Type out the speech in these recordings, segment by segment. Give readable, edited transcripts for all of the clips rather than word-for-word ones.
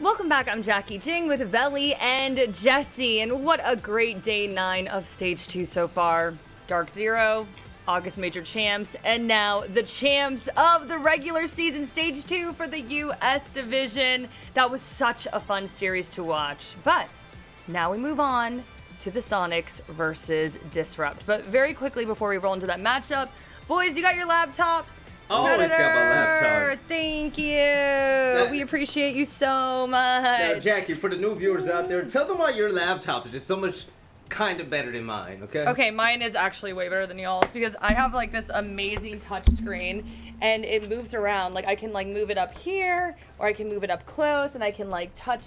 Welcome back, I'm Jackie Jing with Veli and Jesse, and what a great day 9 of Stage 2 so far. Dark Zero, August Major Champs, and now the champs of the regular season, Stage 2 for the US Division. That was such a fun series to watch, but now we move on to the Soniqs versus Disrupt. But very quickly before we roll into that matchup, boys, you got your laptops? Always got my laptop. Thank you. We appreciate you so much. Now, Jackie, for the new viewers out there, tell them why your laptop is just so much kind of better than mine, okay? Okay, mine is actually way better than y'all's because I have like this amazing touch screen and it moves around. Like I can like move it up here or I can move it up close and I can like touch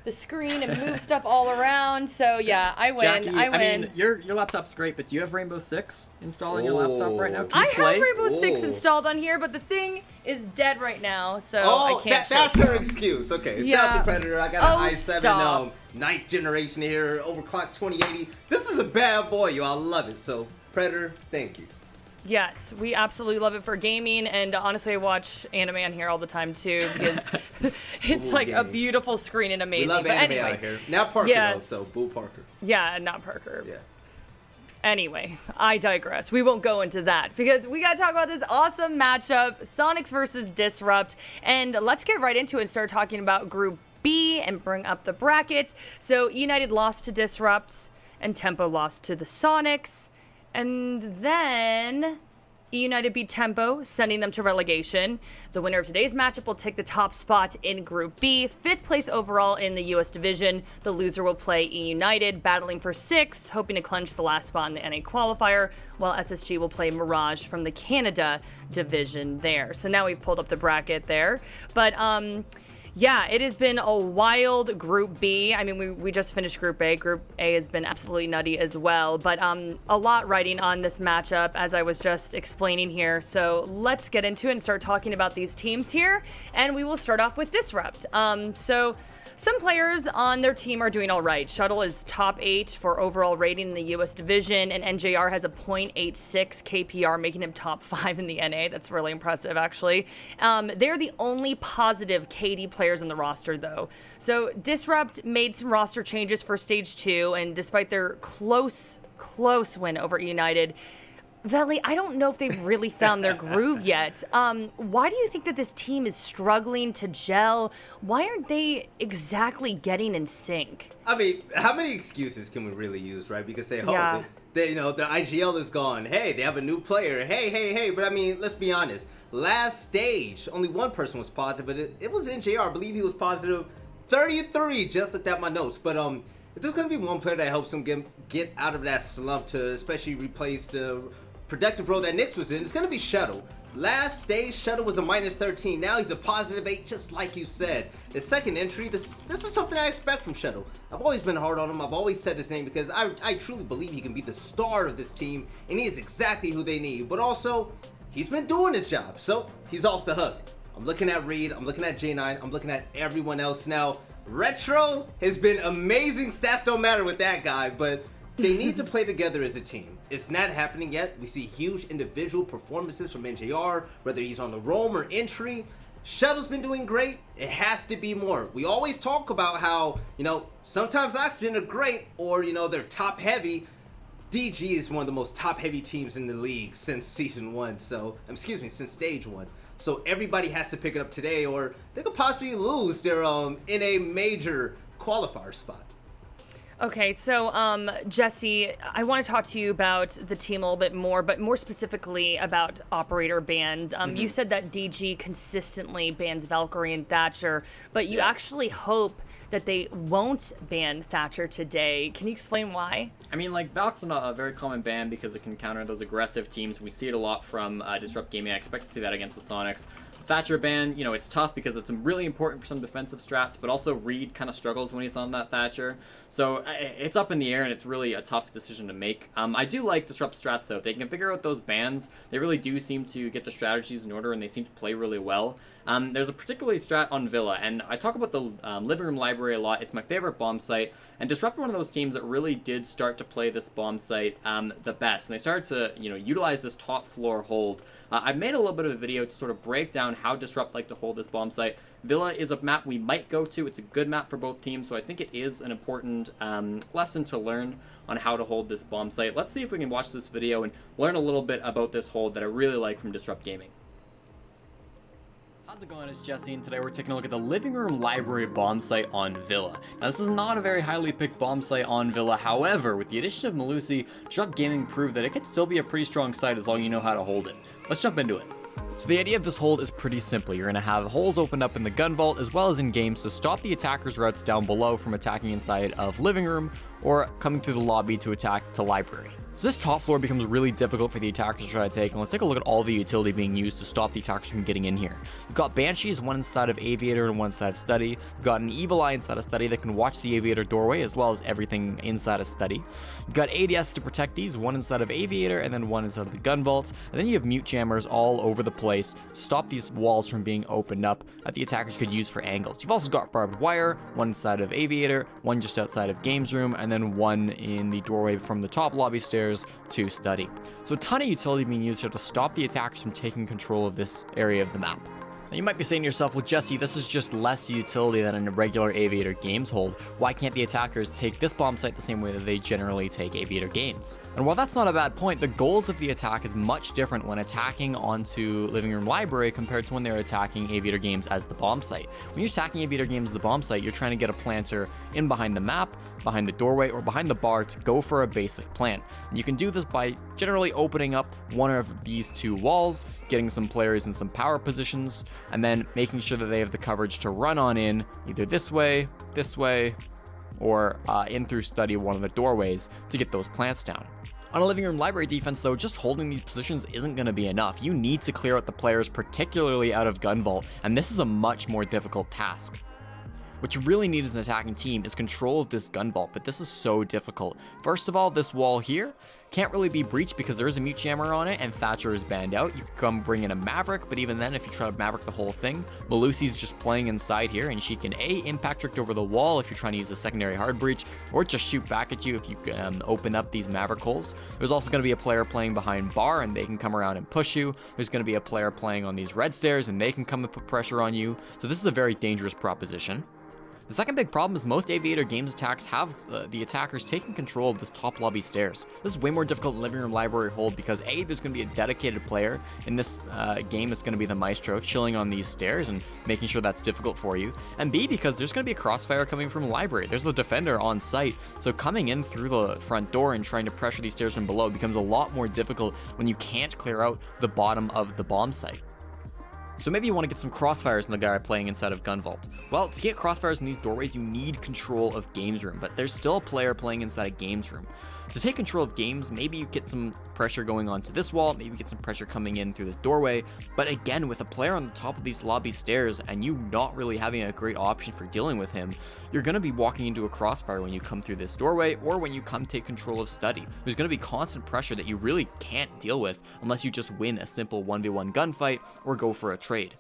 the screen and move stuff all around. So yeah, I win. Jackie, I win. I mean, your laptop's great, but do you have Rainbow Six installed on your laptop right now? Can you I play? have Rainbow Six installed on here, but the thing is dead right now, so I can't. That's her excuse. Okay, it's not the Predator. I got an i7 ninth generation here, overclocked 2080. This is a bad boy, yo. I love it. So Predator, thank you. Yes, we absolutely love it for gaming, and honestly, I watch anime on here all the time too because it's like a beautiful screen and amazing. We love anime out here. Not Parker though, so Boo Parker. Yeah, not Parker. Yeah. Anyway, I digress. We won't go into that because we got to talk about this awesome matchup, Soniqs versus Disrupt, and let's get right into it and start talking about Group B and bring up the bracket. So United lost to Disrupt, and Tempo lost to the Soniqs. And then United beat Tempo, sending them to relegation. The winner of today's matchup will take the top spot in Group B, 5th place overall in the US Division. The loser will play United, battling for 6th, hoping to clinch the last spot in the NA qualifier, while SSG will play Mirage from the Canada Division there. So now we've pulled up the bracket there. But, yeah, it has been a wild Group B. I mean, we just finished Group A. Group A has been absolutely nutty as well. But a lot riding on this matchup, as I was just explaining here. So let's get into it and start talking about these teams here. And we will start off with Disrupt. So some players on their team are doing all right. Shuttle is top 8 for overall rating in the US Division, and NJR has a .86 KPR, making him top 5 in the NA. That's really impressive, actually. They're the only positive KD players on the roster, though. So Disrupt made some roster changes for Stage 2, and despite their close win over United, Veli, I don't know if they've really found their groove yet. Why do you think that this team is struggling to gel? Why aren't they exactly getting in sync? I mean, how many excuses can we really use, right? Because they hope they you know, their IGL is gone. Hey, they have a new player. Hey. But I mean, let's be honest. Last stage, only one person was positive, but it was NJR. I believe he was positive 33. Just looked at my notes. But if there's gonna be one player that helps him get out of that slump to especially replace the productive role that Nyx was in, it's going to be Shuttle. Last stage, Shuttle was a -13. Now he's a +8, just like you said. His second entry, this is something I expect from Shuttle. I've always been hard on him. I've always said his name because I truly believe he can be the star of this team, and he is exactly who they need. But also, he's been doing his job, so he's off the hook. I'm looking at Reed, I'm looking at J9, I'm looking at everyone else now. Retro has been amazing. Stats don't matter with that guy, but they need to play together as a team. It's not happening yet. We see huge individual performances from NJR, whether he's on the roam or entry. Shuttle's been doing great. It has to be more. We always talk about how, you know, sometimes Oxygen are great or, you know, they're top heavy. DG is one of the most top heavy teams in the league since season 1. So, since stage 1. So everybody has to pick it up today or they could possibly lose their in a major qualifier spot. Okay, so Jesse, I want to talk to you about the team a little bit more, but more specifically about operator bans. You said that DG consistently bans Valkyrie and Thatcher, but you actually hope that they won't ban Thatcher today. Can you explain why? I mean, like, Valk's not a very common ban because it can counter those aggressive teams. We see it a lot from Disrupt Gaming. I expect to see that against the Soniqs. Thatcher ban, you know, it's tough because it's really important for some defensive strats, but also Reed kind of struggles when he's on that Thatcher. So it's up in the air, and it's really a tough decision to make. I do like Disrupt strats, though. If they can figure out those bans, they really do seem to get the strategies in order, and they seem to play really well. There's a particularly strat on Villa, and I talk about the Living Room Library a lot. It's my favorite bomb site, and Disrupt one of those teams that really did start to play this bomb site the best, and they started to, you know, utilize this top floor hold. I've made a little bit of a video to sort of break down how Disrupt like to hold this bomb site. Villa is a map we might go to. It's a good map for both teams, so I think it is an important lesson to learn on how to hold this bomb site. Let's see if we can watch this video and learn a little bit about this hold that I really like from Disrupt Gaming. How's it going? It's Jesse, and today we're taking a look at the Living Room Library bomb site on Villa. Now, this is not a very highly picked bomb site on Villa. However, with the addition of Melusi, Disrupt Gaming proved that it can still be a pretty strong site as long as you know how to hold it. Let's jump into it. So the idea of this hold is pretty simple. You're going to have holes opened up in the gun vault as well as in games to stop the attackers' routes down below from attacking inside of living room or coming through the lobby to attack the library. So this top floor becomes really difficult for the attackers to try to take, and let's take a look at all the utility being used to stop the attackers from getting in here. We've got Banshees, one inside of Aviator and one inside of Study. We've got an Evil Eye inside of Study that can watch the Aviator doorway as well as everything inside of Study. We've got ADS to protect these, one inside of Aviator and then one inside of the gun vaults. And then you have mute jammers all over the place to stop these walls from being opened up that the attackers could use for angles. You've also got barbed wire, one inside of Aviator, one just outside of Games Room, and then one in the doorway from the top lobby stairs to Study. So a ton of utility being used here to stop the attackers from taking control of this area of the map. Now you might be saying to yourself, well Jesse, this is just less utility than a regular Aviator games hold. Why can't the attackers take this bomb site the same way that they generally take Aviator games? And while that's not a bad point, the goals of the attack is much different when attacking onto Living Room Library compared to when they're attacking Aviator games as the bomb site. When you're attacking Aviator games as the bomb site, you're trying to get a planter in behind the map, behind the doorway, or behind the bar to go for a basic plant. And you can do this by generally opening up one of these two walls, getting some players in some power positions, and then making sure that they have the coverage to run on in either this way, or in through Study one of the doorways to get those plants down. On a Living Room Library defense, though, just holding these positions isn't going to be enough. You need to clear out the players, particularly out of Gun Vault, and this is a much more difficult task. What you really need as an attacking team is control of this gun vault, but this is so difficult. First of all, this wall here can't really be breached because there is a mute jammer on it and Thatcher is banned out. You could come bring in a Maverick, but even then, if you try to Maverick the whole thing, Melusi's just playing inside here and she can impact trick over the wall if you're trying to use a secondary hard breach, or just shoot back at you if you open up these Maverick holes. There's also going to be a player playing behind bar and they can come around and push you. There's going to be a player playing on these red stairs and they can come and put pressure on you. So this is a very dangerous proposition. The second big problem is most Aviator games attacks have the attackers taking control of this top lobby stairs. This is way more difficult in Living Room Library hold because A, there's going to be a dedicated player in this game that's going to be the Maestro chilling on these stairs and making sure that's difficult for you. And B, because there's going to be a crossfire coming from Library. There's the defender on site, so coming in through the front door and trying to pressure these stairs from below becomes a lot more difficult when you can't clear out the bottom of the bomb site. So maybe you want to get some crossfires in the guy playing inside of Gun Vault. Well, to get crossfires in these doorways, you need control of Games Room, but there's still a player playing inside of Games Room. To take control of games, maybe you get some pressure going onto this wall, maybe you get some pressure coming in through this doorway, but again, with a player on the top of these lobby stairs and you not really having a great option for dealing with him, you're going to be walking into a crossfire when you come through this doorway or when you come take control of Study. There's going to be constant pressure that you really can't deal with unless you just win a simple 1v1 gunfight or go for a trade.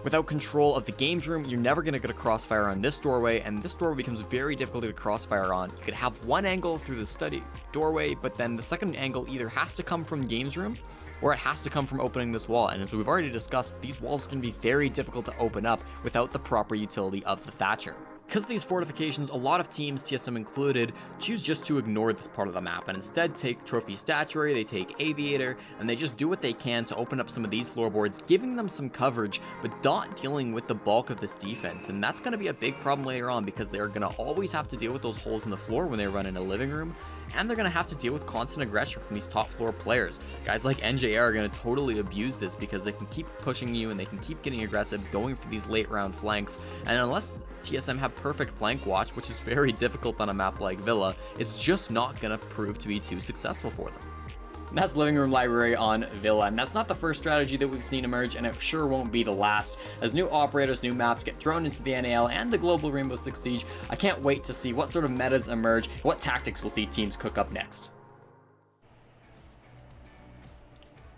Without control of the games room, you're never going to get a crossfire on this doorway, and this doorway becomes very difficult to crossfire on. You could have one angle through the Study doorway, but then the second angle either has to come from games room or it has to come from opening this wall. And as we've already discussed, these walls can be very difficult to open up without the proper utility of the Thatcher. Because of these fortifications, a lot of teams, TSM included, choose just to ignore this part of the map and instead take Trophy Statuary, they take Aviator, and they just do what they can to open up some of these floorboards, giving them some coverage, but not dealing with the bulk of this defense. And that's going to be a big problem later on because they're going to always have to deal with those holes in the floor when they run in a living room, and they're going to have to deal with constant aggression from these top floor players. Guys like NJR are going to totally abuse this because they can keep pushing you and they can keep getting aggressive, going for these late round flanks, and unless TSM have perfect flank watch, which is very difficult on a map like Villa, it's just not going to prove to be too successful for them. And that's Living Room Library on Villa. And that's not the first strategy that we've seen emerge, and it sure won't be the last. As new operators, new maps get thrown into the NAL and the global Rainbow Six Siege, I can't wait to see what sort of metas emerge, what tactics we'll see teams cook up next.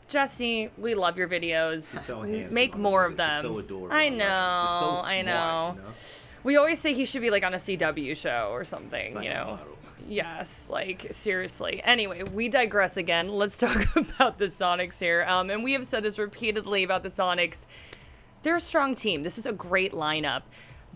Jesse, we love your videos. So handsome, make more of them. So adorable. I know, Just so smart, I know. You know. We always say he should be like on a CW show or something, Like you a know. model. Yes, like seriously. Anyway, we digress again. Let's talk about the Sonics here. And we have said this repeatedly about the Sonics. They're a strong team. This is a great lineup,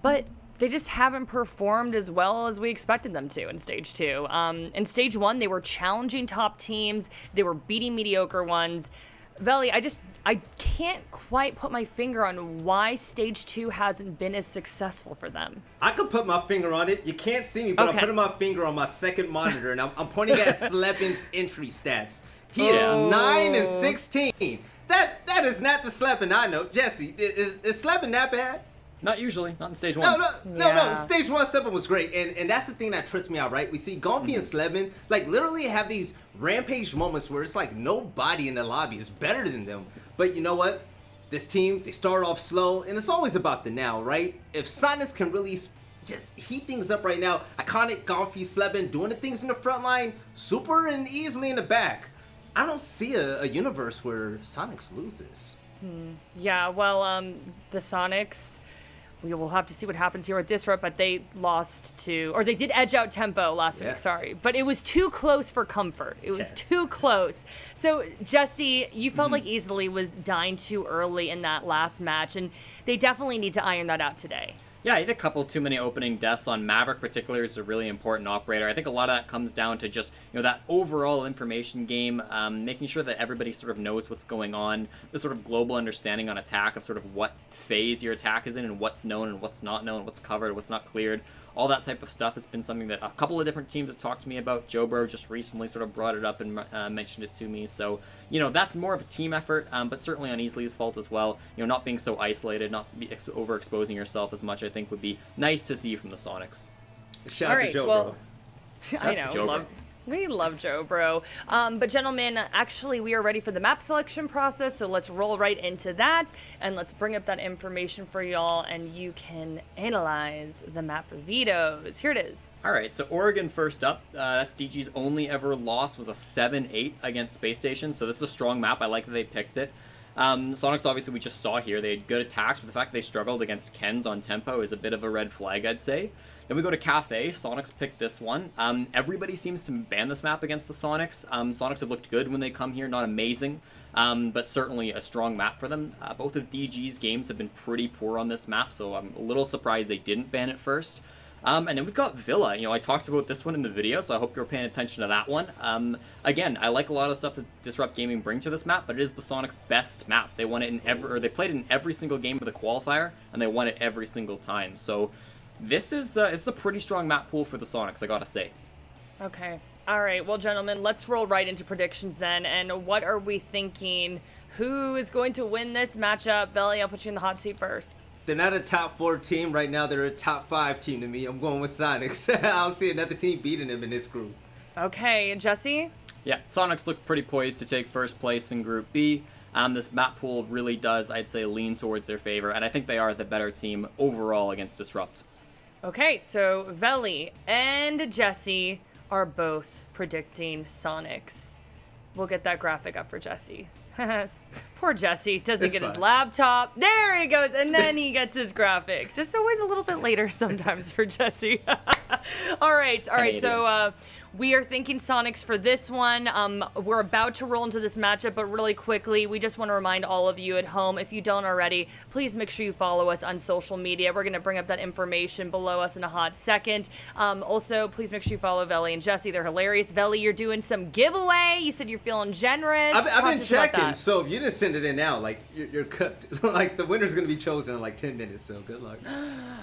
but they just haven't performed as well as we expected them to in Stage 2. In Stage 1, they were challenging top teams. They were beating mediocre ones. Veli, I can't quite put my finger on why Stage 2 hasn't been as successful for them. I could put my finger on it. You can't see me, but Okay. I'm putting my finger on my second monitor, and I'm pointing at Slepin's entry stats. He is 9-16. That is not the Slepin I know. Jesse, is Slepin that bad? Not usually, not in Stage 1. No. Yeah. Stage 1 Slepin was great, and that's the thing that trips me out, right? We see Gonfi and Slepin, like, literally have these rampage moments where it's like nobody in the lobby is better than them. But you know what? This team, they start off slow, and it's always about the now, right? If Sonics can really just heat things up right now, iconic Gonfi, Slepin, doing the things in the front line, super and easily in the back, I don't see a universe where Sonics loses. Yeah, well, the Sonics, we will have to see what happens here with Disrupt, but they lost to, or they did edge out Tempo last Yeah. week, sorry. But it was too close for comfort. It was Yes. too close. So, Jesse, you felt like Easily was dying too early in that last match, and they definitely need to iron that out today. Yeah, he had a couple too many opening deaths on Maverick, particularly, is a really important operator. I think a lot of that comes down to just, that overall information game, making sure that everybody sort of knows what's going on, the sort of global understanding on attack of sort of what phase your attack is in and what's known and what's not known, what's covered, what's not cleared. All that type of stuff has been something that a couple of different teams have talked to me about. Jobro just recently sort of brought it up and mentioned it to me. So, that's more of a team effort, but certainly on Easley's fault as well. Not being so isolated, not be overexposing yourself as much, I think would be nice to see from the Sonics. Shout All out right, to Joe, well, bro. I Shout out know, to Joe, we love Joe, bro. But gentlemen, actually, we are ready for the map selection process, so let's roll right into that, and let's bring up that information for y'all, and you can analyze the map vetoes. Here it is. All right, so Oregon first up. That's DG's only ever loss was a 7-8 against Space Station, so this is a strong map. I like that they picked it. Sonics, obviously, we just saw here. They had good attacks, but the fact they struggled against Ken's on tempo is a bit of a red flag, I'd say. Then we go to Cafe. Sonics picked this one. Everybody seems to ban this map against the Sonics. Sonics have looked good when they come here, not amazing, but certainly a strong map for them. Both of DG's games have been pretty poor on this map, so I'm a little surprised they didn't ban it first. And then we've got Villa. I talked about this one in the video, so I hope you're paying attention to that one. Again, I like a lot of stuff that Disrupt Gaming bring to this map, but it is the Sonics' best map. They won it they played it in every single game of the qualifier, and they won it every single time. So this is it's a pretty strong map pool for the Sonics, I gotta say. Okay. All right. Well, gentlemen, let's roll right into predictions then. And what are we thinking? Who is going to win this matchup? Veli, I'll put you in the hot seat first. They're not a top 4 team right now. They're a top 5 team to me. I'm going with Sonics. I don't see another team beating them in this group. Okay. Jesse? Yeah, Sonics look pretty poised to take first place in Group B. This map pool really does, I'd say, lean towards their favor, and I think they are the better team overall against Disrupt. Okay, so Veli and Jesse are both predicting Sonics. We'll get that graphic up for Jesse. Poor Jesse doesn't It's get his fine. laptop. There he goes, and then he gets his graphic. Just always a little bit later sometimes for Jesse. All right. So we are thinking Sonics for this one. We're about to roll into this matchup, but really quickly, we just want to remind all of you at home, if you don't already, please make sure you follow us on social media. We're going to bring up that information below us in a hot second. Also, please make sure you follow Veli and Jesse. They're hilarious. Veli, you're doing some giveaway. You said you're feeling generous. I've Talk been to us about checking, that. so if you didn't send it in now, like, you're cooked. Like, the winner's going to be chosen in like 10 minutes, so good luck.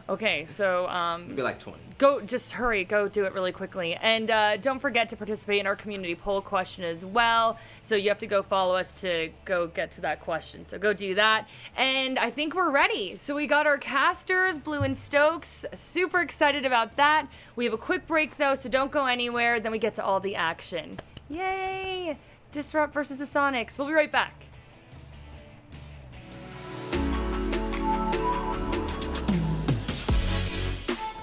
Okay, so Maybe like 20. go, just hurry, go do it really quickly. And don't forget to participate in our community poll question as well. So you have to go follow us to go get to that question. So go do that. And I think we're ready. So we got our casters, Blue and Stokes. Super excited about that. We have a quick break though, so don't go anywhere. Then we get to all the action. Yay! Disrupt versus the Sonics. We'll be right back.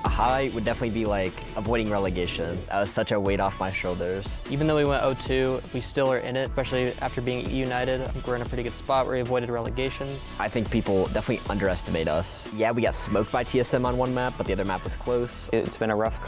Highlight would definitely be like avoiding relegation. That was such a weight off my shoulders. Even though we went 0-2, we still are in it, especially after being united. I think we're in a pretty good spot where we avoided relegations. I think people definitely underestimate us. Yeah, we got smoked by TSM on one map, but the other map was close. It's been a rough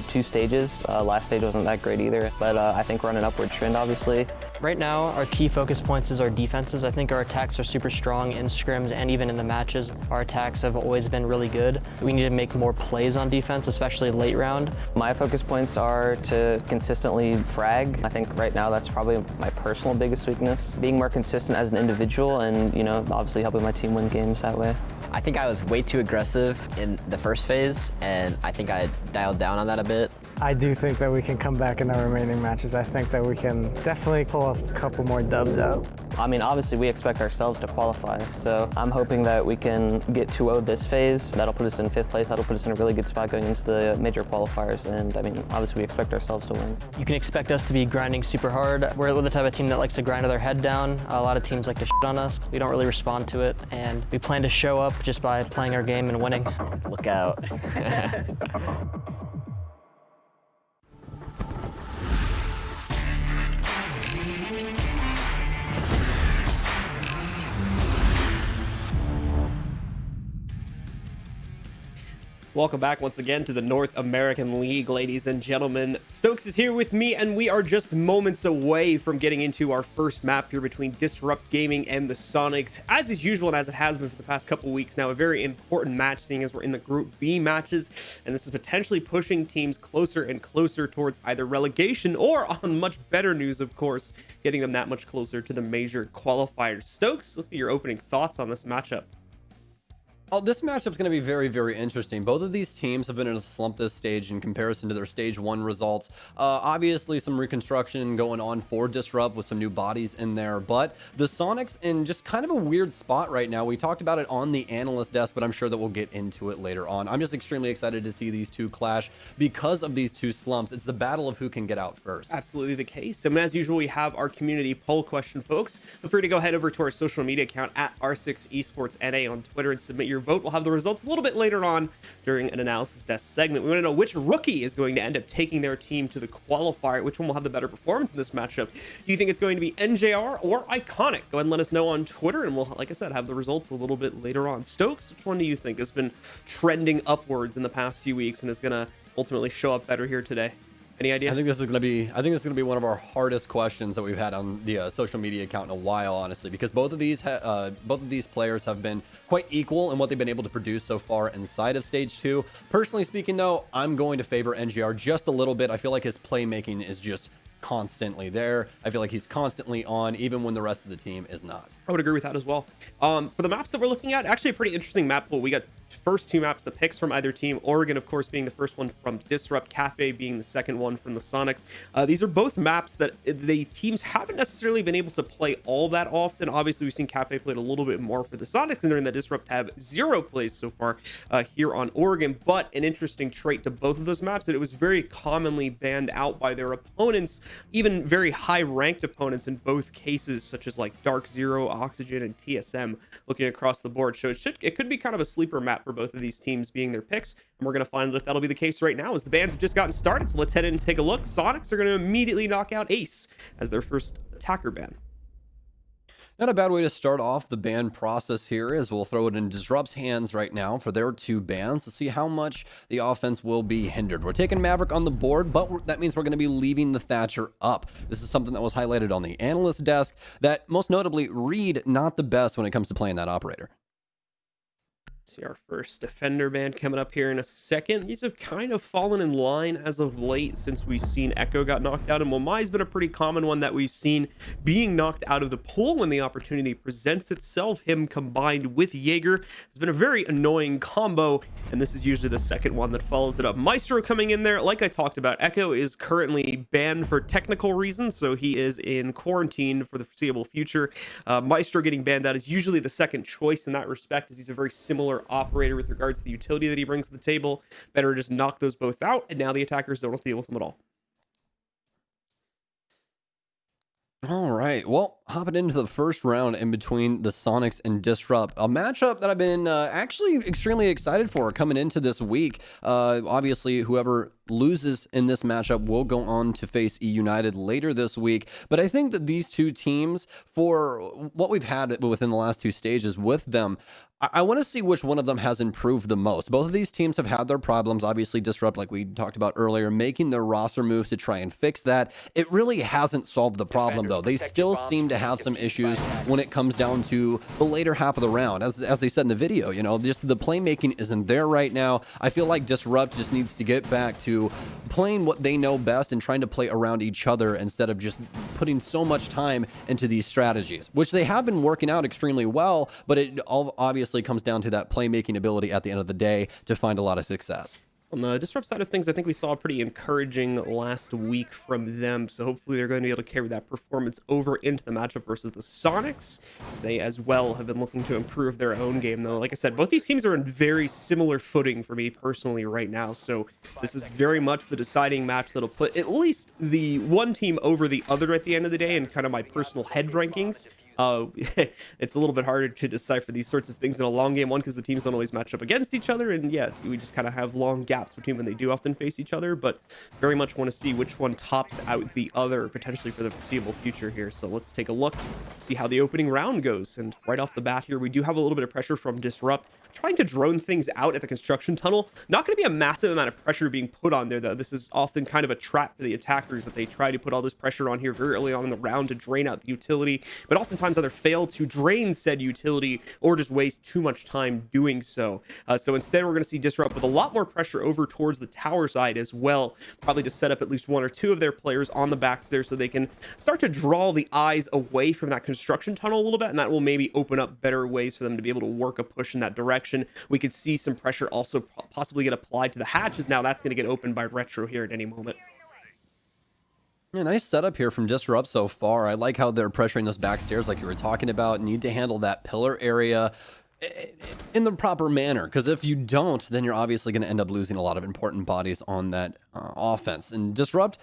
two stages. Last stage wasn't that great either, but I think we're on an upward trend, obviously. Right now, our key focus points is our defenses. I think our attacks are super strong in scrims and even in the matches. Our attacks have always been really good. We need to make more plays on defense, especially late round. My focus points are to consistently frag. I think right now that's probably my personal biggest weakness. Being more consistent as an individual and, obviously helping my team win games that way. I think I was way too aggressive in the first phase, and I think I dialed down on that a bit. I do think that we can come back in our remaining matches. I think that we can definitely pull a couple more dubs out. I mean, obviously we expect ourselves to qualify, so I'm hoping that we can get 2-0 this phase. That'll put us in 5th place. That'll put us in a really good spot going into the major qualifiers, and I mean, obviously we expect ourselves to win. You can expect us to be grinding super hard. We're the type of team that likes to grind with our head down. A lot of teams like to shit on us. We don't really respond to it, and we plan to show up just by playing our game and winning. Look out. Welcome back once again to the North American League, ladies and gentlemen. Stokes is here with me, and we are just moments away from getting into our first map here between Disrupt Gaming and the Sonics. As is usual, and as it has been for the past couple weeks now, a very important match, seeing as we're in the Group B matches, and this is potentially pushing teams closer and closer towards either relegation or, on much better news, of course, getting them that much closer to the major qualifiers. Stokes, let's get your opening thoughts on this matchup. Oh, this matchup's going to be very, very interesting. Both of these teams have been in a slump this stage in comparison to their stage 1 results. Obviously, some reconstruction going on for Disrupt with some new bodies in there, but the Sonics in just kind of a weird spot right now. We talked about it on the analyst desk, but I'm sure that we'll get into it later on. I'm just extremely excited to see these two clash because of these two slumps. It's the battle of who can get out first. Absolutely the case. And as usual, we have our community poll question, folks. Feel free to go head over to our social media account at R6esportsNA on Twitter and submit your vote. We'll have the results a little bit later on during an analysis desk segment. We want to know which rookie is going to end up taking their team to the qualifier, which one will have the better performance in this matchup. Do you think it's going to be NJR or Iconic? Go ahead and let us know on Twitter, and we'll, like I said, have the results a little bit later on. Stokes, which one do you think has been trending upwards in the past few weeks and is going to ultimately show up better here today? Any idea? I think this is going to be one of our hardest questions that we've had on the social media account in a while, honestly, because both of these players have been quite equal in what they've been able to produce so far inside of stage 2. Personally speaking, though, I'm going to favor NGR just a little bit. I feel like his playmaking is just constantly there. I feel like he's constantly on, even when the rest of the team is not. I would agree with that as well. For the maps that we're looking at, actually a pretty interesting map pool. We got first two maps, the picks from either team. Oregon, of course, being the first one from Disrupt, Cafe being the second one from the Sonics. These are both maps that the teams haven't necessarily been able to play all that often. Obviously, we've seen Cafe played a little bit more for the Sonics, and they're in the Disrupt have 0 plays so far here on Oregon. But an interesting trait to both of those maps that it was very commonly banned out by their opponents, even very high-ranked opponents in both cases, such as like Dark Zero, Oxygen, and TSM, looking across the board. So it could be kind of a sleeper map for both of these teams being their picks, and we're going to find out if that'll be the case right now as the bans have just gotten started. So let's head in and take a look. Sonics are going to immediately knock out Ace as their first attacker ban. Not a bad way to start off the ban process here, as we'll throw it in Disrupt's hands right now for their 2 bans to see how much the offense will be hindered. We're taking Maverick on the board, but that means we're going to be leaving the Thatcher up. This is something that was highlighted on the analyst desk, that most notably Reed not the best when it comes to playing that operator. See our first defender ban coming up here in a second. These have kind of fallen in line as of late since we've seen Echo got knocked out, and Wamai's been a pretty common one that we've seen being knocked out of the pool when the opportunity presents itself. Him combined with Jaeger has been a very annoying combo, and this is usually the second one that follows it up. Maestro coming in there. Like I talked about, Echo is currently banned for technical reasons, so he is in quarantine for the foreseeable future. Maestro getting banned out is usually the second choice in that respect, as he's a very similar operator with regards to the utility that he brings to the table. Better just knock those both out, and now the attackers don't have to deal with them at all. All right. Well, hopping into the first round in between the Sonics and Disrupt, a matchup that I've been actually extremely excited for coming into this week. Obviously, whoever loses in this matchup will go on to face E United later this week. But I think that these two teams, for what we've had within the last two stages with them, I want to see which one of them has improved the most. Both of these teams have had their problems. Obviously, Disrupt, like we talked about earlier, making their roster moves to try and fix that. It really hasn't solved the problem, though. They still seem to have some issues when it comes down to the later half of the round. As they said in the video, you know, just the playmaking isn't there right now. I feel like Disrupt just needs to get back to playing what they know best and trying to play around each other instead of just putting so much time into these strategies, which they have been working out extremely well, but it all obviously comes down to that playmaking ability at the end of the day to find a lot of success. On the Disrupt side of things, I think we saw a pretty encouraging last week from them, so hopefully they're going to be able to carry that performance over into the matchup versus the Sonics. They as well have been looking to improve their own game, though. Like I said, both these teams are in very similar footing for me personally right now, so this is very much the deciding match that'll put at least the one team over the other at the end of the day in kind of my personal head rankings. It's a little bit harder to decipher these sorts of things in a long game, one because the teams don't always match up against each other, and yeah, we just kind of have long gaps between when they do often face each other, but very much want to see which one tops out the other potentially for the foreseeable future here. So let's take a look, see how the opening round goes. And right off the bat here, we do have a little bit of pressure from Disrupt trying to drone things out at the construction tunnel. Not going to be a massive amount of pressure being put on there, though. This is often kind of a trap for the attackers, that they try to put all this pressure on here very early on in the round to drain out the utility, but oftentimes either fail to drain said utility or just waste too much time doing so. So instead, we're going to see Disrupt with a lot more pressure over towards the tower side as well, probably to set up at least one or two of their players on the backs there so they can start to draw the eyes away from that construction tunnel a little bit, and that will maybe open up better ways for them to be able to work a push in that direction. We could see some pressure also possibly get applied to the hatches. Now that's going to get opened by Retro here at any moment. Yeah, nice setup here from Disrupt so far. I like how they're pressuring those back stairs like you were talking about. Need to handle that pillar area in the proper manner, because if you don't, then you're obviously going to end up losing a lot of important bodies on that offense. And Disrupt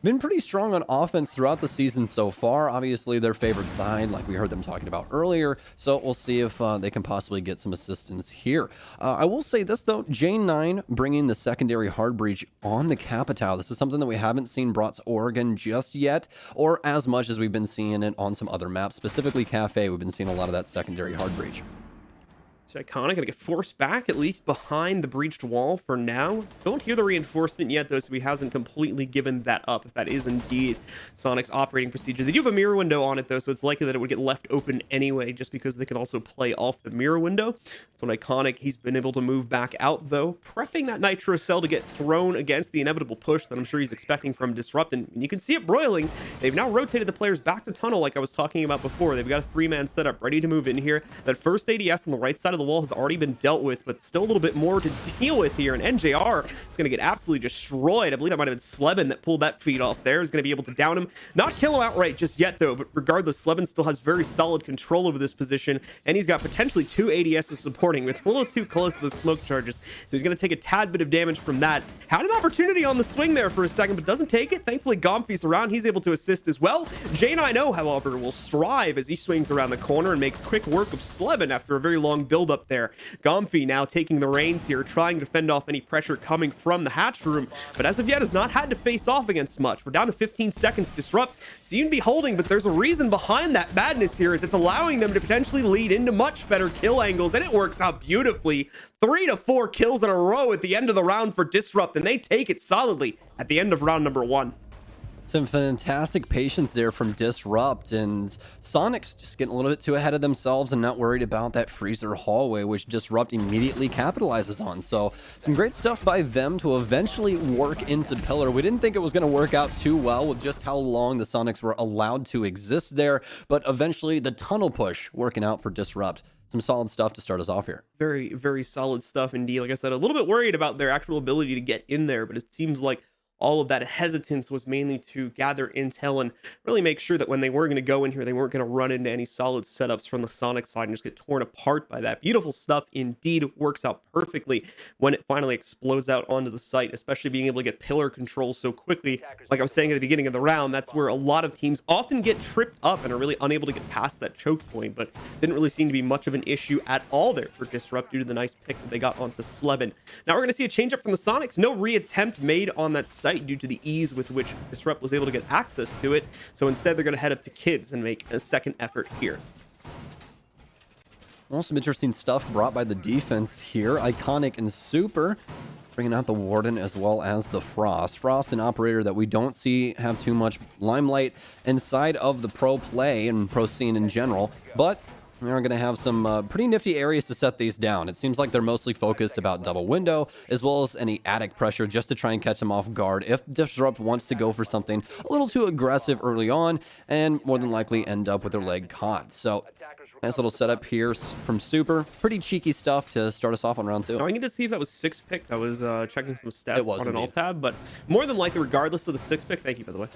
been pretty strong on offense throughout the season so far. Obviously, their favored side, like we heard them talking about earlier. So we'll see if they can possibly get some assistance here. I will say this, though. J9 bringing the secondary hard breach on the Capitao. This is something that we haven't seen brought to Oregon just yet, or as much as we've been seeing it on some other maps. Specifically, Cafe, we've been seeing a lot of that secondary hard breach. It's Iconic gonna get forced back, at least behind the breached wall for now. Don't hear the reinforcement yet, though, so he hasn't completely given that up, if that is indeed Sonic's operating procedure. They do have a mirror window on it, though, so it's likely that it would get left open anyway, just because they can also play off the mirror window. So Iconic, he's been able to move back out, though, prepping that Nitro Cell to get thrown against the inevitable push that I'm sure he's expecting from Disrupt, and you can see it broiling. They've now rotated the players back to tunnel like I was talking about before. They've got a three-man setup ready to move in here. That first ADS on the right side of the wall has already been dealt with, but still a little bit more to deal with here, and NJR is going to get absolutely destroyed. I believe that might have been Slevin that pulled that feed off there. Is going to be able to down him. Not kill him outright just yet, though, but regardless, Slevin still has very solid control over this position, and he's got potentially two ADSs supporting him. It's a little too close to the smoke charges, so he's going to take a tad bit of damage from that. Had an opportunity on the swing there for a second, but doesn't take it. Thankfully, Gomfi's around. He's able to assist as well. J9O, however, will strive as he swings around the corner and makes quick work of Slevin after a very long build-up there. Gomfi now taking the reins here, trying to fend off any pressure coming from the hatch room, but as of yet has not had to face off against much. We're down to 15 seconds. Disrupt seem to be holding, but there's a reason behind that madness here, is it's allowing them to potentially lead into much better kill angles, and it works out beautifully. 3 to 4 kills in a row at the end of the round for Disrupt, and they take it solidly at the end of round number 1. Some fantastic patience there from Disrupt, and Sonics just getting a little bit too ahead of themselves and not worried about that freezer hallway, which Disrupt immediately capitalizes on. So some great stuff by them to eventually work into Pillar. We didn't think it was going to work out too well with just how long the Sonics were allowed to exist there, but eventually the tunnel push working out for Disrupt. Some solid stuff to start us off here. Very, very solid stuff indeed. Like I said, a little bit worried about their actual ability to get in there, but it seems like all of that hesitance was mainly to gather intel and really make sure that when they were going to go in here, they weren't going to run into any solid setups from the Sonic side and just get torn apart by that. Beautiful stuff indeed. Works out perfectly when it finally explodes out onto the site, especially being able to get pillar control so quickly. Like I was saying at the beginning of the round, that's where a lot of teams often get tripped up and are really unable to get past that choke point, but didn't really seem to be much of an issue at all there for Disrupt due to the nice pick that they got onto Sleben. Now we're going to see a change up from the Sonics. No reattempt made on that site due to the ease with which Disrupt was able to get access to it. So instead, they're going to head up to Kids and make a second effort here. Well, some interesting stuff brought by the defense here. Iconic and Super bringing out the Warden as well as the Frost. Frost, an operator that we don't see have too much limelight inside of the pro play and pro scene in general, but we are going to have some pretty nifty areas to set these down. It seems like they're mostly focused about double window, as well as any attic pressure just to try and catch them off guard if Disrupt wants to go for something a little too aggressive early on, and more than likely end up with their leg caught. So nice little setup here from Super. Pretty cheeky stuff to start us off on round 2. Now, I need to see if that was 6 pick. I was checking some stats It was on an indeed. alt tab, but more than likely, regardless of the 6 pick, thank you by the way,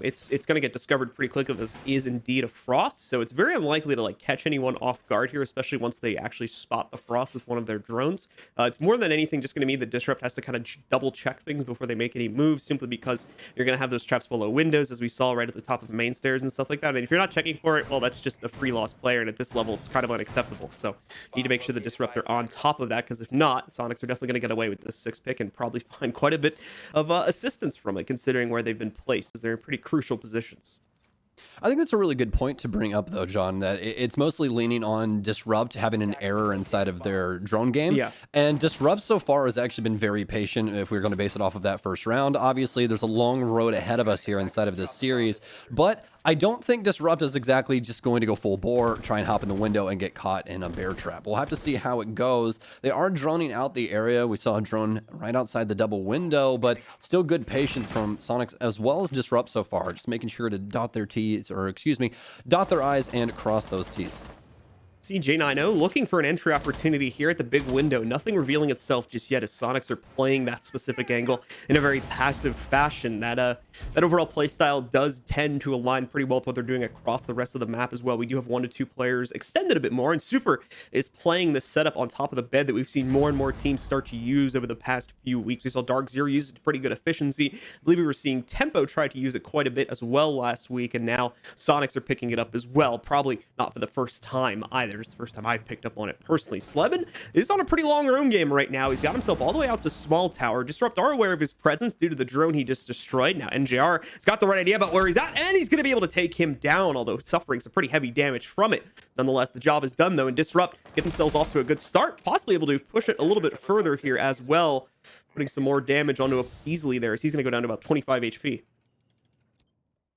it's going to get discovered pretty quickly. This is indeed a Frost, so it's very unlikely to like catch anyone off guard here, especially once they actually spot the Frost with one of their drones. It's more than anything just going to mean that Disrupt has to kind of double check things before they make any moves, simply because you're going to have those traps below windows, as we saw right at the top of the main stairs and stuff like that. And if you're not checking for it, well, that's just a free loss player, and at this level, it's kind of unacceptable. So you need to make sure the Disrupt are on top of that, because if not, Sonics are definitely going to get away with this 6 pick and probably find quite a bit of assistance from it, considering where they've been placed, as they're in pretty crucial positions. I think that's a really good point to bring up, though, John, that it's mostly leaning on Disrupt having an error inside of their drone game. Yeah. And Disrupt so far has actually been very patient if we're going to base it off of that first round. Obviously, there's a long road ahead of us here inside of this series, but I don't think Disrupt is exactly just going to go full bore, try and hop in the window and get caught in a bear trap. We'll have to see how it goes. They are droning out the area. We saw a drone right outside the double window, but still good patience from Sonics as well as Disrupt so far, just making sure to dot their T's, or excuse me, dot their I's and cross those T's. CJ90 looking for an entry opportunity here at the big window. Nothing revealing itself just yet, as Sonics are playing that specific angle in a very passive fashion. That overall playstyle does tend to align pretty well with what they're doing across the rest of the map as well. We do have 1 to 2 players extended a bit more, and Super is playing this setup on top of the bed that we've seen more and more teams start to use over the past few weeks. We saw Dark Zero use it to pretty good efficiency. I believe we were seeing Tempo try to use it quite a bit as well last week, and now Sonics are picking it up as well. Probably not for the first time either. It's the first time I've picked up on it personally. Sleben is on a pretty long roam game right now. He's got himself all the way out to Small Tower. Disrupt are aware of his presence due to the drone he just destroyed. Now NJR has got the right idea about where he's at, and he's going to be able to take him down, although suffering some pretty heavy damage from it. Nonetheless, the job is done though, and Disrupt get themselves off to a good start, possibly able to push it a little bit further here as well, putting some more damage onto him easily there, as he's going to go down to about 25 HP.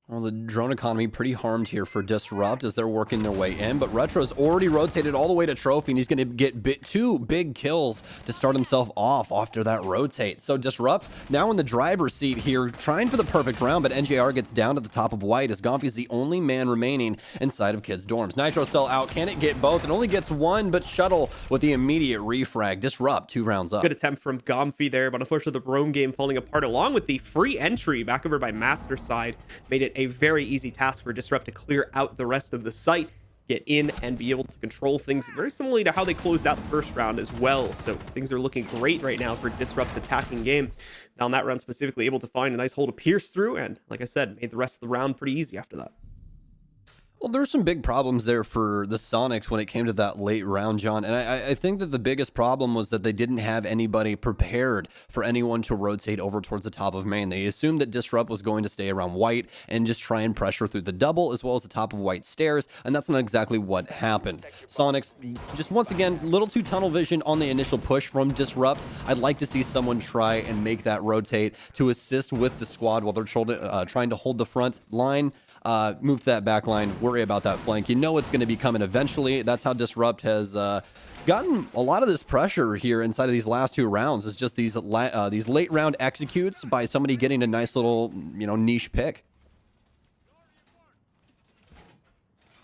Well, the drone economy pretty harmed here for Disrupt as they're working their way in, but Retro's already rotated all the way to Trophy, and he's going to get 2 big kills to start himself off after that rotate. So Disrupt now in the driver's seat here, trying for the perfect round, but NJR gets down to the top of white as Gomphy's the only man remaining inside of Kids' dorms. Nitro still out. Can it get both? It only gets 1, but Shuttle with the immediate refrag. Disrupt 2 rounds up. Good attempt from Gomphy there, but unfortunately the roam game falling apart, along with the free entry back over by Master side, made it a very easy task for Disrupt to clear out the rest of the site, get in and be able to control things very similarly to how they closed out the first round as well. So things are looking great right now for Disrupt's attacking game. Now in that round specifically, able to find a nice hole to pierce through, and like I said, made the rest of the round pretty easy after that. Well, there's some big problems there for the Sonics when it came to that late round, John. And I think that the biggest problem was that they didn't have anybody prepared for anyone to rotate over towards the top of main. They assumed that Disrupt was going to stay around white and just try and pressure through the double as well as the top of white stairs, and that's not exactly what happened. Sonics, just once again, a little too tunnel vision on the initial push from Disrupt. I'd like to see someone try and make that rotate to assist with the squad while they're trying to hold the front line. Move to that back line, worry about that flank. You know it's going to be coming eventually. That's how Disrupt has gotten a lot of this pressure here inside of these last 2 rounds. It's just these late round executes by somebody getting a nice little, niche pick.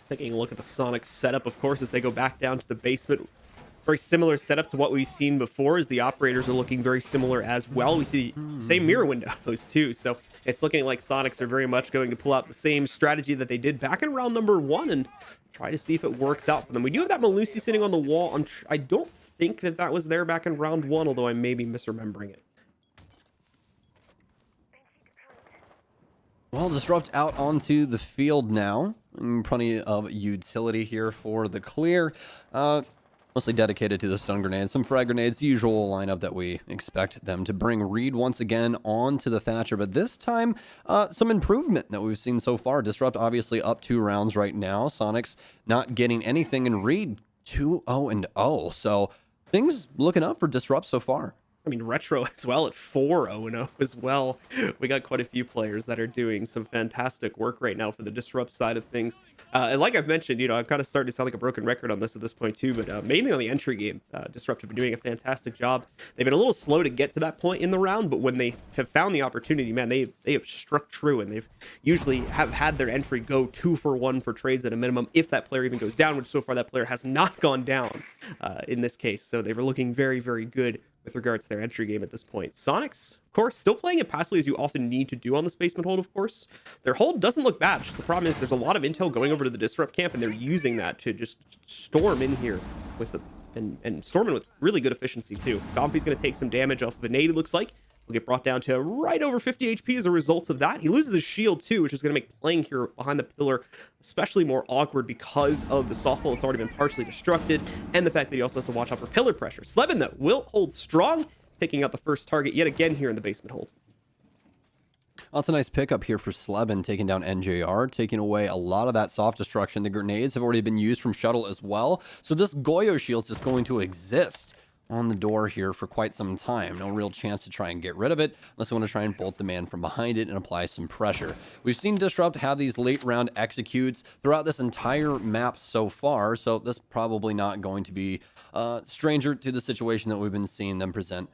Taking a look at the Sonic setup, of course, as they go back down to the basement. very similar setup to what we've seen before, as the operators are looking very similar as well. We see same mirror windows too, so it's looking like Sonics are very much going to pull out the same strategy that they did back in round number 1 and try to see if it works out for them. We do have that Melusi sitting on the wall. I don't think that was there back in round 1, although I may be misremembering it. Well, Disrupt out onto the field now. Plenty of utility here for the clear. Mostly dedicated to the stun grenades, some frag grenades, the usual lineup that we expect them to bring. Reed once again onto the Thatcher, but this time some improvement that we've seen so far. Disrupt obviously up 2 rounds right now. Sonics not getting anything, and Reed 2-0-0. So things looking up for Disrupt so far. I mean, Retro as well at 4-0-0 as well. We got quite a few players that are doing some fantastic work right now for the Disrupt side of things. And like I've mentioned, you know, I'm kind of starting to sound like a broken record on this at this point too, but mainly on the entry game, Disrupt have been doing a fantastic job. They've been a little slow to get to that point in the round, but when they have found the opportunity, man, they have struck true, and they've usually have had their entry go 2-for-1 for trades at a minimum, if that player even goes down, which so far that player has not gone down in this case. So they were looking very, very good with regards to their entry game at this point. Sonics, of course, still playing it passively, as you often need to do on the Spaceman hold, of course. Their hold doesn't look bad. The problem is there's a lot of intel going over to the Disrupt camp, and they're using that to just storm in here with and storm in with really good efficiency too. Gomfi's going to take some damage off of a nade, it looks like. Will get brought down to right over 50 HP as a result of that. He loses his shield too, which is going to make playing here behind the pillar especially more awkward because of the softball that's already been partially destructed, and the fact that he also has to watch out for pillar pressure. Slevin, though, will hold strong, taking out the first target yet again here in the basement hold. Well, it's a nice pickup here for Slevin, taking down NJR, taking away a lot of that soft destruction. The grenades have already been used from Shuttle as well, so this Goyo shield is just going to exist on the door here for quite some time. No real chance to try and get rid of it unless we want to try and bolt the man from behind it and apply some pressure. We've seen Disrupt have these late round executes throughout this entire map so far, so this probably not going to be stranger to the situation that we've been seeing them present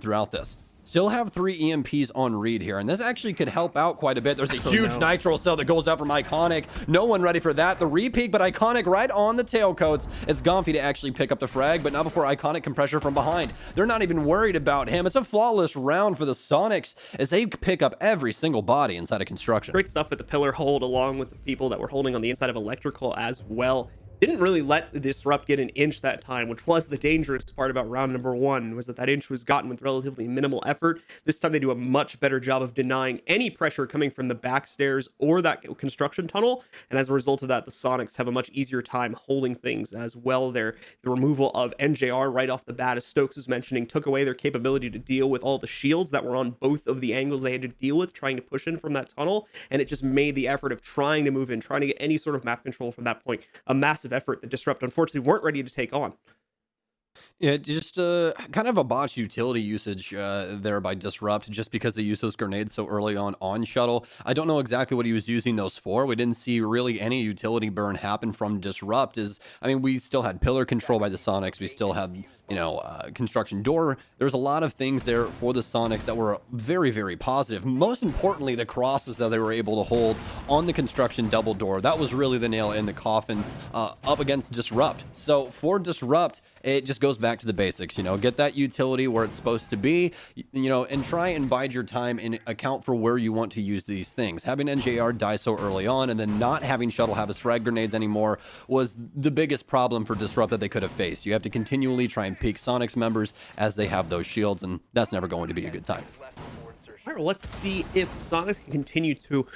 throughout this. Still have 3 EMPs on Reed here, and this actually could help out quite a bit. There's a huge Nitro cell that goes out from Iconic. No one ready for that. The repeat, but Iconic right on the tailcoats. It's Gomfi to actually pick up the frag, but not before Iconic can pressure from behind. They're not even worried about him. It's a flawless round for the Sonics as they pick up every single body inside of construction. Great stuff with the pillar hold, along with the people that were holding on the inside of electrical as well. Didn't really let the Disrupt get an inch that time, which was the dangerous part about round number 1, was that inch was gotten with relatively minimal effort. This time they do a much better job of denying any pressure coming from the back stairs or that construction tunnel, and as a result of that, the Sonics have a much easier time holding things as well there. The removal of NJR right off the bat, as Stokes was mentioning, took away their capability to deal with all the shields that were on both of the angles they had to deal with trying to push in from that tunnel, and it just made the effort of trying to move in, trying to get any sort of map control from that point, a massive effort that Disrupt unfortunately weren't ready to take on. Yeah, just kind of a botched utility usage there by Disrupt, just because they used those grenades so early on Shuttle. I don't know exactly what he was using those for. We didn't see really any utility burn happen from Disrupt. I mean, we still had pillar control by the Sonics. We still had, you know, construction door. There's a lot of things there for the Sonics that were very, very positive. Most importantly, the crosses that they were able to hold on the construction double door. That was really the nail in the coffin up against Disrupt. So for Disrupt, it just goes back to the basics, you know, get that utility where it's supposed to be, you know, and try and bide your time and account for where you want to use these things. Having NJR die so early on and then not having Shuttle have his frag grenades anymore was the biggest problem for Disrupt that they could have faced. You have to continually try and peek Sonics members as they have those shields, and that's never going to be a good time. All right, well, let's see if Sonics can continue to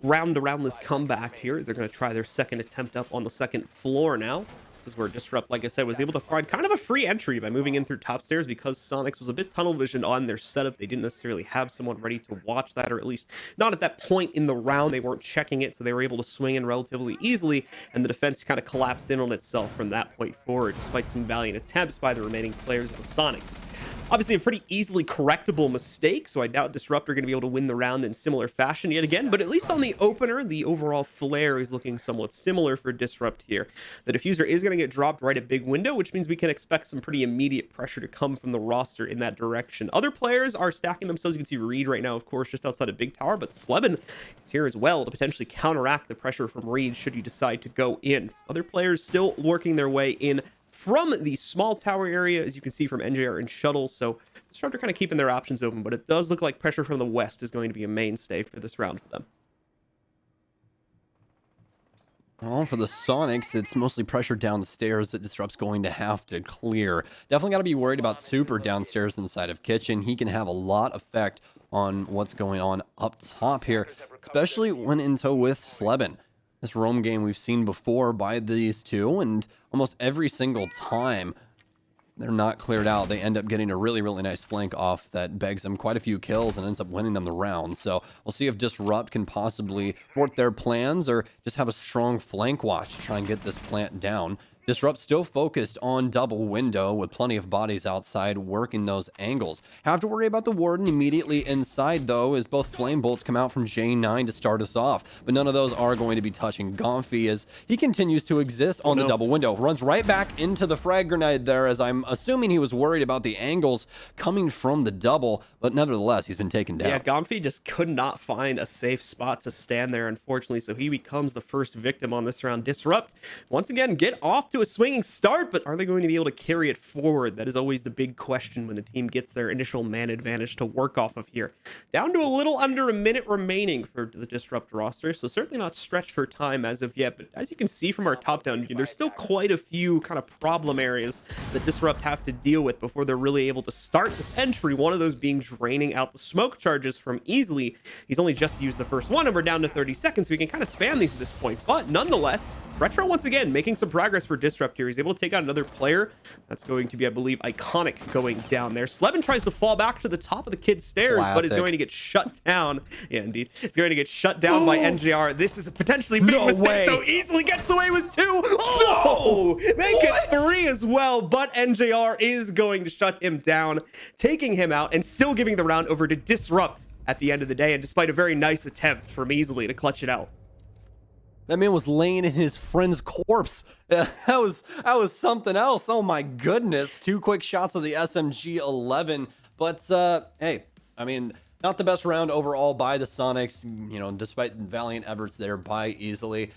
round around this comeback here. They're going to try their second attempt up on the second floor now. This is where Disrupt, like I said, was able to find kind of a free entry by moving in through top stairs, because Sonics was a bit tunnel visioned on their setup. They didn't necessarily have someone ready to watch that, or at least not at that point in the round. They weren't checking it, so they were able to swing in relatively easily, and the defense kind of collapsed in on itself from that point forward, despite some valiant attempts by the remaining players of the Sonics. Obviously, a pretty easily correctable mistake, so I doubt Disrupt are going to be able to win the round in similar fashion yet again, but at least on the opener, the overall flare is looking somewhat similar for Disrupt here. The diffuser is going to get dropped right at big window, which means we can expect some pretty immediate pressure to come from the roster in that direction. Other players are stacking themselves. You can see Reed right now, of course, just outside of Big Tower, but Slevin is here as well to potentially counteract the pressure from Reed should you decide to go in. Other players still working their way in from the small tower area, as you can see from NJR and Shuttle. So Disrupt are kind of keeping their options open, but it does look like pressure from the west is going to be a mainstay for this round for them. Well, for the Sonics, it's mostly pressure downstairs that Disrupt's going to have to clear. Definitely got to be worried about Super downstairs inside of Kitchen. He can have a lot of effect on what's going on up top here, especially when in tow with Sleben. This roam game we've seen before by these two, and almost every single time they're not cleared out, they end up getting a really, really nice flank off that begs them quite a few kills and ends up winning them the round. So we'll see if Disrupt can possibly thwart their plans or just have a strong flank watch to try and get this plant down. Disrupt still focused on double window with plenty of bodies outside working those angles. Have to worry about the Warden immediately inside though, as both flame bolts come out from J9 to start us off, but none of those are going to be touching Gomfy as he continues to exist on the double window. Runs right back into the frag grenade there, as I'm assuming he was worried about the angles coming from the double, but nevertheless he's been taken down. Yeah, Gomfy just could not find a safe spot to stand there, unfortunately, so he becomes the first victim on this round. Disrupt once again get off to a swinging start, but are they going to be able to carry it forward? That is always the big question when the team gets their initial man advantage to work off of here. Down to a little under a minute remaining for the Disrupt roster, so certainly not stretched for time as of yet, but as you can see from our top-down view, there's still quite a few kind of problem areas that Disrupt have to deal with before they're really able to start this entry, one of those being draining out the smoke charges from Easily. He's only just used the first one, and we're down to 30 seconds, so we can kind of spam these at this point, but nonetheless, Retro once again making some progress for Disrupt here. He's able to take out another player. That's going to be, I believe, Iconic going down there. Sleben tries to fall back to the top of the kid's stairs, but is going to get shut down. Yeah, indeed. It's going to get shut down by NJR. This is a potentially big mistake, though. Easily gets away with 2. Oh! No! Make it 3 as well, but NJR is going to shut him down, taking him out and still giving the round over to Disrupt at the end of the day, and despite a very nice attempt from Easily to clutch it out. That man was laying in his friend's corpse. That was something else. Oh my goodness. 2 quick shots of the SMG-11. But, hey, I mean, not the best round overall by the Sonics, you know, despite valiant efforts there by Easily.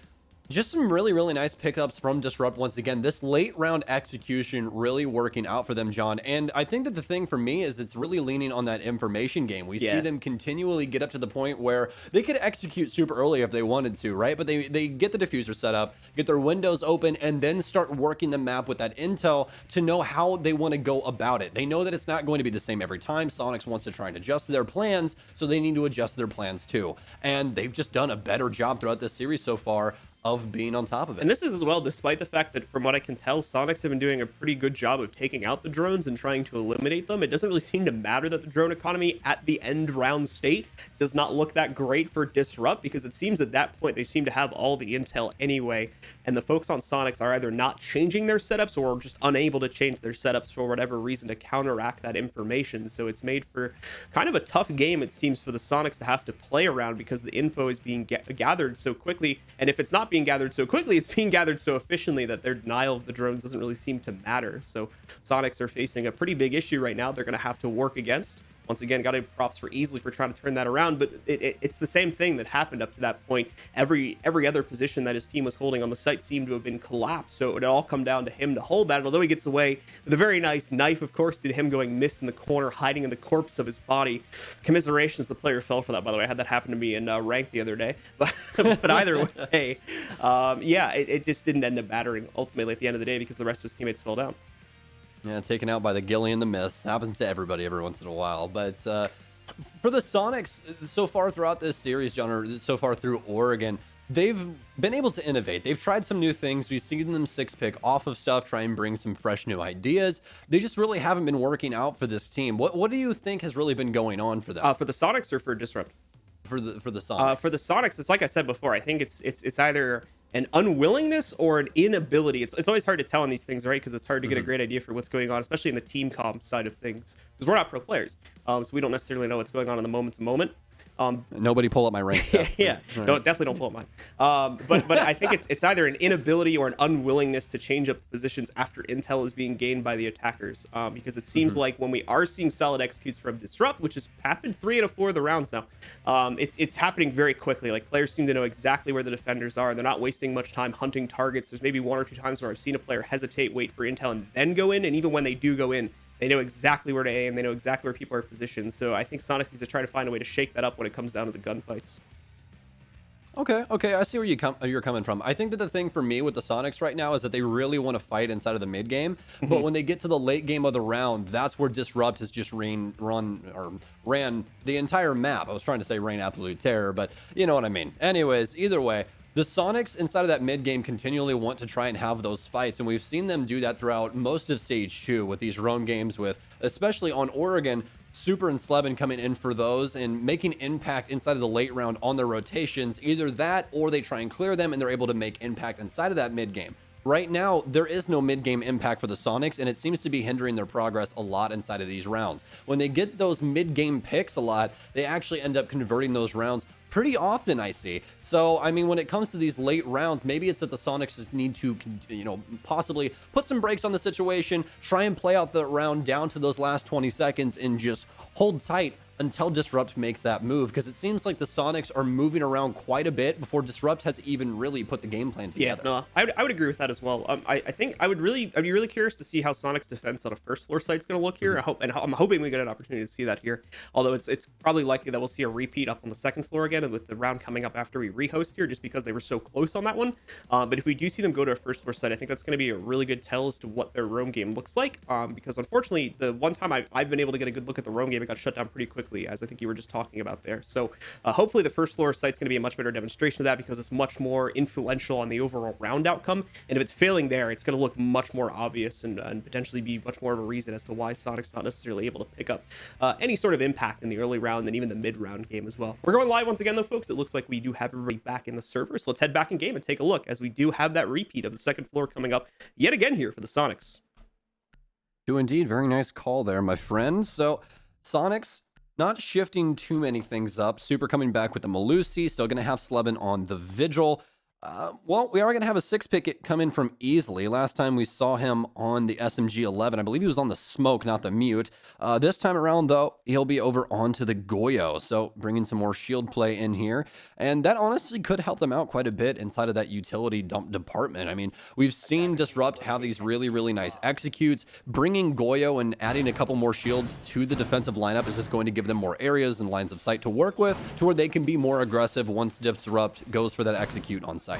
Just some really, really nice pickups from Disrupt once again. This late round execution really working out for them, John. And I think that the thing for me is it's really leaning on that information game. We see them continually get up to the point where they could execute super early if they wanted to, right? But they get the diffuser set up, get their windows open, and then start working the map with that intel to know how they want to go about it. They know that it's not going to be the same every time. Sonics wants to try and adjust their plans, so they need to adjust their plans too. And they've just done a better job throughout this series so far of being on top of it. And this is as well, despite the fact that, from what I can tell, Sonics have been doing a pretty good job of taking out the drones and trying to eliminate them. It doesn't really seem to matter that the drone economy at the end round state does not look that great for Disrupt, because it seems at that point they seem to have all the intel anyway, and the folks on Sonics are either not changing their setups or just unable to change their setups for whatever reason to counteract that information. So it's made for kind of a tough game, it seems, for the Sonics to have to play around, because the info is being gathered so quickly, and if it's not being gathered so quickly, it's being gathered so efficiently that their denial of the drones doesn't really seem to matter. So Sonics are facing a pretty big issue right now they're going to have to work against. Once again, got to give props for Easily for trying to turn that around, but it's the same thing that happened up to that point. Every other position that his team was holding on the site seemed to have been collapsed, so it would all come down to him to hold that. And although he gets away with a very nice knife, of course, due to him going missed in the corner, hiding in the corpse of his body. Commiserations, the player fell for that, by the way. I had that happen to me in ranked the other day. But either way, yeah, it just didn't end up mattering ultimately at the end of the day, because the rest of his teammates fell down. Yeah, taken out by the Gilly and the Miss. Happens to everybody every once in a while. But for the Sonics, so far throughout this series, John, or so far through Oregon, they've been able to innovate. They've tried some new things. We've seen them 6-pick off of stuff, try and bring some fresh new ideas. They just really haven't been working out for this team. What do you think has really been going on for them? For the Sonics or for Disrupt? For the Sonics. For the Sonics, it's like I said before. I think it's either an unwillingness or an inability. It's always hard to tell on these things, right? Because it's hard to get a great idea for what's going on, especially in the team comp side of things. Because we're not pro players, so we don't necessarily know what's going on in the moment to moment. Nobody pull up my rank stats. Yeah, Right. no, definitely don't pull up mine. But I think it's either an inability or an unwillingness to change up the positions after intel is being gained by the attackers. Because it seems like when we are seeing solid executes from Disrupt, which has happened 3 out of 4 of the rounds now, it's happening very quickly. Like, players seem to know exactly where the defenders are. They're not wasting much time hunting targets. There's maybe 1 or 2 times where I've seen a player hesitate, wait for intel, and then go in. And even when they do go in, they know exactly where to aim. They know exactly where people are positioned. So I think Sonics needs to try to find a way to shake that up when it comes down to the gunfights. Okay, I see where you're coming from. I think that the thing for me with the Sonics right now is that they really want to fight inside of the mid game, but when they get to the late game of the round, that's where Disrupt has just ran the entire map. I was trying to say rain absolute terror, but you know what I mean. Anyways, either way, the Sonics inside of that mid game continually want to try and have those fights, and we've seen them do that throughout most of Stage 2 with these roam games, with especially on Oregon, Super and Slevin coming in for those and making impact inside of the late round on their rotations. Either that or they try and clear them and they're able to make impact inside of that mid game. Right now, there is no mid-game impact for the Sonics, and it seems to be hindering their progress a lot inside of these rounds. When they get those mid-game picks a lot, they actually end up converting those rounds pretty often, I see. So, I mean, when it comes to these late rounds, maybe it's that the Sonics just need to, possibly put some brakes on the situation, try and play out the round down to those last 20 seconds and just hold tight until Disrupt makes that move, because it seems like the Sonics are moving around quite a bit before Disrupt has even really put the game plan together. Yeah, no, I would agree with that as well. I think I'd be really curious to see how Sonic's defense on a first floor site is going to look here. I'm hoping we get an opportunity to see that here. Although it's probably likely that we'll see a repeat up on the second floor again, with the round coming up after we rehost here, just because they were so close on that one. But if we do see them go to a first floor site, I think that's going to be a really good tell as to what their roam game looks like. Because unfortunately, the one time I've been able to get a good look at the roam game, it got shut down pretty quickly, as I think you were just talking about there. So hopefully the first floor site's going to be a much better demonstration of that, because it's much more influential on the overall round outcome. And if it's failing there, it's going to look much more obvious and potentially be much more of a reason as to why Sonic's not necessarily able to pick up any sort of impact in the early round and even the mid round game as well. We're going live once again though, folks. It looks like we do have everybody back in the server, so let's head back in game and take a look, as we do have that repeat of the second floor coming up yet again here for the Sonics. Do indeed. Very nice call there, my friend. So Sonics not shifting too many things up. Super coming back with the Malusi, still going to have Slevin on the Vigil. Well, we are going to have a 6-pick come in from Easily. Last time we saw him on the SMG-11. I believe he was on the Smoke, not the Mute. This time around, though, he'll be over onto the Goyo. So bringing some more shield play in here. And that honestly could help them out quite a bit inside of that utility dump department. I mean, we've seen Disrupt have these really, really nice executes. Bringing Goyo and adding a couple more shields to the defensive lineup is just going to give them more areas and lines of sight to work with, to where they can be more aggressive once Disrupt goes for that execute on site.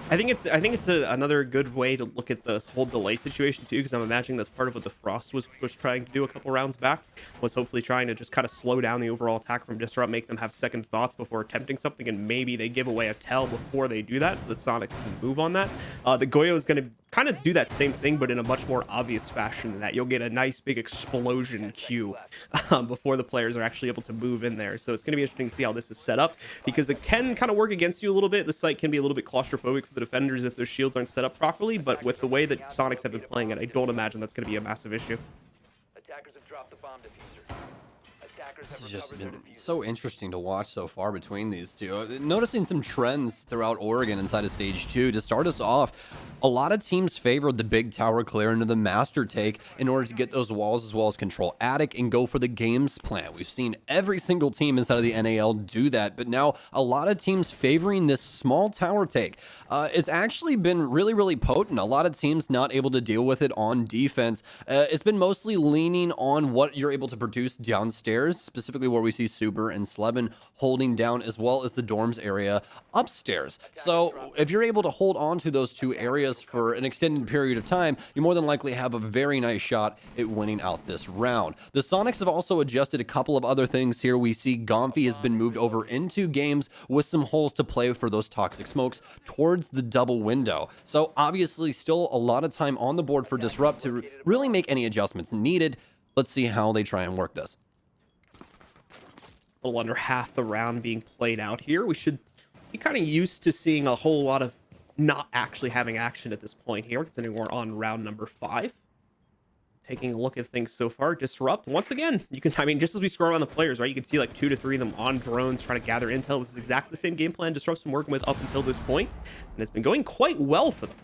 I think it's another good way to look at the whole delay situation too, because I'm imagining that's part of what the Frost was trying to do a couple rounds back, was hopefully trying to just kind of slow down the overall attack from Disrupt, make them have second thoughts before attempting something, and maybe they give away a tell before they do that. The Sonic can move on that. The Goyo is going to kind of do that same thing, but in a much more obvious fashion than that. You'll get a nice big explosion queue before the players are actually able to move in there. So it's going to be interesting to see how this is set up, because it can kind of work against you a little bit. The site can be a little bit claustrophobic for the defenders if their shields aren't set up properly, but with the way that Sonics have been playing it, I don't imagine that's going to be a massive issue. Attackers have dropped the bomb diffuser. This has just been so interesting to watch so far between these two. Noticing some trends throughout Oregon inside of Stage 2. To start us off, a lot of teams favored the big tower clear into the master take in order to get those walls, as well as control attic and go for the games plan. We've seen every single team inside of the NAL do that, but now a lot of teams favoring this small tower take. It's actually been really, really potent. A lot of teams not able to deal with it on defense. It's been mostly leaning on what you're able to produce downstairs, specifically where we see Super and Slevin holding down, as well as the dorms area upstairs. So if you're able to hold on to those two areas for an extended period of time, you more than likely have a very nice shot at winning out this round. The Sonics have also adjusted a couple of other things here. We see Gomfi has been moved over into games with some holes to play for those toxic smokes towards the double window. So obviously still a lot of time on the board for Disrupt to really make any adjustments needed. Let's see how they try and work this. A little under half the round being played out here. We should be kind of used to seeing a whole lot of not actually having action at this point here, considering we're on round number 5. taking a look at things so far. Disrupt, once again, you can, I mean, just as we scroll around the players, right, you can see like 2 to 3 of them on drones trying to gather intel. This is exactly the same game plan Disrupt's been working with up until this point, and it's been going quite well for them.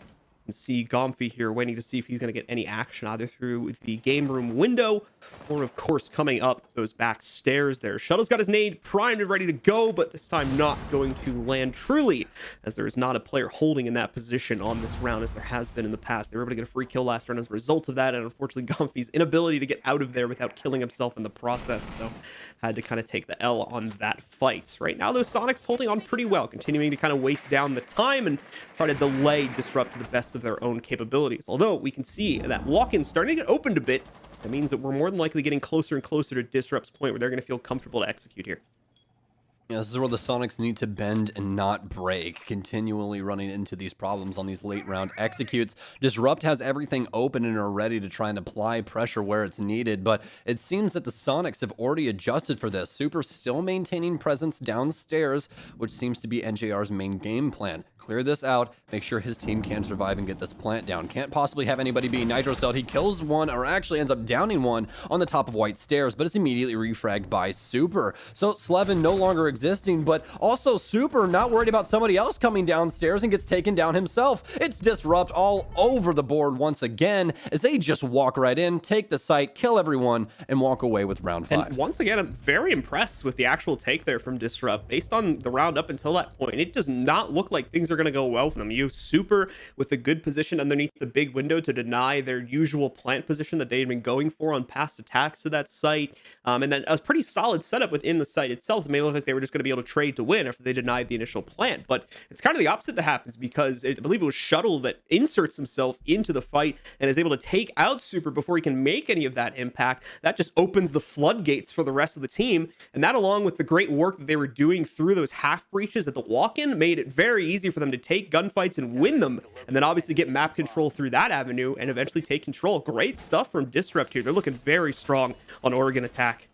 You can see Gomfi here waiting to see if he's going to get any action either through the game room window or, of course, coming up those back stairs there. Shuttle's got his nade primed and ready to go, but this time not going to land truly, as there is not a player holding in that position on this round as there has been in the past. They were able to get a free kill last round as a result of that, and unfortunately Gomfi's inability to get out of there without killing himself in the process, so had to kind of take the L on that fight. Right now, those Sonics holding on pretty well, continuing to kind of waste down the time and try to delay Disrupt to the best of their own capabilities. Although we can see that walk-in starting to get opened a bit, that means that we're more than likely getting closer and closer to Disrupt's point where they're going to feel comfortable to execute here. Yeah, this is where the Sonics need to bend and not break, continually running into these problems on these late round executes. Disrupt has everything open and are ready to try and apply pressure where it's needed, but it seems that the Sonics have already adjusted for this. Super still maintaining presence downstairs, which seems to be NJR's main game plan. Clear this out, make sure his team can survive and get this plant down. Can't possibly have anybody be Nitro Celled. He kills one, or actually ends up downing one on the top of White Stairs, but it's immediately refragged by Super. So Slevin no longer existing, but also Super not worried about somebody else coming downstairs and gets taken down himself. It's Disrupt all over the board once again as they just walk right in, take the site, kill everyone, and walk away with round 5. And once again, I'm very impressed with the actual take there from Disrupt. Based on the round up until that point, it does not look like things are going to go well for them. You have Super with a good position underneath the big window to deny their usual plant position that they had been going for on past attacks to that site. And then a pretty solid setup within the site itself. It may look like they were just going to be able to trade to win after they denied the initial plant, but it's kind of the opposite that happens because I believe it was Shuttle that inserts himself into the fight and is able to take out Super before he can make any of that impact. That just opens the floodgates for the rest of the team, and that, along with the great work that they were doing through those half breaches at the walk-in, made it very easy for them to take gunfights and win them, and then obviously get map control through that avenue and eventually take control. Great stuff from Disrupt here. They're looking very strong on Oregon attack.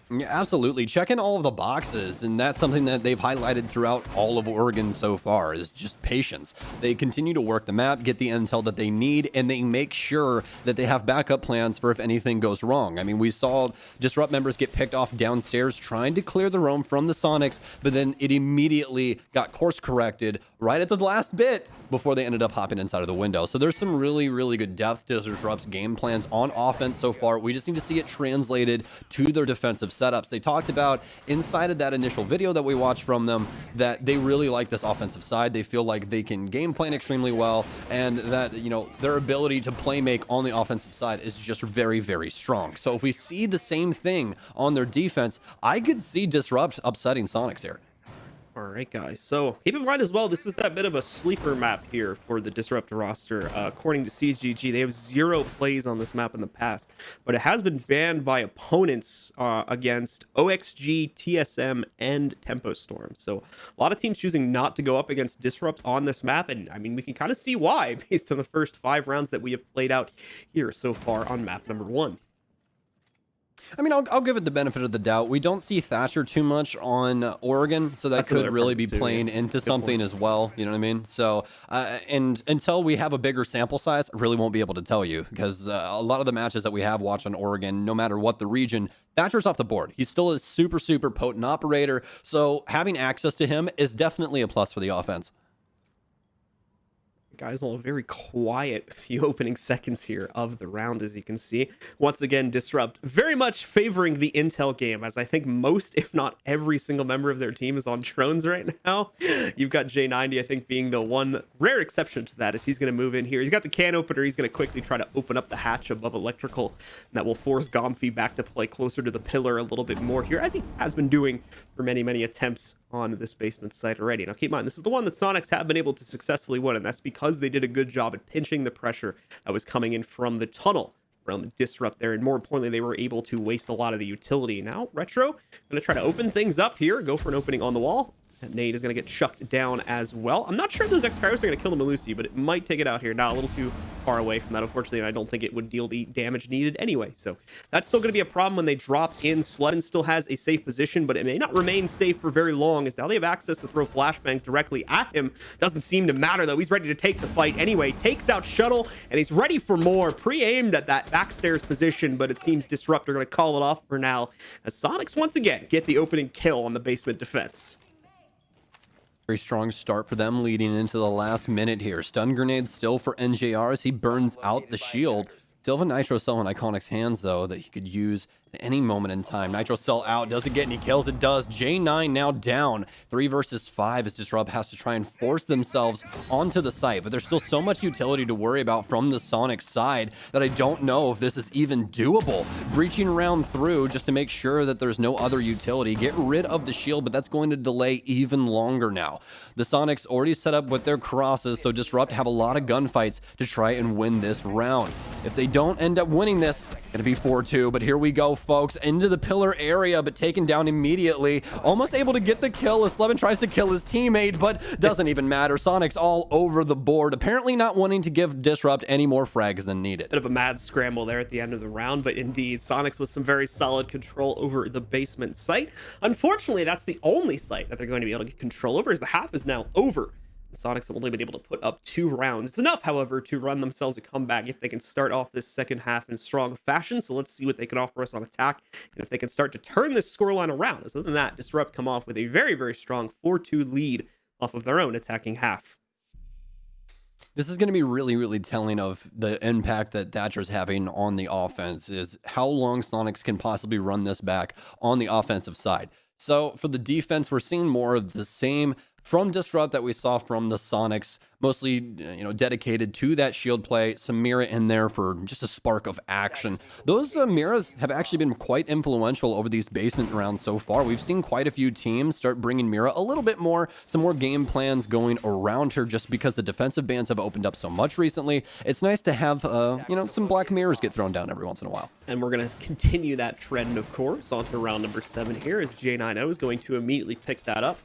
Yeah, absolutely. Checking all of the boxes, and that's something that they've highlighted throughout all of Oregon so far, is just patience. They continue to work the map, get the intel that they need, and they make sure that they have backup plans for if anything goes wrong. I mean, we saw Disrupt members get picked off downstairs trying to clear the roam from the Sonics, but then it immediately got course corrected right at the last bit before they ended up hopping inside of the window. So there's some really, really good depth to Disrupt's game plans on offense so far. We just need to see it translated to their defensive setups. They talked about inside of that initial video that we watched from them that they really like this offensive side. They feel like they can game plan extremely well, and that, you know, their ability to play make on the offensive side is just very, very strong. So if we see the same thing on their defense, I could see Disrupt upsetting Sonics here. All right, guys. So keep in mind as well, this is that bit of a sleeper map here for the Disrupt roster. According to CGG, they have 0 plays on this map in the past, but it has been banned by opponents against OXG, TSM, and Tempo Storm. So a lot of teams choosing not to go up against Disrupt on this map, and I mean, we can kind of see why based on the first 5 rounds that we have played out here so far on map number 1. I mean, I'll give it the benefit of the doubt. We don't see Thatcher too much on Oregon, so that could really be playing into something as well. You know what I mean? So, and until we have a bigger sample size, I really won't be able to tell you, because a lot of the matches that we have watched on Oregon, no matter what the region, Thatcher's off the board. He's still a super, super potent operator, so having access to him is definitely a plus for the offense. Guys, well, a very quiet few opening seconds here of the round, as you can see. Once again, Disrupt very much favoring the intel game, as I think most, if not every single member of their team is on drones right now. You've got J90, I think, being the one rare exception to that, as he's going to move in here. He's got the can opener. He's going to quickly try to open up the hatch above electrical. That will force Gomfi back to play closer to the pillar a little bit more here, as he has been doing for many, many attempts on this basement site already. Now keep in mind, this is the one that Sonics have been able to successfully win, and that's because they did a good job at pinching the pressure that was coming in from the tunnel from the Disrupt there, and more importantly, they were able to waste a lot of the utility. Now Retro gonna try to open things up here, go for an opening on the wall, That nade is going to get chucked down as well. I'm not sure if those X-Pyros are going to kill the Melusi, but it might take it out here. Now, a little too far away from that, unfortunately, and I don't think it would deal the damage needed anyway. So that's still going to be a problem when they drop in. Slevin still has a safe position, but it may not remain safe for very long, as now they have access to throw flashbangs directly at him. Doesn't seem to matter, though. He's ready to take the fight anyway. Takes out Shuttle, and he's ready for more. Pre-aimed at that backstairs position, but it seems Disrupt are going to call it off for now, as Soniqs once again get the opening kill on the basement defense. Very strong start for them leading into the last minute here. Stun grenade still for NJR as he burns out the shield. Still have a Nitro Cell in Iconic's hands, though, that he could use at any moment in time. Nitro Cell out. Doesn't get any kills. It does. J9 now down. 3 versus 5 as Disrupt has to try and force themselves onto the site. But there's still so much utility to worry about from the Sonic side that I don't know if this is even doable. Breaching round through just to make sure that there's no other utility. Get rid of the shield, but that's going to delay even longer now. The Sonics already set up with their crosses, so Disrupt have a lot of gunfights to try and win this round. If they don't end up winning this, it's going to be 4-2, but here we go, folks, into the pillar area, but taken down immediately. Almost able to get the kill as Slevin tries to kill his teammate, but doesn't even matter. Sonics all over the board, apparently not wanting to give Disrupt any more frags than needed. Bit of a mad scramble there at the end of the round, but indeed, Sonics with some very solid control over the basement site. Unfortunately, that's the only site that they're going to be able to get control over, as the half is now over. Sonics have only been able to put up 2 rounds. It's enough, however, to run themselves a comeback if they can start off this second half in strong fashion. So let's see what they can offer us on attack, and if they can start to turn this scoreline around. Other than that, Disrupt come off with a very, very strong 4-2 lead off of their own attacking half. This is going to be really, really telling of the impact that Thatcher's having on the offense, is how long Sonics can possibly run this back on the offensive side. So for the defense, we're seeing more of the same from Disrupt that we saw from the Sonics, mostly, dedicated to that shield play. Some Mira in there for just a spark of action. Those Miras have actually been quite influential over these basement rounds so far. We've seen quite a few teams start bringing Mira a little bit more, some more game plans going around her, just because the defensive bans have opened up so much recently. It's nice to have, some black mirrors get thrown down every once in a while. And we're going to continue that trend, of course, onto round number 7 here, as J9O is going to immediately pick that up.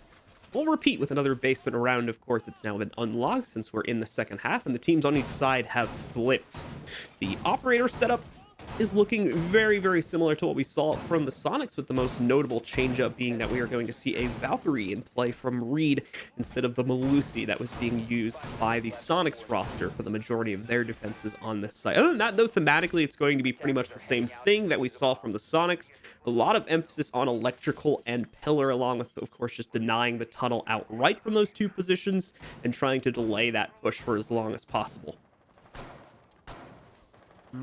We'll repeat with another basement round. Of course, it's now been unlocked since we're in the second half, and the teams on each side have flipped. The operator setup is looking very, very similar to what we saw from the Sonics, with the most notable change-up being that we are going to see a Valkyrie in play from Reed instead of the Melusi that was being used by the Sonics roster for the majority of their defenses on this site. Other than that, though, thematically, it's going to be pretty much the same thing that we saw from the Sonics. A lot of emphasis on electrical and pillar, along with, of course, just denying the tunnel outright from those 2 positions and trying to delay that push for as long as possible.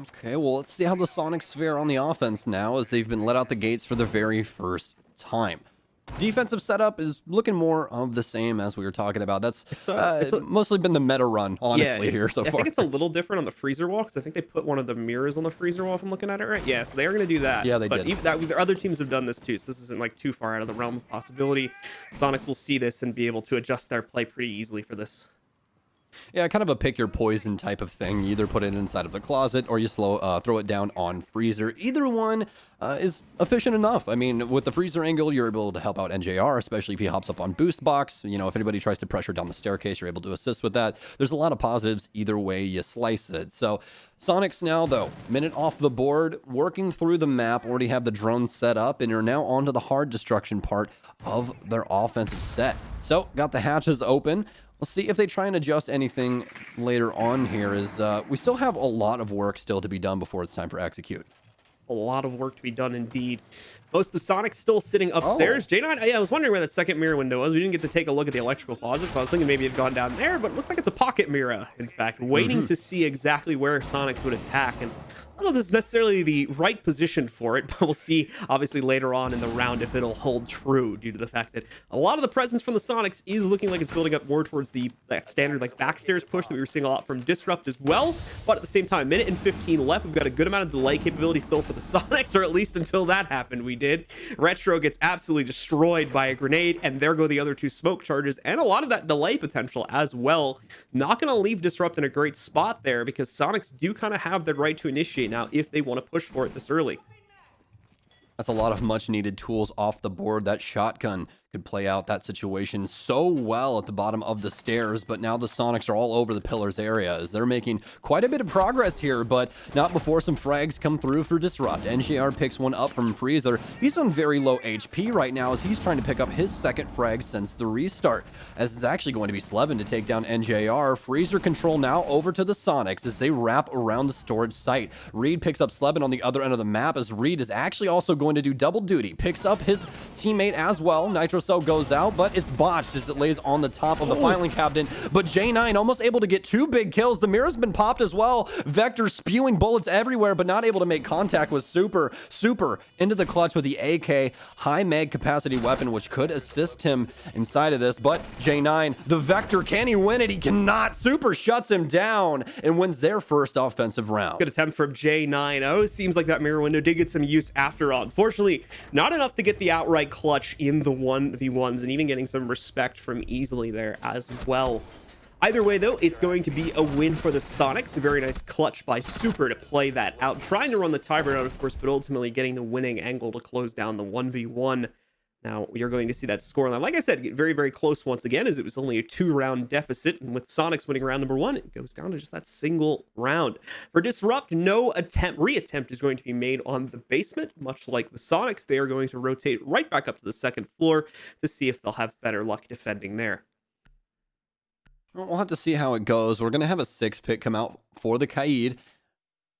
Okay, well, let's see how the Sonics fare on the offense now, as they've been let out the gates for the very first time. Defensive setup is looking more of the same as we were talking about. That's mostly been the meta run, honestly, here so far. I think it's a little different on the freezer wall, because I think they put one of the mirrors on the freezer wall, if I'm looking at it right. Yeah, so they are going to do that. Yeah, they did. But other teams have done this too, so this isn't like too far out of the realm of possibility. Sonics will see this and be able to adjust their play pretty easily for this. Yeah, kind of a pick your poison type of thing. You either put it inside of the closet or you throw it down on freezer. Either one is efficient enough. I mean, with the freezer angle, you're able to help out NJR, especially if he hops up on boost box. If anybody tries to pressure down the staircase, you're able to assist with that. There's a lot of positives either way you slice it. So Sonics now, though, minute off the board, working through the map, already have the drone set up, and are now onto the hard destruction part of their offensive set. So got the hatches open. Let's see if they try and adjust anything later on here. We still have a lot of work still to be done before it's time for execute. A lot of work to be done indeed. Most of Sonic's still sitting upstairs. J9, I was wondering where that second mirror window was. We didn't get to take a look at the electrical closet, so I was thinking maybe it had gone down there, but it looks like it's a pocket mirror, in fact, waiting to see exactly where Sonics would attack. And I don't know if this is necessarily the right position for it, but we'll see, obviously, later on in the round if it'll hold true, due to the fact that a lot of the presence from the Sonics is looking like it's building up more towards that standard backstairs push that we were seeing a lot from Disrupt as well. But at the same time, minute and 15 left. We've got a good amount of delay capability still for the Sonics, or at least until that happened, we did. Retro gets absolutely destroyed by a grenade, and there go the other 2 smoke charges, and a lot of that delay potential as well. Not going to leave Disrupt in a great spot there, because Sonics do kind of have the right to initiate now if they want to push for it this early. That's a lot of much needed tools off the board. That shotgun could play out that situation so well at the bottom of the stairs, but now the Sonics are all over the pillars area as they're making quite a bit of progress here, but not before some frags come through for Disrupt. NJR picks one up from Freezer. He's on very low HP right now as he's trying to pick up his second frag since the restart, as it's actually going to be Slevin to take down NJR. Freezer control now over to the Sonics as they wrap around the storage site. Reed picks up Slevin on the other end of the map as Reed is actually also going to do double duty. Picks up his teammate as well. Nitro Cell goes out, but it's botched as it lays on the top of the filing cabinet. But J9 almost able to get 2 big kills. The mirror's been popped as well. Vector spewing bullets everywhere, but not able to make contact with Super. Super into the clutch with the AK, high mag capacity weapon, which could assist him inside of this. But J9, the Vector, can he win it? He cannot. Super shuts him down and wins their first offensive round. Good attempt from J9. Oh, it seems like that mirror window did get some use after all. Unfortunately, not enough to get the outright clutch in the 1v1s, and even getting some respect from Easily there as well. Either way, though, it's going to be a win for the Sonics. A very nice clutch by Super to play that out. Trying to run the timer out, of course, but ultimately getting the winning angle to close down the 1v1. Now, you're going to see that scoreline, like I said, get very, very close once again, as it was only a 2-round deficit. And with Sonics winning round number 1, it goes down to just that single round. For Disrupt, no reattempt is going to be made on the basement. Much like the Sonics, they are going to rotate right back up to the second floor to see if they'll have better luck defending there. We'll have to see how it goes. We're going to have a 6 pick come out for the Kaid.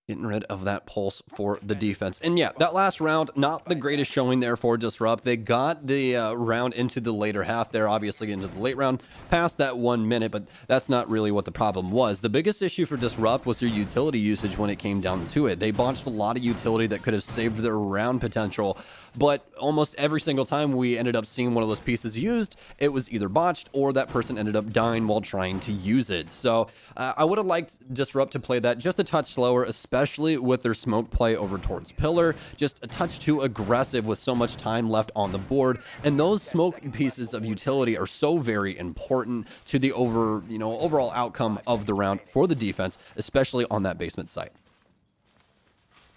Getting rid of that pulse for the defense. And yeah, that last round, not the greatest showing there for Disrupt. They got the round into the later half there, obviously into the late round, past that 1 minute, but that's not really what the problem was. The biggest issue for Disrupt was their utility usage when it came down to it. They botched a lot of utility that could have saved their round potential, but almost every single time we ended up seeing one of those pieces used, it was either botched or that person ended up dying while trying to use it. So I would have liked Disrupt to play that just a touch slower, especially with their smoke play over towards Pillar, just a touch too aggressive with so much time left on the board. And those smoke pieces of utility are so very important to the overall outcome of the round for the defense, especially on that basement site.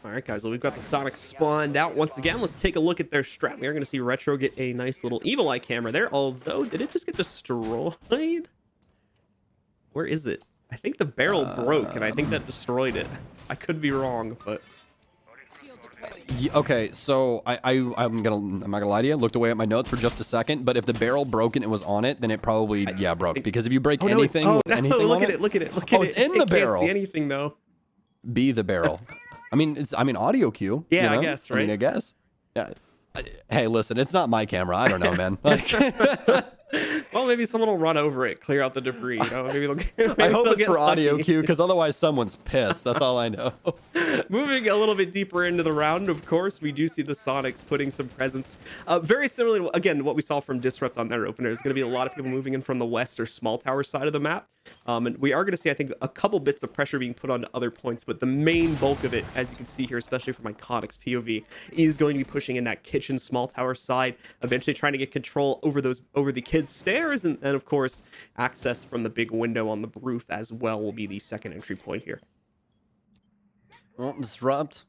All right, guys, well, we've got the Sonics spawned out once again. Let's take a look at their strat. We are going to see Retro get a nice little Evil Eye camera there, although, did it just get destroyed? Where is it? I think the barrel broke, and I think that destroyed it. I could be wrong, but... Yeah, okay, so I'm not gonna lie to you. Looked away at my notes for just a second, but if the barrel broke and it was on it, then it probably broke. Because if you break anything, look at it, look at it. It's in the barrel. Can't see anything though. Be the barrel. I mean, audio cue. Yeah, you know? I guess, right? I guess. Yeah. Hey, listen, it's not my camera. I don't know, man. Well, maybe someone will run over it, clear out the debris. You know? Maybe I hope it's for audio cue, because otherwise someone's pissed. That's all I know. Moving a little bit deeper into the round, of course, we do see the Sonics putting some presence. Very similar to, again, what we saw from Disrupt on their opener. There's going to be a lot of people moving in from the west or small tower side of the map. And we are going to see, I think, a couple bits of pressure being put onto other points, but the main bulk of it, as you can see here, especially from Iconic's POV, is going to be pushing in that kitchen small tower side, eventually trying to get control over the kids' stairs, and of course, access from the big window on the roof as well will be the second entry point here. Well, Disrupt.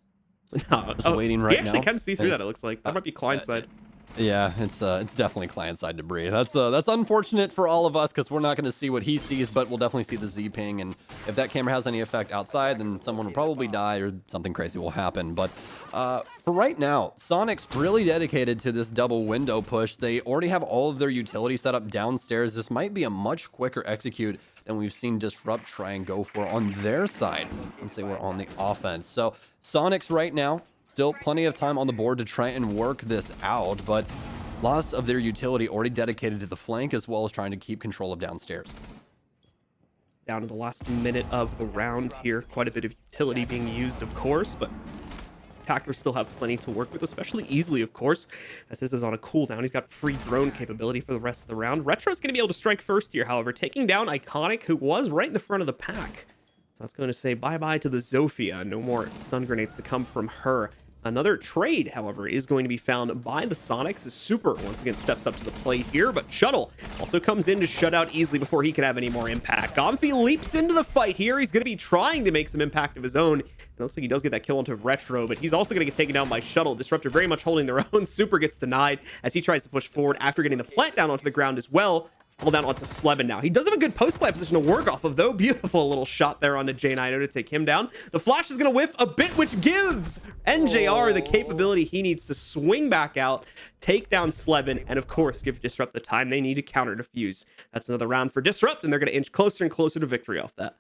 Just waiting right now. You actually can see through that, it looks like. That might be client side. Yeah, it's definitely client-side debris. That's unfortunate for all of us because we're not going to see what he sees, but we'll definitely see the Z ping. And if that camera has any effect outside, then someone will probably die or something crazy will happen. But for right now, Sonic's really dedicated to this double window push. They already have all of their utility set up downstairs. This might be a much quicker execute than we've seen Disrupt try and go for on their side once they were on the offense. So Sonic's right now, still plenty of time on the board to try and work this out, but lots of their utility already dedicated to the flank as well as trying to keep control of downstairs. Down to the last minute of the round here. Quite a bit of utility being used, of course, but attackers still have plenty to work with, especially Easily, of course, as this is on a cooldown. He's got free drone capability for the rest of the round. Retro's going to be able to strike first here, however, taking down Iconic, who was right in the front of the pack. So that's going to say bye-bye to the Zofia. No more stun grenades to come from her. Another trade, however, is going to be found by the Sonics as Super once again steps up to the plate here, but Shuttle also comes in to shut out easily before he can have any more impact. Gomfi leaps into the fight here. He's going to be trying to make some impact of his own. It looks like he does get that kill onto Retro, but he's also going to get taken down by Shuttle. Disruptor very much holding their own. Super gets denied as he tries to push forward after getting the plant down onto the ground as well. All down onto Slevin now. He does have a good post-play position to work off of, though. Beautiful little shot there onto J9O to take him down. The flash is going to whiff a bit, which gives NJR the capability he needs to swing back out, take down Slevin, and of course give Disrupt the time they need to counter defuse. That's another round for Disrupt, and they're going to inch closer and closer to victory off that.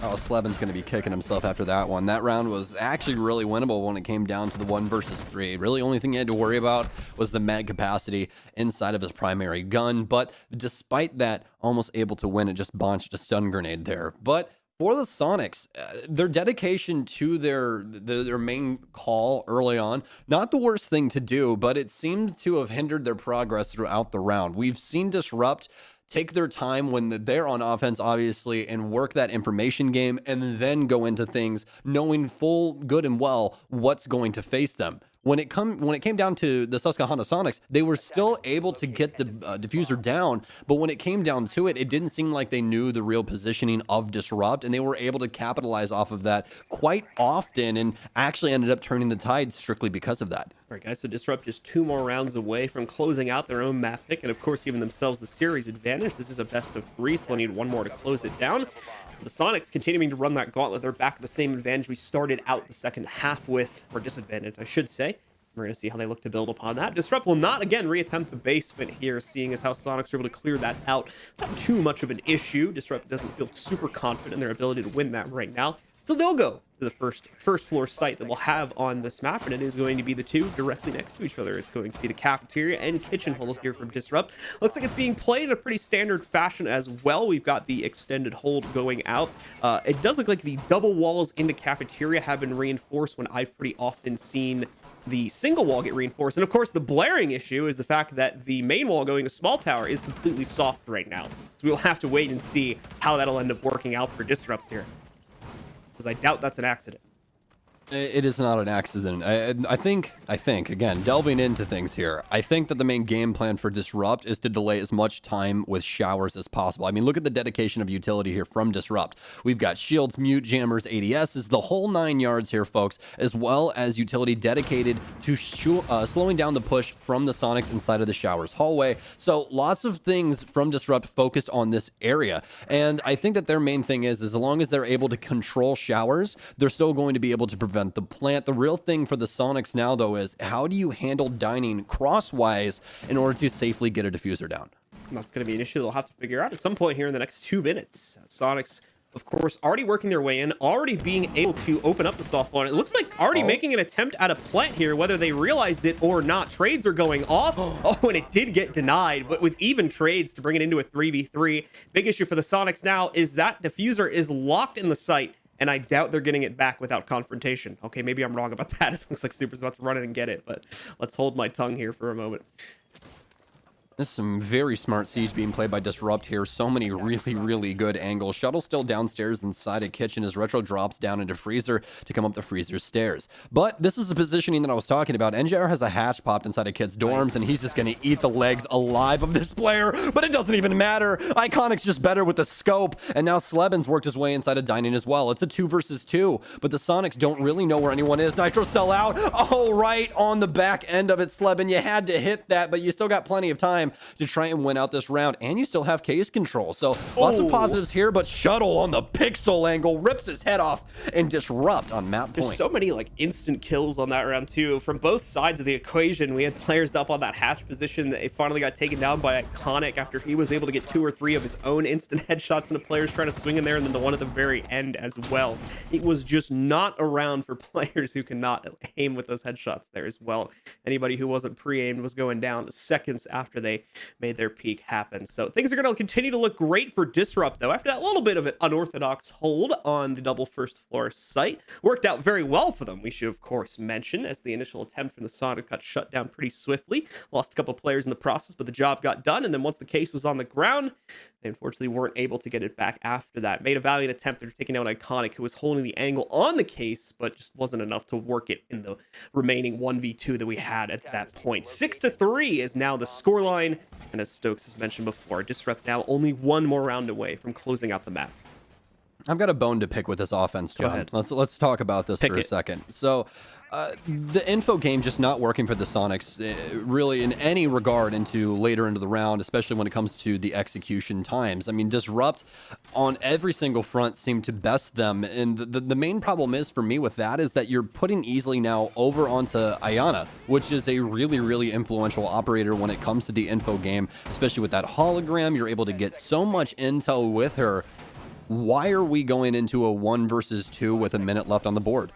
Oh, Slevin's going to be kicking himself after that one. That round was actually really winnable when it came down to the 1 versus 3. Really, only thing you had to worry about was the mag capacity inside of his primary gun. But despite that, almost able to win it, just launched a stun grenade there. But for the Sonics, their dedication to their main call early on, not the worst thing to do, but it seemed to have hindered their progress throughout the round. We've seen Disrupt take their time when they're on offense, obviously, and work that information game, and then go into things knowing full good and well what's going to face them. When it came down to the Susquehanna Sonics, they were still able to get the diffuser down, but when it came down to it, it didn't seem like they knew the real positioning of Disrupt, and they were able to capitalize off of that quite often, and actually ended up turning the tide strictly because of that. All right, guys, so Disrupt just 2 more rounds away from closing out their own map pick, and of course giving themselves the series advantage. This is a best of 3, so they'll need 1 more to close it down. The Sonics continuing to run that gauntlet. They're back at the same advantage we started out the second half with, or disadvantage, I should say. We're going to see how they look to build upon that. Disrupt will not, again, reattempt the basement here, seeing as how Sonics are able to clear that out. Not too much of an issue. Disrupt doesn't feel super confident in their ability to win that right now. So they'll go to the first floor site that we'll have on this map, and it is going to be the 2 directly next to each other. It's going to be the cafeteria and kitchen hole here from Disrupt. Looks like it's being played in a pretty standard fashion as well. We've got the extended hold going out. It does look like the double walls in the cafeteria have been reinforced when I've pretty often seen the single wall get reinforced. And of course, the blaring issue is the fact that the main wall going to small tower is completely soft right now. So we'll have to wait and see how that'll end up working out for Disrupt here, because I doubt that's an accident. It is not an accident. I think, again, delving into things here, I think that the main game plan for Disrupt is to delay as much time with showers as possible. I mean, look at the dedication of utility here from Disrupt. We've got shields, mute jammers, ADSs, the whole 9 yards here, folks, as well as utility dedicated to slowing down the push from the Sonics inside of the showers hallway. So lots of things from Disrupt focused on this area. And I think that their main thing is as long as they're able to control showers, they're still going to be able to prevent the plant. The real thing for the Sonics now, though, is how do you handle dining crosswise in order to safely get a diffuser down? That's going to be an issue they'll have to figure out at some point here in the next 2 minutes. Sonics, of course, already working their way in, already being able to open up the soft wall. It looks like already making an attempt at a plant here, whether they realized it or not. Trades are going off. Oh, and it did get denied, but with even trades to bring it into a 3v3. Big issue for the Sonics now is that diffuser is locked in the site, and I doubt they're getting it back without confrontation. Okay, maybe I'm wrong about that. It looks like Super's about to run in and get it, but let's hold my tongue here for a moment. There's some very smart siege being played by Disrupt here. So many really good angles. Shuttle still downstairs inside a kitchen as Retro drops down into freezer to come up the freezer stairs. But this is the positioning that I was talking about. NJR has a hatch popped inside a kid's dorms, and he's just going to eat the legs alive of this player. But it doesn't even matter. Iconic's just better with the scope. And now Slevin's worked his way inside of dining as well. It's a 2 versus 2. But the Sonics don't really know where anyone is. Nitro sell out. Oh, right on the back end of it, Slevin. You had to hit that, but you still got plenty of time to try and win out this round, and you still have case control. So lots of positives here, but Shuttle on the pixel angle rips his head off and Disrupt on map point. There's so many like instant kills on that round too. From both sides of the equation, we had players up on that hatch position. They finally got taken down by Iconic after he was able to get 2 or 3 of his own instant headshots into players trying to swing in there, and then the one at the very end as well. It was just not around for players who cannot aim with those headshots there as well. Anybody who wasn't pre-aimed was going down seconds after they really made their peak happen. So things are going to continue to look great for Disrupt, though, after that little bit of an unorthodox hold on the double first floor site. Worked out very well for them, we should, of course, mention, as the initial attempt from the Sonic got shut down pretty swiftly. Lost a couple players in the process, but the job got done, and then once the case was on the ground, they unfortunately weren't able to get it back after that. Made a valiant attempt at taking out Iconic, who was holding the angle on the case, but just wasn't enough to work it in the remaining 1v2 that we had at that point. 6-3 is now the scoreline, and as Stokes has mentioned before, Disrupt now only one more round away from closing out the map. I've got a bone to pick with this offense, John. Go ahead. Let's talk about this for a second. So, the info game just not working for the Sonics, really in any regard into later into the round, especially when it comes to the execution times. I mean, Disrupt on every single front seemed to best them, and the main problem is for me with that is that you're putting easily now over onto Ayana, which is a really, really influential operator when it comes to the info game, especially with that hologram. You're able to get so much intel with her. Why are we going into a 1 versus 2 with a minute left on the board?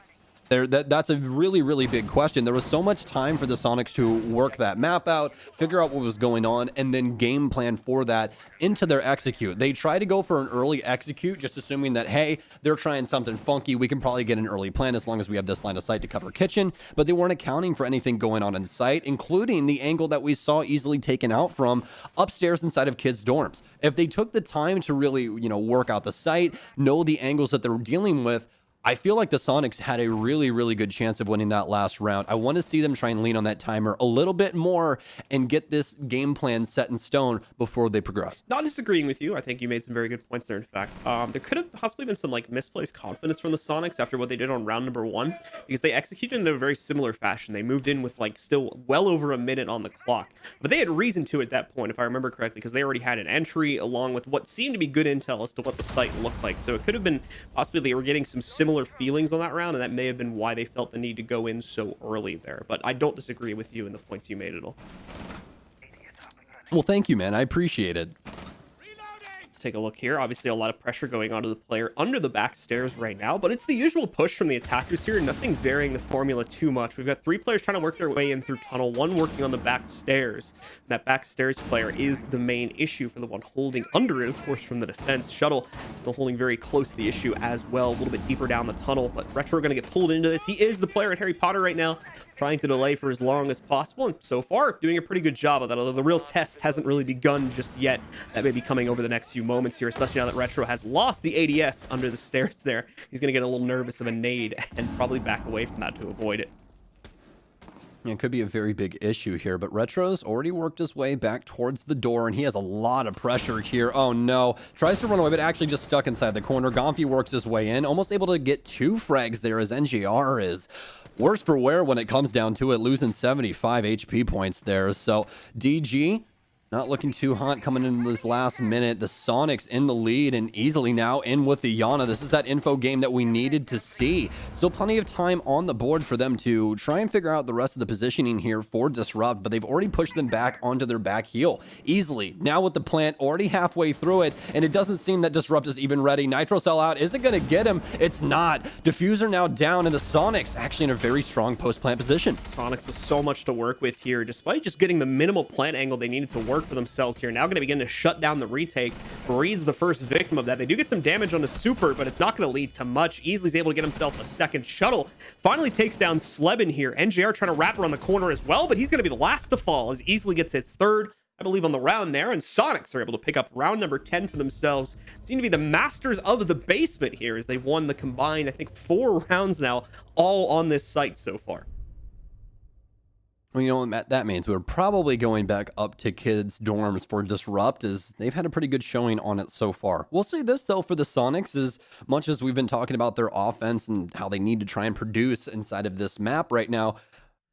That's a really, really big question. There was so much time for the Sonics to work that map out, figure out what was going on, and then game plan for that into their execute. They try to go for an early execute, just assuming that, hey, they're trying something funky. We can probably get an early plan as long as we have this line of sight to cover kitchen, but they weren't accounting for anything going on in the site, including the angle that we saw easily taken out from upstairs inside of kids' dorms. If they took the time to really, work out the site, know the angles that they're dealing with, I feel like the Sonics had a really, really good chance of winning that last round. I want to see them try and lean on that timer a little bit more and get this game plan set in stone before they progress. Not disagreeing with you. I think you made some very good points there, in fact. There could have possibly been some misplaced confidence from the Sonics after what they did on round number 1, because they executed in a very similar fashion. They moved in with still well over a minute on the clock, but they had reason to at that point, if I remember correctly, because they already had an entry along with what seemed to be good intel as to what the site looked like. So it could have been possibly they were getting some similar feelings on that round, and that may have been why they felt the need to go in so early there. But I don't disagree with you in the points you made at all. Well, thank you, man. I appreciate it. Let's take a look here. Obviously, a lot of pressure going onto the player under the back stairs right now, but it's the usual push from the attackers here. Nothing varying the formula too much. We've got 3 players trying to work their way in through tunnel, 1 working on the back stairs. That back stairs player is the main issue for the one holding under it, of course, from the defense. Shuttle still holding very close to the issue as well, a little bit deeper down the tunnel, but Retro going to get pulled into this. He is the player at Harry Potter right now, trying to delay for as long as possible, and so far doing a pretty good job of that, although the real test hasn't really begun just yet. That may be coming over the next few moments here, especially now that Retro has lost the ADS under the stairs there. He's going to get a little nervous of a nade and probably back away from that to avoid it. It could be a very big issue here, but Retro's already worked his way back towards the door, and he has a lot of pressure here. Oh no. Tries to run away, but actually just stuck inside the corner. Gomfi works his way in, almost able to get 2 frags there as NGR is worse for wear when it comes down to it, losing 75 HP points there. So DG not looking too hot coming into this last minute. The Sonics in the lead and easily now in with the Yana. This is that info game that we needed to see. Still plenty of time on the board for them to try and figure out the rest of the positioning here for Disrupt, but they've already pushed them back onto their back heel easily. Now with the plant already halfway through it, and it doesn't seem that Disrupt is even ready. Nitro Cell out. Is it going to get him? It's not. Diffuser now down, and the Sonics actually in a very strong post-plant position. Sonics with so much to work with here, despite just getting the minimal plant angle they needed to work for themselves here. Now going to begin to shut down the retake. Reed's the first victim of that. They do get some damage on the super, but it's not going to lead to much. Easily able to get himself a second. Shuttle finally takes down Slebin here. NJR trying to wrap around the corner as well, but he's going to be the last to fall as Easily gets his 3rd, I believe, on the round there, and Sonics are able to pick up round number 10 for themselves. Seem to be the masters of the basement here as they've won the combined, I think, 4 rounds now, all on this site so far. Well, you know what that means? We're probably going back up to kids' dorms for Disrupt, as they've had a pretty good showing on it so far. We'll say this, though, for the Sonics, as much as we've been talking about their offense and how they need to try and produce inside of this map right now,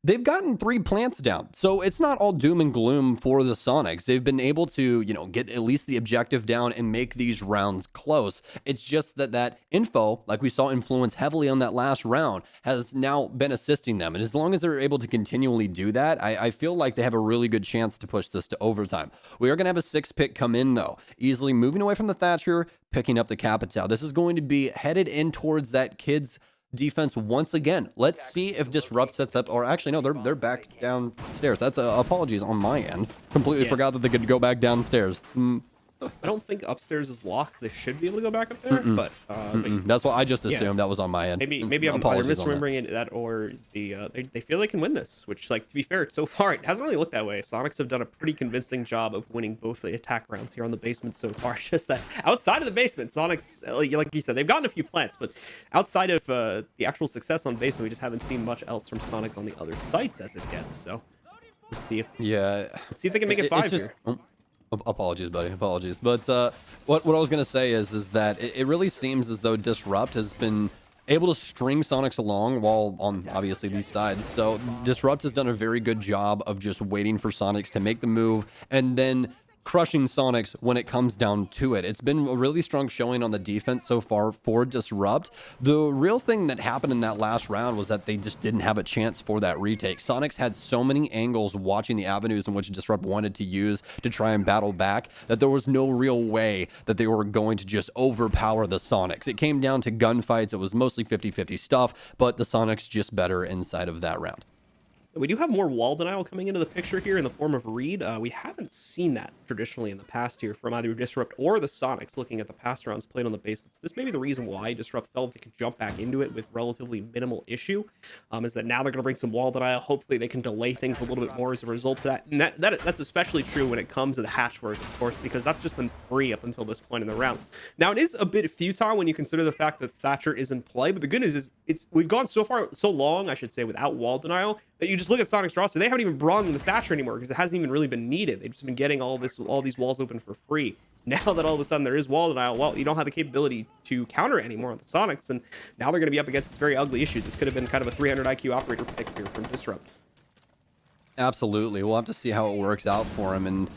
they've gotten 3 plants down, so it's not all doom and gloom for the Sonics. They've been able to, get at least the objective down and make these rounds close. It's just that info, like we saw influence heavily on that last round, has now been assisting them. And as long as they're able to continually do that, I feel like they have a really good chance to push this to overtime. We are going to have a 6 pick come in, though. Easily moving away from the Thatcher, picking up the Capitao. This is going to be headed in towards that kids defense once again. Let's see if Disrupt sets up, or actually no, they're back downstairs. That's apologies on my end. Completely forgot that they could go back downstairs. I don't think upstairs is locked. They should be able to go back up there, but that's what I just assumed. That was on my end. Maybe I'm either misremembering that, or they feel they can win this. Which, like, to be fair, so far it hasn't really looked that way. Sonics have done a pretty convincing job of winning both the attack rounds here on the basement so far. It's just that outside of the basement, Sonics, like you said, they've gotten a few plants, but outside of the actual success on basement, we just haven't seen much else from Sonics on the other sites as it gets. So let's see if they can make it 5 here. Apologies, buddy. Apologies. But what I was going to say is that it really seems as though Disrupt has been able to string Sonics along while on, obviously, these sides. So Disrupt has done a very good job of just waiting for Sonics to make the move and then crushing Sonics when it comes down to it. It's been a really strong showing on the defense so far for Disrupt. The real thing that happened in that last round was that they just didn't have a chance for that retake. Sonics had so many angles watching the avenues in which Disrupt wanted to use to try and battle back that there was no real way that they were going to just overpower the Sonics. It came down to gunfights. It was mostly 50-50 stuff, but the Sonics just better inside of that round. We do have more wall denial coming into the picture here in the form of Reed. We haven't seen that traditionally in the past here from either Disrupt or the Sonics, looking at the past rounds played on the basements. This may be the reason why Disrupt felt they could jump back into it with relatively minimal issue, is that now they're going to bring some wall denial. Hopefully they can delay things a little bit more as a result of that. And that's especially true when it comes to the hatch work, of course, because that's just been free up until this point in the round. Now, it is a bit futile when you consider the fact that Thatcher is in play, but the good news is we've gone so long, I should say, without wall denial, that you just look at Sonic's roster, they haven't even brought in the Thatcher anymore because it hasn't even really been needed. They've just been getting all these walls open for free. Now that all of a sudden there is wall denial, well, you don't have the capability to counter it anymore on the Sonics, and now they're going to be up against this very ugly issue. This could have been kind of a 300 IQ operator pick here from Disrupt. Absolutely. We'll have to see how it works out for him. And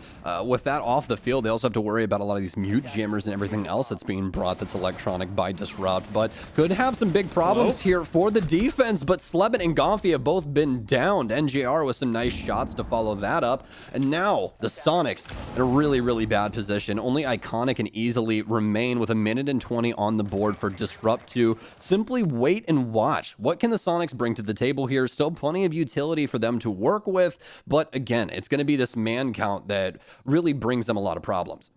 with that off the field, they also have to worry about a lot of these mute jammers and everything else that's being brought that's electronic by Disrupt. But could have some big problems here for the defense. But Slebin and Gonfi have both been downed. NJR with some nice shots to follow that up. And now the Sonics in a really, really bad position. Only Iconic can easily remain with 1:20 on the board for Disrupt to simply wait and watch. What can the Sonics bring to the table here? Still plenty of utility for them to work with. But again, it's going to be this man count that really brings them a lot of problems.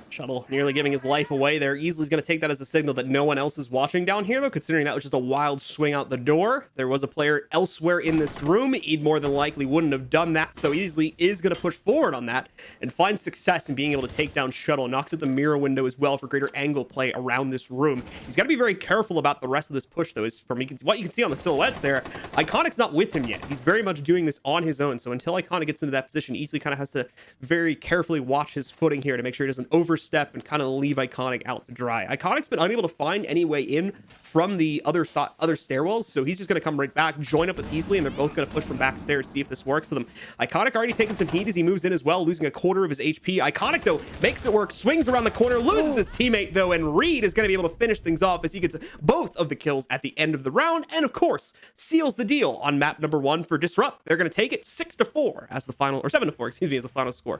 Shuttle nearly giving his life away there. Easily is going to take that as a signal that no one else is watching down here, though, considering that was just a wild swing out the door. There was a player elsewhere in this room. He'd more than likely wouldn't have done that, so Easily is going to push forward on that and find success in being able to take down Shuttle. Knocks at the mirror window as well for greater angle play around this room. He's got to be very careful about the rest of this push, though, is from what you can see on the silhouette there. Iconic's not with him yet. He's very much doing this on his own, so until Iconic gets into that position, Easily kind of has to very carefully watch his footing here to make sure he doesn't overstep and kind of leave Iconic out to dry. Iconic's been unable to find any way in from the other stairwells, so he's just going to come right back, join up with Easily, and they're both going to push from backstairs, see if this works for them. Iconic already taking some heat as he moves in as well, losing a quarter of his HP. Iconic, though, makes it work, swings around the corner, loses his teammate, though, and Reed is going to be able to finish things off as he gets both of the kills at the end of the round, and of course, seals the deal on map number 1 for Disrupt. They're going to take it 6-4 as the final, or 7-4, excuse me, as the final score.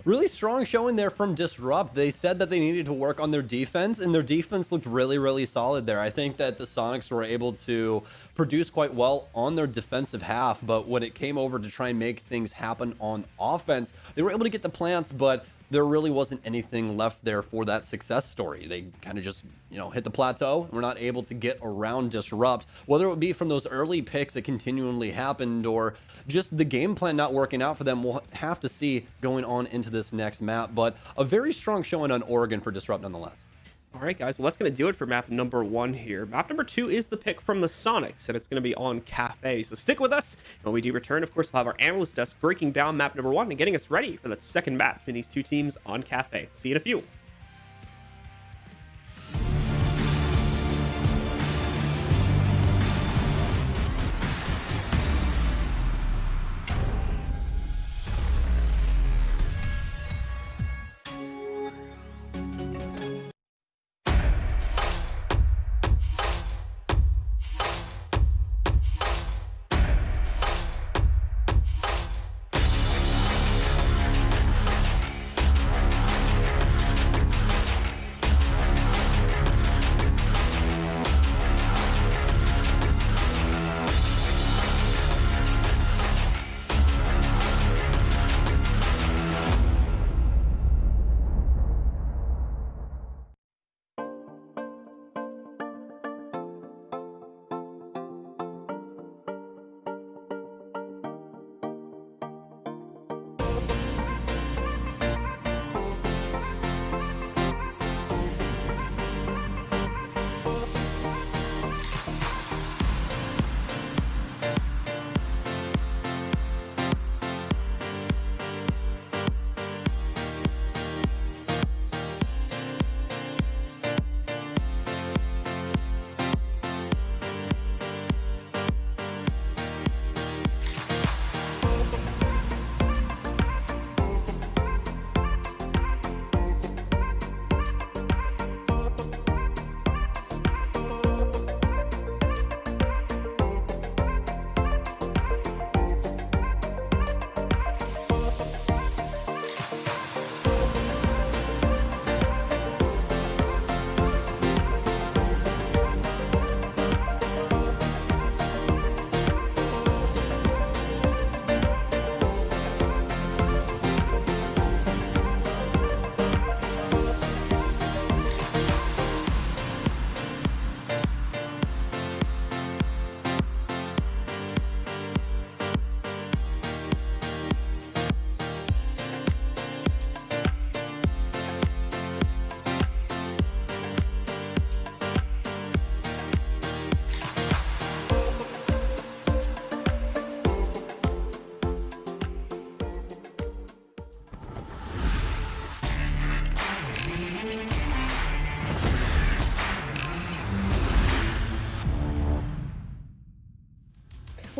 Really strong showing there from Disrupt. They said that they needed to work on their defense, and their defense looked really, really solid there. I think that the Sonics were able to produce quite well on their defensive half, but when it came over to try and make things happen on offense, they were able to get the plants, but there really wasn't anything left there for that success story. They kind of just, hit the plateau. We're not able to get around Disrupt, whether it would be from those early picks that continually happened or just the game plan not working out for them. We'll have to see going on into this next map, but a very strong showing on Oregon for Disrupt nonetheless. All right, guys, well, that's going to do it for map number 1 here. Map number 2 is the pick from the Sonics, and it's going to be on Cafe. So stick with us. When we do return, of course, we'll have our analyst desk breaking down map number 1 and getting us ready for that second map between these two teams on Cafe. See you in a few.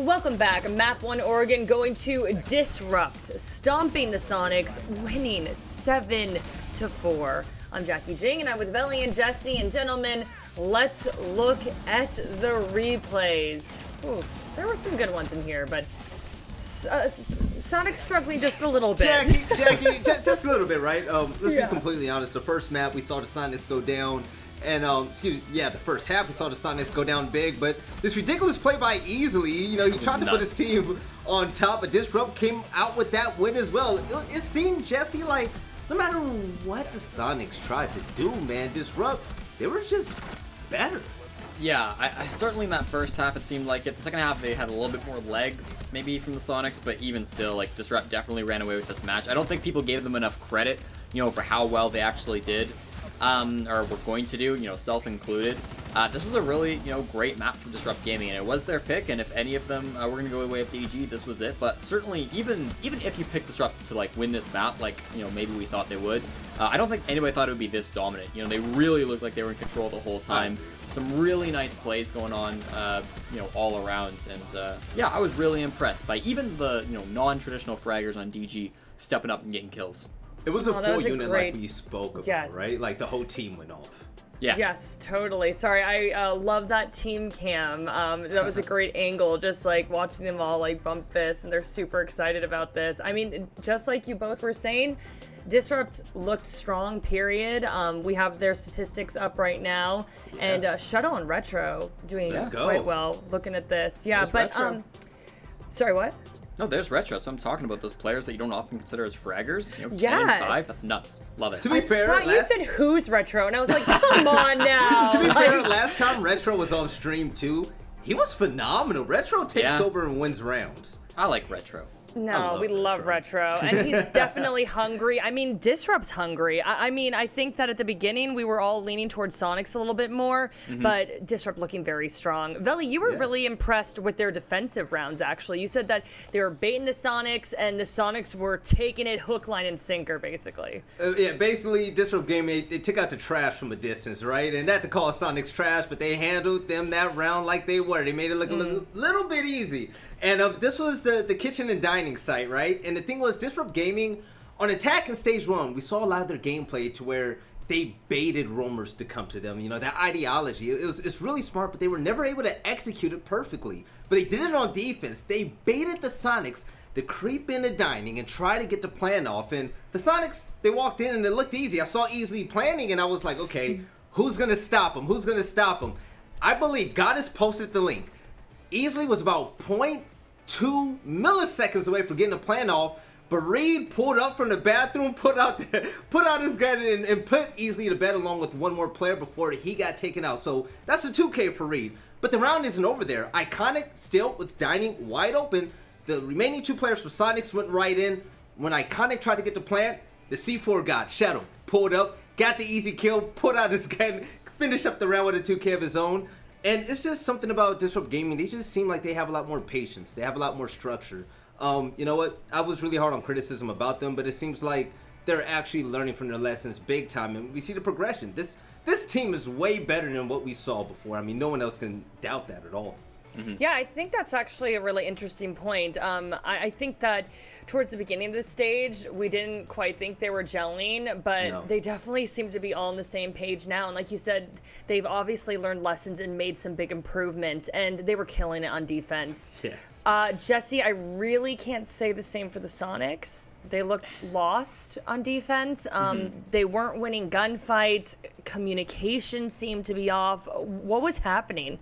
Welcome back. Map 1 Oregon going to Disrupt, stomping the Sonics, winning 7-4. I'm Jackie Jing, and I'm with Velly and Jesse. And gentlemen, let's look at the replays. Ooh, there were some good ones in here, but Sonic struggling just a little bit. Jackie, just a little bit, right? Let's be completely honest. The first map, we saw the Sonics go down. And, the first half, we saw the Sonics go down big, but this ridiculous play by Easily, he tried to put his team on top, but Disrupt came out with that win as well. It seemed, Jesse, like, no matter what the Sonics tried to do, man, Disrupt, they were just better. Yeah, I certainly in that first half, it seemed like it. The second half, they had a little bit more legs, maybe, from the Sonics, but even still, like, Disrupt definitely ran away with this match. I don't think people gave them enough credit, for how well they actually did. Or were going to do, self-included. This was a really, great map for Disrupt Gaming, and it was their pick, and if any of them were going to go away with DG, this was it. But certainly, even if you pick Disrupt to, win this map, maybe we thought they would, I don't think anybody thought it would be this dominant. They really looked like they were in control the whole time. Some really nice plays going on, all around, and, yeah, I was really impressed by even the, non-traditional fraggers on DG stepping up and getting kills. It was a full unit like we spoke about, right? Like the whole team went off. Yeah. Yes, totally. Sorry, I love that team cam. That was a great angle, just like watching them all bump fists, and they're super excited about this. I mean, just like you both were saying, Disrupt looked strong, period. We have their statistics up right now, and Shuttle and Retro doing quite well. Looking at this, There's Retro. Sorry, what? No, there's Retro. That's what I'm talking about. Those players that you don't often consider as fraggers. 10 and 5. That's nuts. Love it. To be fair, you said who's Retro, and I was like, come on now. To be fair, last time Retro was on stream too, he was phenomenal. Retro takes over and wins rounds. I like Retro. No, we love Retro, and he's definitely hungry. I mean, Disrupt's hungry. I think that at the beginning we were all leaning towards Sonics a little bit more, but Disrupt looking very strong. Veli, you were really impressed with their defensive rounds, actually. You said that they were baiting the Sonics, and the Sonics were taking it hook, line, and sinker, basically. Basically, Disrupt Gaming, they took out the trash from a distance, right? And not to call Sonics trash, but they handled them that round like they were. They made it look a little bit easy. And this was the kitchen and dining site, right? And the thing was, Disrupt Gaming, on Attack in Stage 1, we saw a lot of their gameplay to where they baited roamers to come to them. That ideology, it's really smart, but they were never able to execute it perfectly. But they did it on defense. They baited the Sonics to creep into dining and try to get the plan off. And the Sonics, they walked in and it looked easy. I saw Easily planning, and I was like, okay, who's going to stop them? Who's going to stop them? I believe Goddess posted the link. Easily was about 0.2 milliseconds away from getting the plan off, but Reed pulled up from the bathroom, put out his gun and put Easily to bed along with one more player before he got taken out. So that's a 2K for Reed. But the round isn't over there. Iconic still with dining wide open. The remaining two players for Sonics went right in. When Iconic tried to get the plant, the C4 got Shadow, pulled up, got the easy kill, put out his gun, finished up the round with a 2K of his own. And it's just something about Disrupt Gaming. They just seem like they have a lot more patience. They have a lot more structure. You know what? I was really hard on criticism about them, but it seems like they're actually learning from their lessons big time. And we see the progression. This team is way better than what we saw before. I mean, no one else can doubt that at all. Yeah, I think that's actually a really interesting point. I think that towards the beginning of the stage, we didn't quite think they were gelling, but they definitely seem to be all on the same page now. And like you said, they've obviously learned lessons and made some big improvements, and they were killing it on defense. Yes. Jesse, I really can't say the same for the Sonics. They looked lost on defense. They weren't winning gunfights. Communication seemed to be off. What was happening?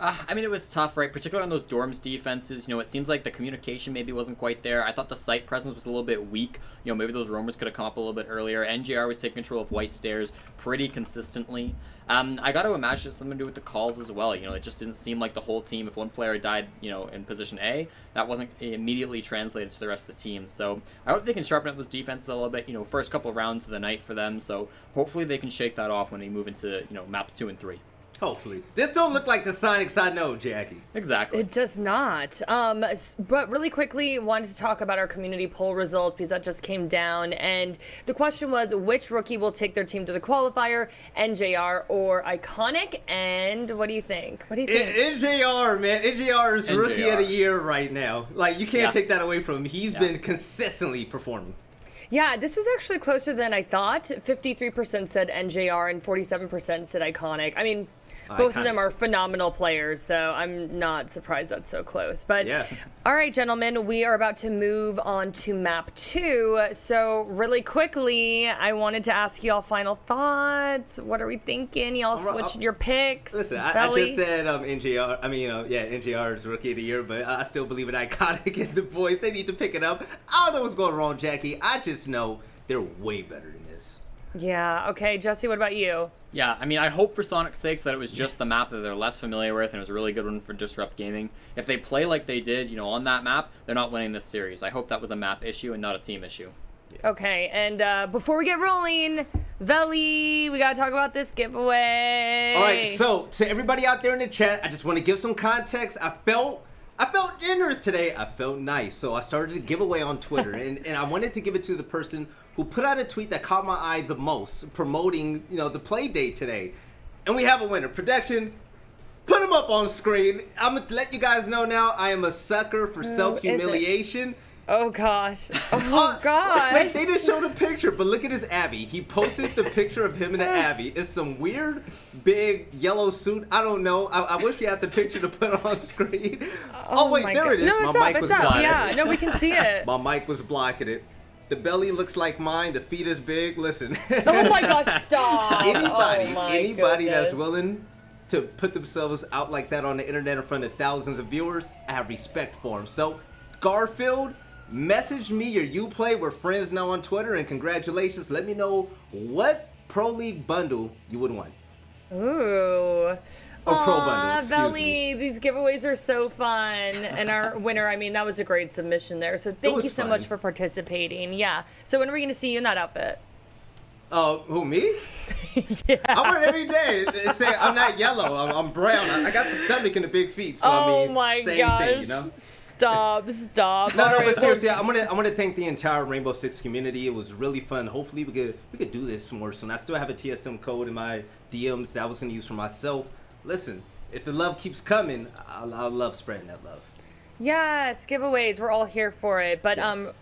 I mean, it was tough, right? Particularly on those dorms defenses. It seems like the communication maybe wasn't quite there. I thought the site presence was a little bit weak. Maybe those roamers could have come up a little bit earlier. NJR was taking control of White Stairs pretty consistently. I got to imagine it's something to do with the calls as well. It just didn't seem like the whole team, if one player died, in position A, that wasn't immediately translated to the rest of the team. So I hope they can sharpen up those defenses a little bit. First couple of rounds of the night for them. So hopefully they can shake that off when they move into, maps 2 and 3. Hopefully. This don't look like the Sonics I know, Jackie. Exactly. It does not. But really quickly, wanted to talk about our community poll results because that just came down. And the question was, which rookie will take their team to the qualifier, NJR or Iconic? And what do you think? What do you think? NJR, man. NJR is rookie NJR. of the year right now. Like, you can't take that away from him. He's been consistently performing. Yeah, this was actually closer than I thought. 53% said NJR and 47% said Iconic. I mean, both of them are phenomenal players, so I'm not surprised that's so close. But all right, gentlemen, we are about to move on to map 2. So really quickly, I wanted to ask y'all final thoughts. What are we thinking? Y'all switching your picks? Listen, I just said NJR. I mean, NJR is rookie of the year, but I still believe in Iconic and the boys. They need to pick it up. I don't know what's going wrong, Jackie. I just know they're way better than this. Yeah, okay. Jesse, what about you? Yeah, I mean, I hope for Sonic's sakes that it was just the map that they're less familiar with, and it was a really good one for Disrupt Gaming. If they play like they did, on that map, they're not winning this series. I hope that was a map issue and not a team issue. Okay, and before we get rolling, Veli, we gotta talk about this giveaway. All right, so to everybody out there in the chat, I just want to give some context. I felt generous today. I felt nice, so I started a giveaway on Twitter, and I wanted to give it to the person who put out a tweet that caught my eye the most, promoting the play date today. And we have a winner. Production, put him up on screen. I'm gonna let you guys know now. I am a sucker for self-humiliation. Oh gosh. Oh gosh. Wait, they just showed a picture, but look at his Abby. He posted the picture of him in an Abby. It's some weird, big yellow suit. I don't know. I wish we had the picture to put on screen. Oh wait, there it is. No, My mic was blocking Yeah, it. no, we can see it. My mic was blocking it. The belly looks like mine. The feet is big. Listen. Oh my gosh, stop. Anybody that's willing to put themselves out like that on the internet in front of thousands of viewers, I have respect for them. So, Garfield, message me your Uplay. We're friends now on Twitter, and congratulations. Let me know what Pro League bundle you would want. Ooh. Pro bundle, excuse me. These giveaways are so fun. And our winner, I mean, that was a great submission there. So thank you so much for participating. Yeah. So when are we going to see you in that outfit? Who, me? Yeah. I wear it every day. They say I'm not yellow. I'm brown. I got the stomach and the big feet. So I mean, same thing, Stop. No, but seriously, I'm gonna thank the entire Rainbow Six community. It was really fun. Hopefully we could do this more soon. I still have a TSM code in my DMs that I was gonna use for myself. Listen, if the love keeps coming, I'll love spreading that love. Yes, giveaways. We're all here for it. But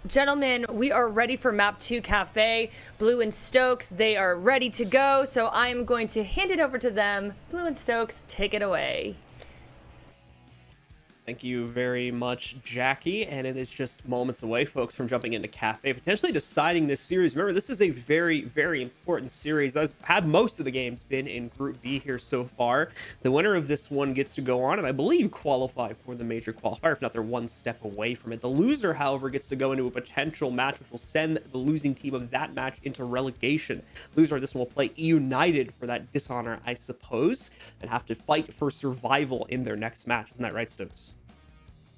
gentlemen, we are ready for Map 2 Cafe. Blue and Stokes, they are ready to go. So I am going to hand it over to them. Blue and Stokes, take it away. Thank you very much, Jackie. And it is just moments away, folks, from jumping into Cafe, potentially deciding this series. Remember, this is a very, very important series. As have most of the games been in Group B here so far. The winner of this one gets to go on and I believe qualify for the major qualifier. If not, they're one step away from it. The loser, however, gets to go into a potential match, which will send the losing team of that match into relegation. Loser of this one will play United for that dishonor, I suppose, and have to fight for survival in their next match. Isn't that right, Stokes?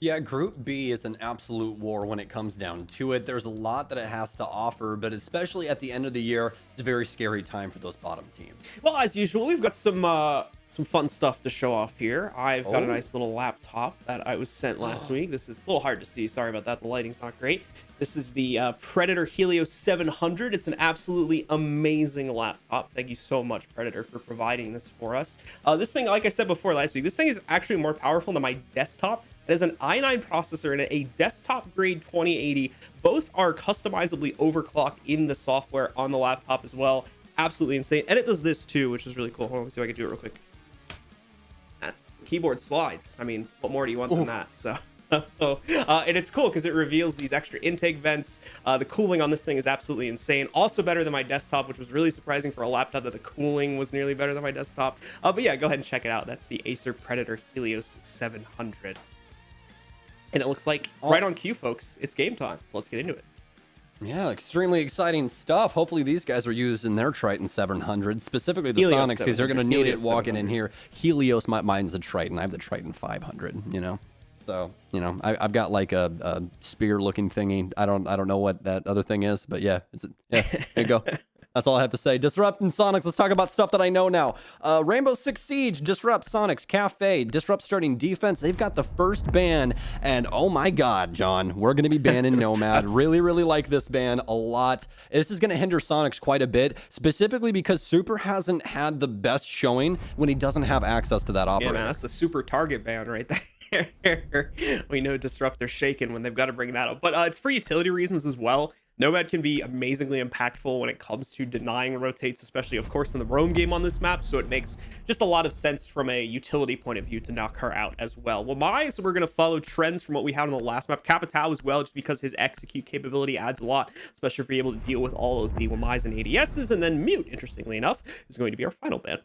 Yeah, Group B is an absolute war when it comes down to it. There's a lot that it has to offer, but especially at the end of the year, it's a very scary time for those bottom teams. Well, as usual, we've got some fun stuff to show off here. I've got a nice little laptop that I was sent last week. This is a little hard to see. Sorry about that. The lighting's not great. This is the Predator Helios 700. It's an absolutely amazing laptop. Thank you so much, Predator, for providing this for us. This thing, like I said before last week, this thing is actually more powerful than my desktop. It has an i9 processor and a desktop grade 2080. Both are customizably overclocked in the software on the laptop as well. Absolutely insane. And it does this too, which is really cool. Hold on, let me see if I can do it real quick. Keyboard slides. I mean, what more do you want than that? So, and it's cool because it reveals these extra intake vents. The cooling on this thing is absolutely insane. Also better than my desktop, which was really surprising for a laptop that the cooling was nearly better than my desktop. But yeah, go ahead and check it out. That's the Acer Predator Helios 700. And it looks like right on cue, folks. It's game time. So let's get into it. Yeah, extremely exciting stuff. Hopefully these guys are using their Triton 700, specifically the Helios Sonics, because they're going to need Helios it walking 700. in here. Helios, mine's a Triton. I have the Triton 500, So, I've got like a spear-looking thingy. I don't know what that other thing is, but yeah, there you go. That's all I have to say. Disrupt and Sonics. Let's talk about stuff that I know now. Rainbow Six Siege, Disrupt, Sonics, Cafe, Disrupt starting defense. They've got the first ban, and oh my God, John, we're going to be banning Nomad. Really, really like this ban a lot. This is going to hinder Sonics quite a bit, specifically because Super hasn't had the best showing when he doesn't have access to that operator. Yeah, man, that's the Super target ban right there. We know Disrupt, they're shaking when they've got to bring that up, but it's for utility reasons as well. Nomad can be amazingly impactful when it comes to denying rotates, especially, of course, in the roam game on this map, so it makes just a lot of sense from a utility point of view to knock her out as well. Well, so we're going to follow trends from what we had on the last map. Capitao as well, just because his execute capability adds a lot, especially if you're able to deal with all of the Wamais and ADSs, and then Mute, interestingly enough, is going to be our final ban.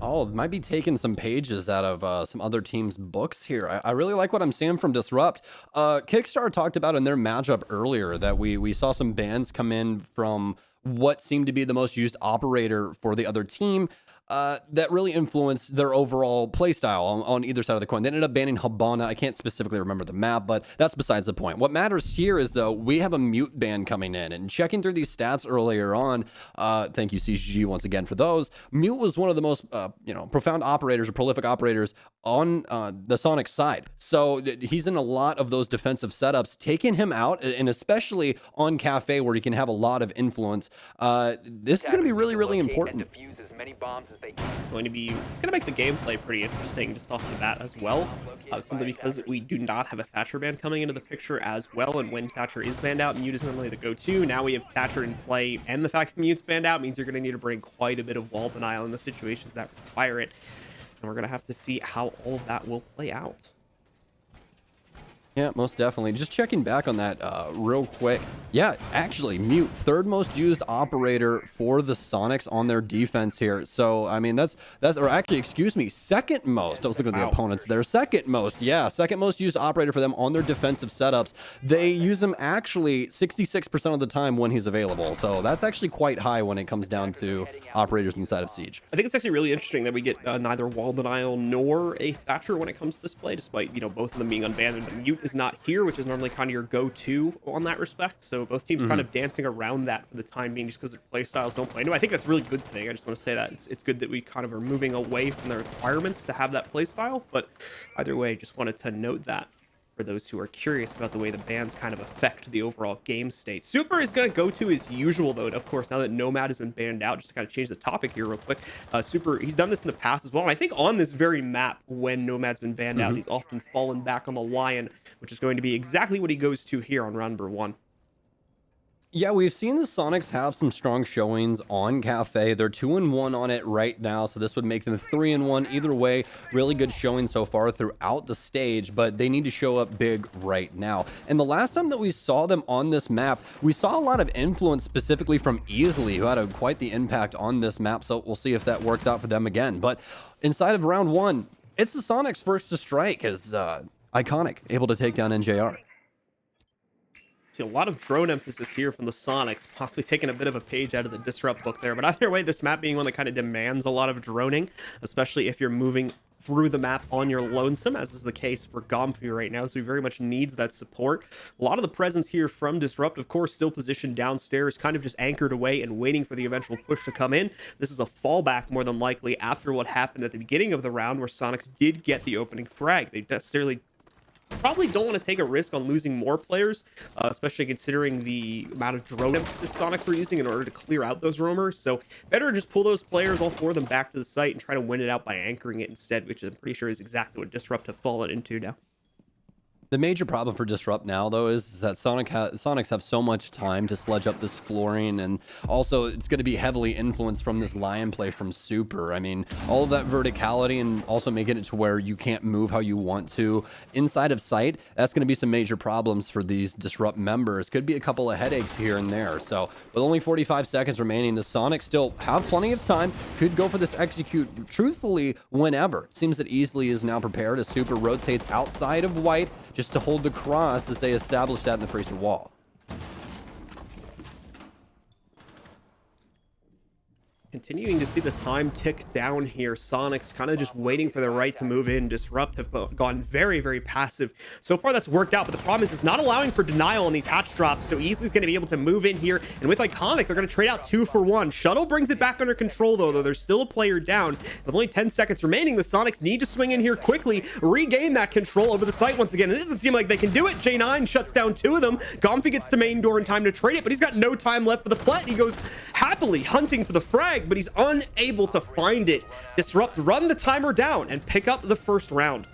Oh, might be taking some pages out of some other teams' books here. I really like what I'm seeing from Disrupt. Kickstarter talked about in their matchup earlier that we saw some bans come in from what seemed to be the most used operator for the other team. That really influenced their overall playstyle on either side of the coin. They ended up banning Habana. I can't specifically remember the map, but that's besides the point. What matters here is, though, we have a Mute ban coming in, and checking through these stats earlier on, thank you, CGG, once again for those. Mute was one of the most, profound operators or prolific operators on the Sonic side. So he's in a lot of those defensive setups. Taking him out, and especially on Cafe, where he can have a lot of influence, this is going to be really, really important. It's going to make the gameplay pretty interesting just off the bat as well, simply because we do not have a Thatcher ban coming into the picture as well, and when Thatcher is banned out, Mute is normally the go-to. Now we have Thatcher in play, and the fact that Mute's banned out means you're going to need to bring quite a bit of wall denial in the situations that require it, and we're going to have to see how all of that will play out. Yeah, most definitely. Just checking back on that real quick. Yeah, actually, Mute, third most used operator for the Sonics on their defense here. So, I mean, or actually, excuse me, second most. I was looking at the opponents there. Second most used operator for them on their defensive setups. They use him actually 66% of the time when he's available. So that's actually quite high when it comes down to operators inside of Siege. I think it's actually really interesting that we get neither wall denial nor a Thatcher when it comes to this play, despite, both of them being unbanned. And Mute is not here, which is normally kind of your go-to on that respect. So both teams kind of dancing around that for the time being, just because their play styles don't play. No, I think that's a really good thing. I just want to say that it's good that we kind of are moving away from the requirements to have that play style. But either way, just wanted to note that for those who are curious about the way the bans kind of affect the overall game state. Super is going to go to his usual, though, and of course, now that Nomad has been banned out, just to kind of change the topic here real quick, Super, he's done this in the past as well, and I think on this very map, when Nomad's been banned out, he's often fallen back on the Lion, which is going to be exactly what he goes to here on round number 1. Yeah, we've seen the Sonics have some strong showings on Cafe. They're 2-1 on it right now, so this would make them 3-1. Either way, really good showing so far throughout the stage, but they need to show up big right now. And the last time that we saw them on this map, we saw a lot of influence specifically from Easily, who had quite the impact on this map, so we'll see if that works out for them again. But inside of round 1, it's the Sonics first to strike as Iconic, able to take down NJR. A lot of drone emphasis here from the Sonics, possibly taking a bit of a page out of the Disrupt book there. But either way, this map being one that kind of demands a lot of droning, especially if you're moving through the map on your lonesome, as is the case for Gompu right now, so he very much needs that support. A lot of the presence here from Disrupt, of course, still positioned downstairs, kind of just anchored away and waiting for the eventual push to come in. This is a fallback, more than likely, after what happened at the beginning of the round, where Sonics did get the opening frag. They necessarily probably don't want to take a risk on losing more players, especially considering the amount of drone emphasis Sonics were using in order to clear out those roamers. So better just pull those players, all 4 of them, back to the site and try to win it out by anchoring it instead, which I'm pretty sure is exactly what Disrupt have fallen into now. The major problem for Disrupt now, though, is that Sonics have so much time to sludge up this flooring, and also it's going to be heavily influenced from this Lion play from Super. I mean, all of that verticality and also making it to where you can't move how you want to inside of sight, that's going to be some major problems for these Disrupt members. Could be a couple of headaches here and there. So with only 45 seconds remaining, the Sonics still have plenty of time, could go for this execute truthfully whenever. It seems that Easily is now prepared as Super rotates outside of white, just to hold the cross as they establish that in the freezing wall. Continuing to see the time tick down here. Soniqs kind of just waiting for the right to move in. Disrupt have gone very, very passive. So far, that's worked out, but the problem is it's not allowing for denial on these hatch drops, so Easley's going to be able to move in here, and with Iconic, they're going to trade out 2 for 1. Shuttle brings it back under control, though there's still a player down. With only 10 seconds remaining, the Soniqs need to swing in here quickly, regain that control over the site once again. It doesn't seem like they can do it. J9 shuts down 2 of them. Gomfi gets to main door in time to trade it, but he's got no time left for the plant. He goes happily hunting for the frag, but he's unable to find it. Disrupt run the timer down and pick up the first round.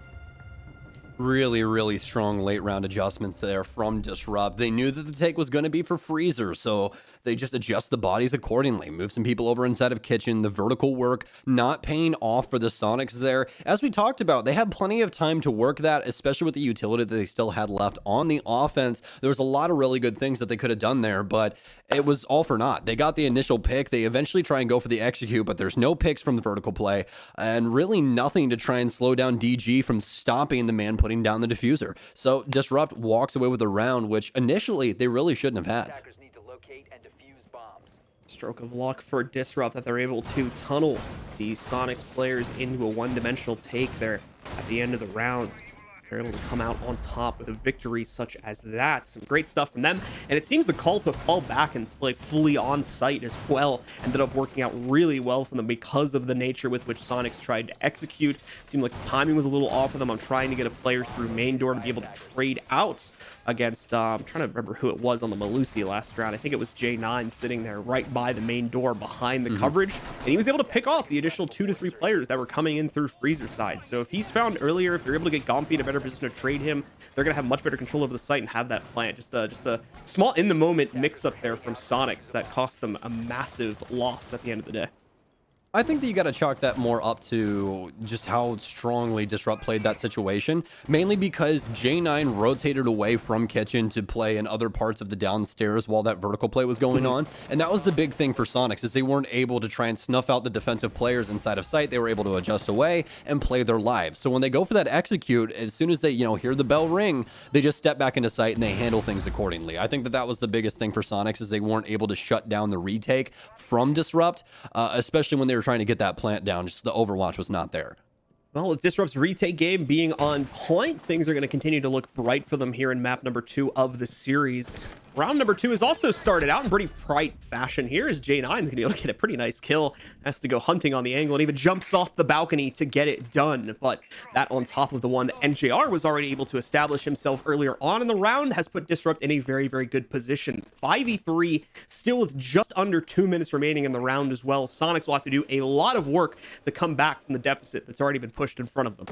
Really strong late round adjustments there from Disrupt. They knew that the take was going to be for Freezer, so they just adjust the bodies accordingly. Move some people over inside of Kitchen. The vertical work not paying off for the Soniqs there. As we talked about, they had plenty of time to work that, especially with the utility that they still had left on the offense. There was a lot of really good things that they could have done there, but it was all for naught. They got the initial pick. They eventually try and go for the execute, but there's no picks from the vertical play, and really nothing to try and slow down DG from stopping the man putting down the diffuser. So Disrupt walks away with a round, which initially they really shouldn't have had. Attackers need to locate and defuse bombs. Stroke of luck for Disrupt that they're able to tunnel the Soniqs players into a one-dimensional take there at the end of the round. They're able to come out on top with a victory such as that. Some great stuff from them, and it seems the call to fall back and play fully on site as well ended up working out really well for them because of the nature with which Soniqs tried to execute. It seemed like the timing was a little off for them on trying to get a player through main door to be able to trade out against, I'm trying to remember who it was on the Malusi last round. I think it was J9 sitting there right by the main door behind the coverage, and he was able to pick off the additional 2 to 3 players that were coming in through Freezer side. So if he's found earlier, if you're able to get Gomfi in a better position to trade him, they're going to have much better control over the site and have that plant. Just a small in-the-moment mix-up there from Soniqs that cost them a massive loss at the end of the day. I think that you got to chalk that more up to just how strongly Disrupt played that situation, mainly because J9 rotated away from Kitchen to play in other parts of the downstairs while that vertical play was going on, and that was the big thing for Soniqs, is they weren't able to try and snuff out the defensive players inside of sight. They were able to adjust away and play their lives. So when they go for that execute, as soon as they, hear the bell ring, they just step back into sight and they handle things accordingly. I think that that was the biggest thing for Soniqs, is they weren't able to shut down the retake from Disrupt, especially when they were trying to get that plant down. Just the overwatch was not there. Well, with Disrupt's retake game being on point, things are going to continue to look bright for them here in map number 2 of the series. Round number 2 has also started out in pretty bright fashion here, as J9's going to be able to get a pretty nice kill. Has to go hunting on the angle and even jumps off the balcony to get it done. But that on top of the one that NJR was already able to establish himself earlier on in the round has put Disrupt in a very, very good position. 5v3, still with just under 2 minutes remaining in the round as well. Soniqs will have to do a lot of work to come back from the deficit that's already been pushed in front of them.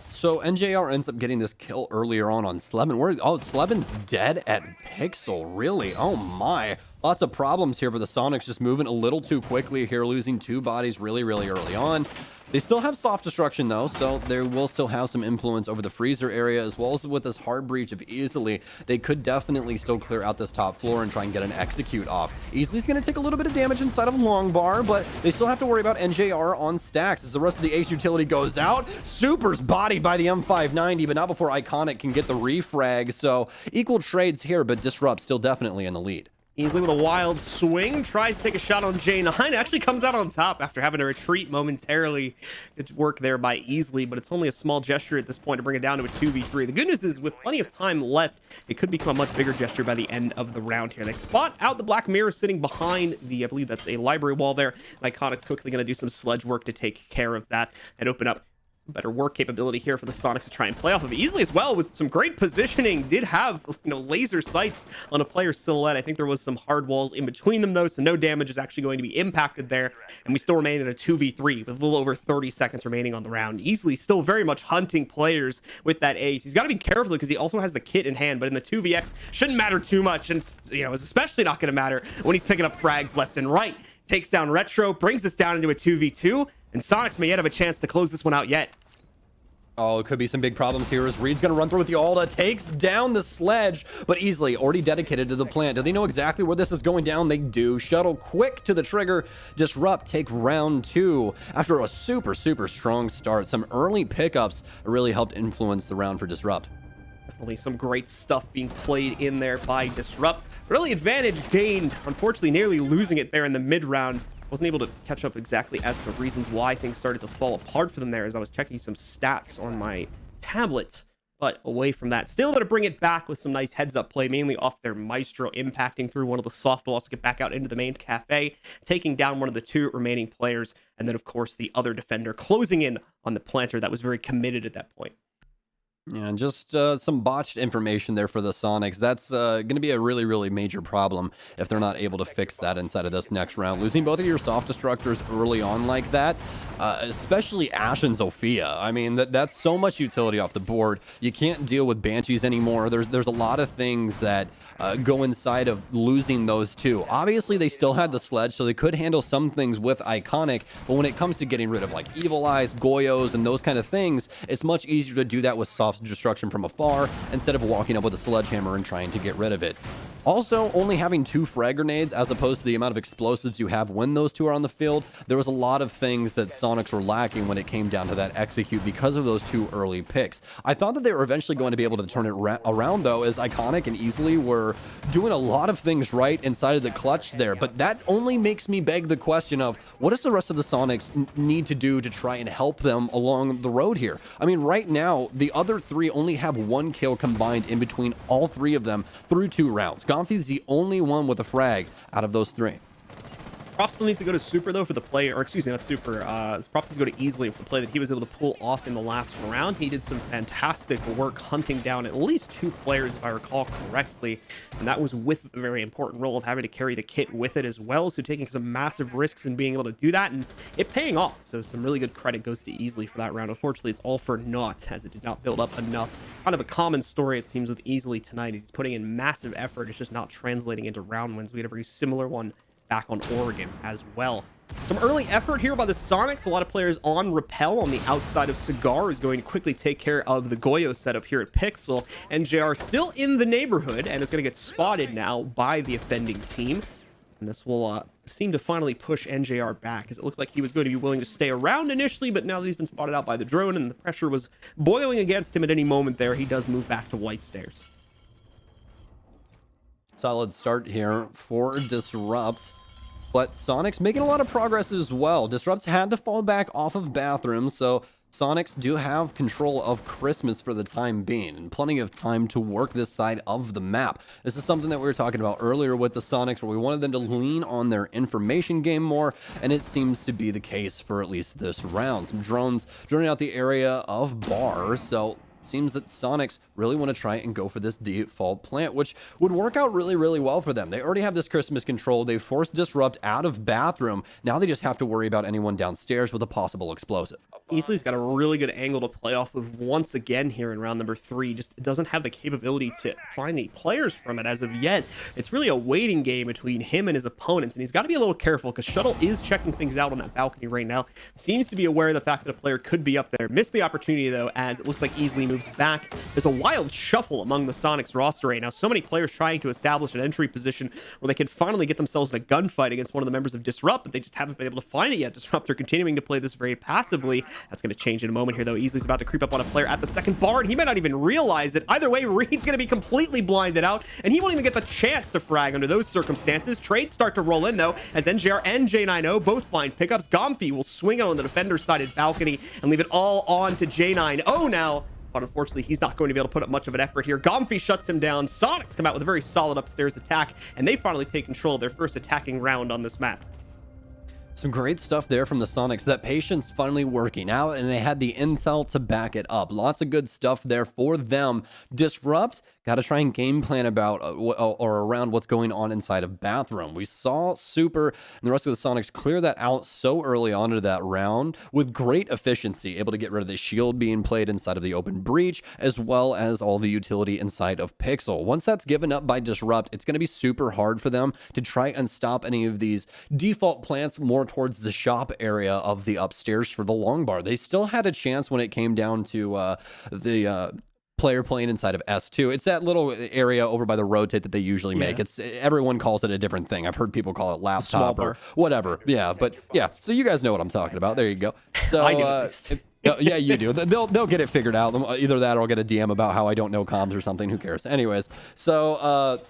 So NJR ends up getting this kill earlier on Slevin. Oh, Slevin's dead at Pixel, really? Oh my. Lots of problems here for the Soniqs, just moving a little too quickly here, losing 2 bodies really early on. They still have soft destruction though, so they will still have some influence over the freezer area, as well as with this hard breach of Easily. They could definitely still clear out this top floor and try and get an execute off. Easily's going to take a little bit of damage inside of long bar, but they still have to worry about NJR on stacks as the rest of the ace utility goes out. Super's bodied by the M590, but not before Iconic can get the refrag. So equal trades here, but Disrupt still definitely in the lead. Easily with a wild swing, tries to take a shot on J9, actually comes out on top after having to retreat momentarily. Good work there by Easily, but it's only a small gesture at this point to bring it down to a 2v3. The good news is, with plenty of time left, it could become a much bigger gesture by the end of the round here. They spot out the Black Mirror sitting behind the, I believe that's a library wall there. Iconic's quickly going to do some sledge work to take care of that and open up better work capability here for the Soniqs to try and play off of Easily as well, with some great positioning. Did have, laser sights on a player's silhouette. I think there was some hard walls in between them though, so no damage is actually going to be impacted there, and we still remain in a 2v3 with a little over 30 seconds remaining on the round. Easily still very much hunting players with that ace. He's got to be careful because he also has the kit in hand, but in the 2vx shouldn't matter too much, and it's especially not going to matter when he's picking up frags left and right. Takes down Retro, brings this down into a 2v2, and Soniqs may yet have a chance to close this one out yet. Oh, it could be some big problems here as Reed's going to run through with the Alda, takes down the sledge, but Easily already dedicated to the plant. Do they know exactly where this is going down? They do. Shuttle quick to the trigger. Disrupt take round 2 after a super strong start. Some early pickups really helped influence the round for Disrupt. Definitely some great stuff being played in there by Disrupt. Early advantage gained, unfortunately nearly losing it there in the mid-round. Wasn't able to catch up exactly as to the reasons why things started to fall apart for them there as I was checking some stats on my tablet. But away from that, still able to bring it back with some nice heads-up play, mainly off their Maestro impacting through one of the soft walls to get back out into the main cafe, taking down one of the 2 remaining players, and then, of course, the other defender closing in on the planter that was very committed at that point. Yeah, and just some botched information there for the Sonics. That's going to be a really, really major problem if they're not able to fix that inside of this next round. Losing both of your soft destructors early on like that, especially Ash and Zofia. I mean, that's so much utility off the board. You can't deal with Banshees anymore. There's a lot of things that go inside of losing those 2. Obviously, they still had the sledge, so they could handle some things with Iconic, but when it comes to getting rid of like Evil Eyes, Goyos, and those kind of things, it's much easier to do that with soft destruction from afar instead of walking up with a sledgehammer and trying to get rid of it. Also, only having 2 frag grenades as opposed to the amount of explosives you have when those 2 are on the field, there was a lot of things that Sonics were lacking when it came down to that execute because of those 2 early picks. I thought that they were eventually going to be able to turn it around, though, as Iconic and Easily were doing a lot of things right inside of the clutch there, but that only makes me beg the question of what does the rest of the Sonics need to do to try and help them along the road here? I mean, right now, the other 3 only have 1 kill combined in between all 3 of them through 2 rounds. Gomfi's the only one with a frag out of those 3. Props still needs to go to Super, though, for the play, or excuse me, not Super. Props needs to go to Easily for the play that he was able to pull off in the last round. He did some fantastic work hunting down at least 2 players, if I recall correctly, and that was with the very important role of having to carry the kit with it as well, so taking some massive risks and being able to do that, and it paying off. So some really good credit goes to Easily for that round. Unfortunately, it's all for naught, as it did not build up enough. Kind of a common story, it seems, with Easily tonight. He's putting in massive effort. It's just not translating into round wins. We had a very similar one back on Oregon as well. Some early effort here by the Sonics. A lot of players on Repel on the outside of Cigar is going to quickly take care of the Goyo setup here at Pixel. NJR still in the neighborhood and is going to get spotted now by the offending team. And this will seem to finally push NJR back, as it looked like he was going to be willing to stay around initially, but now that he's been spotted out by the drone and the pressure was boiling against him at any moment there, he does move back to White Stairs. Solid start here for Disrupt. But Sonics making a lot of progress as well. Disrupt's had to fall back off of bathrooms, so Sonics do have control of Christmas for the time being, and plenty of time to work this side of the map. This is something that we were talking about earlier with the Sonics, where we wanted them to lean on their information game more, and it seems to be the case for at least this round. Some drones droning out the area of Bar, so seems that Sonics really want to try and go for this default plant, which would work out really, really well for them. They already have this Christmas control. They forced Disrupt out of bathroom. Now they just have to worry about anyone downstairs with a possible explosive. Easily got a really good angle to play off of once again here in round number 3. Just doesn't have the capability to find any players from it as of yet. It's really a waiting game between him and his opponents, and he's got to be a little careful because Shuttle is checking things out on that balcony right now. Seems to be aware of the fact that a player could be up there. Missed the opportunity, though, as it looks like Easily moves back. There's a wild shuffle among the Sonics roster right now. So many players trying to establish an entry position where they can finally get themselves in a gunfight against one of the members of Disrupt, but they just haven't been able to find it yet. Disrupt are continuing to play this very passively. That's going to change in a moment here, though. Easley's about to creep up on a player at the second bar, and he might not even realize it. Either way, Reed's going to be completely blinded out, and he won't even get the chance to frag under those circumstances. Trades start to roll in, though, as NJR and J90 both find pickups. Gomfi will swing it on the defender-sided balcony and leave it all on to J90 now. But unfortunately, he's not going to be able to put up much of an effort here. Gomfi shuts him down. Sonics come out with a very solid upstairs attack, and they finally take control of their first attacking round on this map. Some great stuff there from the Sonics. That patience finally working out, and they had the intel to back it up. Lots of good stuff there for them. Disrupt, got to try and game plan about or around what's going on inside of bathroom. We saw Super and the rest of the Sonics clear that out so early on into that round with great efficiency, able to get rid of the shield being played inside of the open breach, as well as all the utility inside of Pixel. Once that's given up by Disrupt, it's going to be super hard for them to try and stop any of these default plants more towards the shop area of the upstairs for the long bar. They still had a chance when it came down to the player playing inside of S2. It's that little area over by the rotate that they usually make. It's everyone calls it a different thing. I've heard people call it laptop or whatever. Yeah, but yeah. So you guys know what I'm talking about. There you go. So I do. yeah, you do. They'll get it figured out. Either that or I'll get a DM about how I don't know comms or something. Who cares? Anyways, so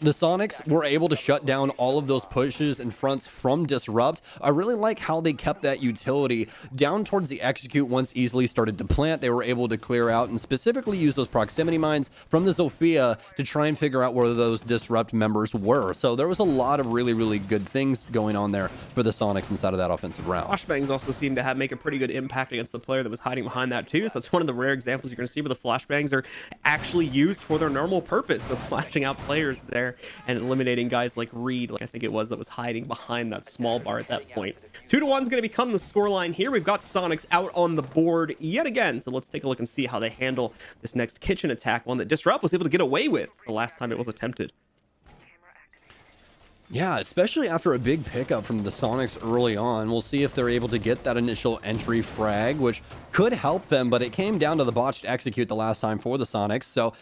the Sonics were able to shut down all of those pushes and fronts from Disrupt. I really like how they kept that utility down towards the execute once Easily started to plant. They were able to clear out and specifically use those proximity mines from the Zofia to try and figure out where those Disrupt members were. So there was a lot of really, really good things going on there for the Sonics inside of that offensive round. Flashbangs also seem to make a pretty good impact against the player that was hiding behind that too. So that's one of the rare examples you're going to see where the flashbangs are actually used for their normal purpose of flashing out players there and eliminating guys like Reed, like I think it was, that was hiding behind that small bar at that point. 2-1 is going to become the scoreline here. We've got Sonics out on the board yet again. So let's take a look and see how they handle this next kitchen attack, one that Disrupt was able to get away with the last time it was attempted. Yeah, especially after a big pickup from the Sonics early on. We'll see if they're able to get that initial entry frag, which could help them, but it came down to the botched execute the last time for the Sonics, so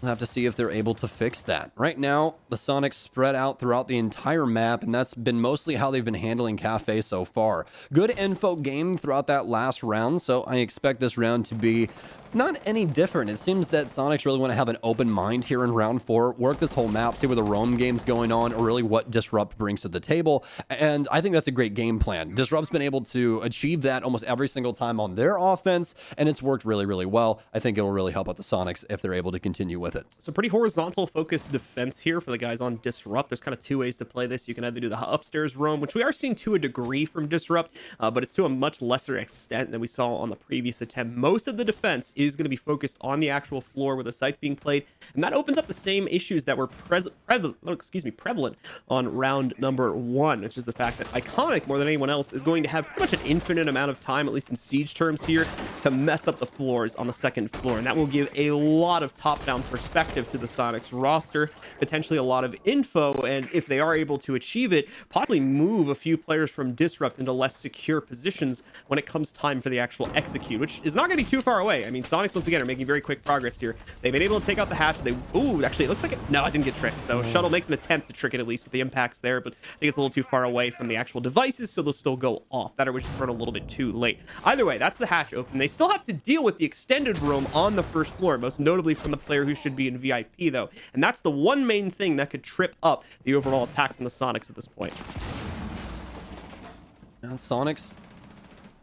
we'll have to see if they're able to fix that. Right now, the Sonics spread out throughout the entire map, and that's been mostly how they've been handling Cafe so far. Good info game throughout that last round, so I expect this round to be not any different. It seems that Sonics really want to have an open mind here in round 4, work this whole map, see where the roam game's going on, or really what Disrupt brings to the table, and I think that's a great game plan. Disrupt's been able to achieve that almost every single time on their offense, and it's worked really, really well. I think it'll really help out the Sonics if they're able to continue with it. So pretty horizontal focused defense here for the guys on Disrupt. There's kind of two ways to play this. You can either do the upstairs roam, which we are seeing to a degree from Disrupt, but it's to a much lesser extent than we saw on the previous attempt. Most of the defense is going to be focused on the actual floor where the site's being played, and that opens up the same issues that were prevalent on round number 1, which is the fact that Iconic, more than anyone else, is going to have pretty much an infinite amount of time, at least in siege terms here, to mess up the floors on the second floor, and that will give a lot of top-down perspective to the Sonics roster, potentially a lot of info, and if they are able to achieve it, possibly move a few players from Disrupt into less secure positions when it comes time for the actual execute, which is not going to be too far away. I mean, Sonics, once again, are making very quick progress here. They've been able to take out the hatch. Ooh, actually, it looks like it. No, I didn't get tricked. So Shuttle makes an attempt to trick it, at least with the impacts there, but I think it's a little too far away from the actual devices, so they'll still go off. That was just thrown a little bit too late. Either way, that's the hatch open. They still have to deal with the extended roam on the first floor, most notably from the player who should be in VIP, though. And that's the one main thing that could trip up the overall attack from the Sonics at this point. Now, Sonics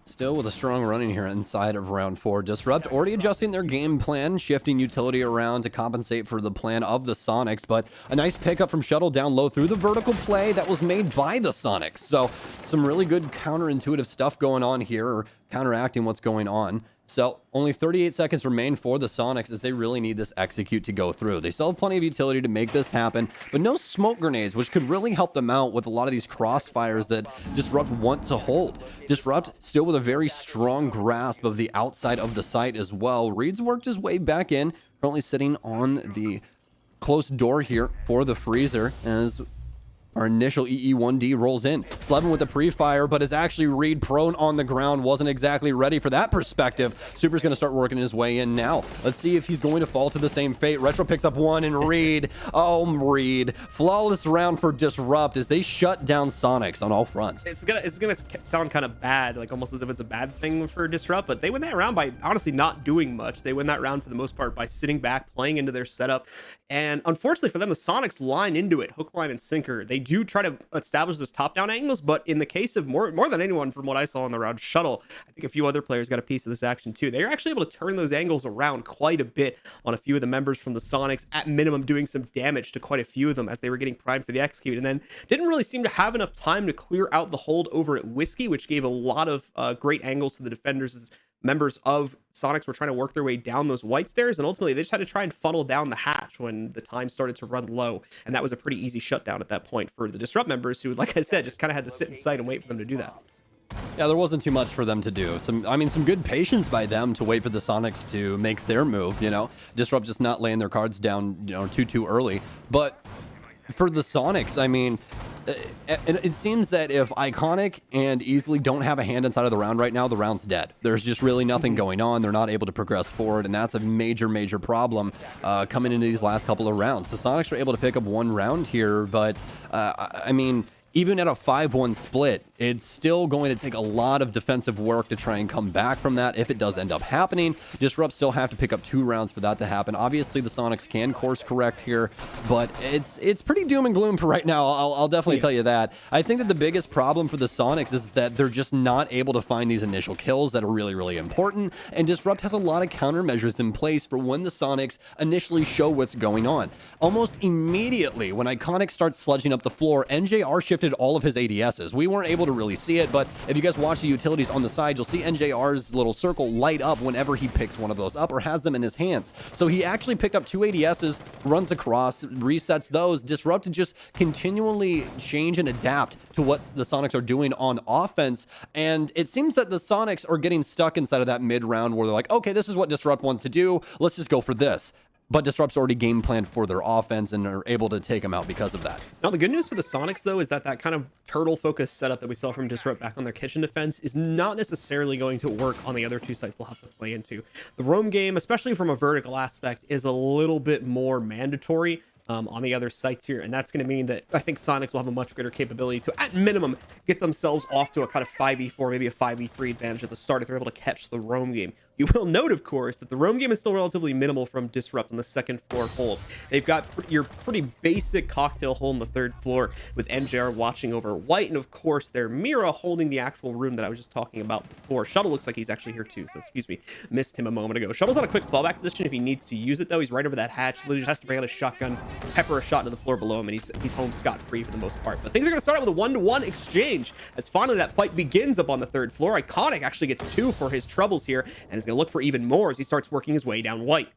still with a strong running here inside of round 4. Disrupt already adjusting their game plan, shifting utility around to compensate for the plan of the Sonics, but a nice pickup from Shuttle down low through the vertical play that was made by the Sonics. So some really good counterintuitive stuff going on here, or counteracting what's going on. So only 38 seconds remain for the Sonics as they really need this execute to go through. They still have plenty of utility to make this happen, but no smoke grenades, which could really help them out with a lot of these crossfires that Disrupt want to hold. Disrupt still with a very strong grasp of the outside of the site as well. Reed's worked his way back in, currently sitting on the close door here for the freezer as our initial EE1D rolls in. Slevin with the pre-fire, but is actually Reed prone on the ground. Wasn't exactly ready for that perspective. Super's going to start working his way in now. Let's see if he's going to fall to the same fate. Retro picks up one, and Reed, oh, Reed. Flawless round for Disrupt as they shut down Sonics on all fronts. It's gonna sound kind of bad, like almost as if it's a bad thing for Disrupt, but they win that round by honestly not doing much. They win that round for the most part by sitting back, playing into their setup, and unfortunately for them, the Sonics line into it, hook, line, and sinker. They do try to establish those top-down angles, but in the case of more than anyone from what I saw in the round, Shuttle, I think a few other players got a piece of this action too. They're actually able to turn those angles around quite a bit on a few of the members from the Sonics, at minimum doing some damage to quite a few of them as they were getting primed for the execute, and then didn't really seem to have enough time to clear out the hold over at Whiskey, which gave a lot of great angles to the defenders as members of Sonics were trying to work their way down those white stairs, and ultimately they just had to try and funnel down the hatch when the time started to run low, and that was a pretty easy shutdown at that point for the Disrupt members who, like I said, just kind of had to sit in sight and wait for them to do that. Yeah, there wasn't too much for them to do. Some good patience by them to wait for the Sonics to make their move, you know. Disrupt just not laying their cards down, you know, too early. But for the Sonics, I mean, it seems that if Iconic and Easily don't have a hand inside of the round right now, the round's dead. There's just really nothing going on. They're not able to progress forward, and that's a major problem coming into these last couple of rounds. The Sonics are able to pick up one round here, but I mean, even at a 5-1 split, it's still going to take a lot of defensive work to try and come back from that if it does end up happening. Disrupt still have to pick up 2 rounds for that to happen. Obviously, the Sonics can course correct here, but it's pretty doom and gloom for right now. I'll definitely tell you that. I think that the biggest problem for the Sonics is that they're just not able to find these initial kills that are really, really important, and Disrupt has a lot of countermeasures in place for when the Sonics initially show what's going on. Almost immediately, when Iconic starts sludging up the floor, NJR shifted all of his ADSs. We weren't able to really see it, but if you guys watch the utilities on the side, you'll see NJR's little circle light up whenever he picks one of those up or has them in his hands. So he actually picked up 2 ADSs, runs across, resets those. Disrupt to just continually change and adapt to what the Sonics are doing on offense, and it seems that the Sonics are getting stuck inside of that mid-round where they're like, okay, this is what Disrupt wants to do, let's just go for this. But Disrupt's already game planned for their offense and are able to take them out because of that. Now, the good news for the Sonics, though, is that that kind of turtle-focused setup that we saw from Disrupt back on their kitchen defense is not necessarily going to work on the other 2 sites they'll have to play into. The roam game, especially from a vertical aspect, is a little bit more mandatory on the other sites here, and that's going to mean that I think Sonics will have a much greater capability to, at minimum, get themselves off to a kind of 5v4, maybe a 5v3 advantage at the start if they're able to catch the roam game. You will note, of course, that the roam game is still relatively minimal from Disrupt on the second floor hold. They've got your pretty basic cocktail hole on the 3rd floor with NJR watching over White, and of course their Mira holding the actual room that I was just talking about before. Shuttle looks like he's actually here too, so excuse me, missed him a moment ago. Shuttle's on a quick fallback position if he needs to use it, though. He's right over that hatch. Literally just has to bring out a shotgun, pepper a shot to the floor below him, and he's home scot-free for the most part. But things are going to start out with a 1-to-1 exchange as finally that fight begins up on the 3rd floor. Iconic actually gets 2 for his troubles here, and is going to look for even more as he starts working his way down White.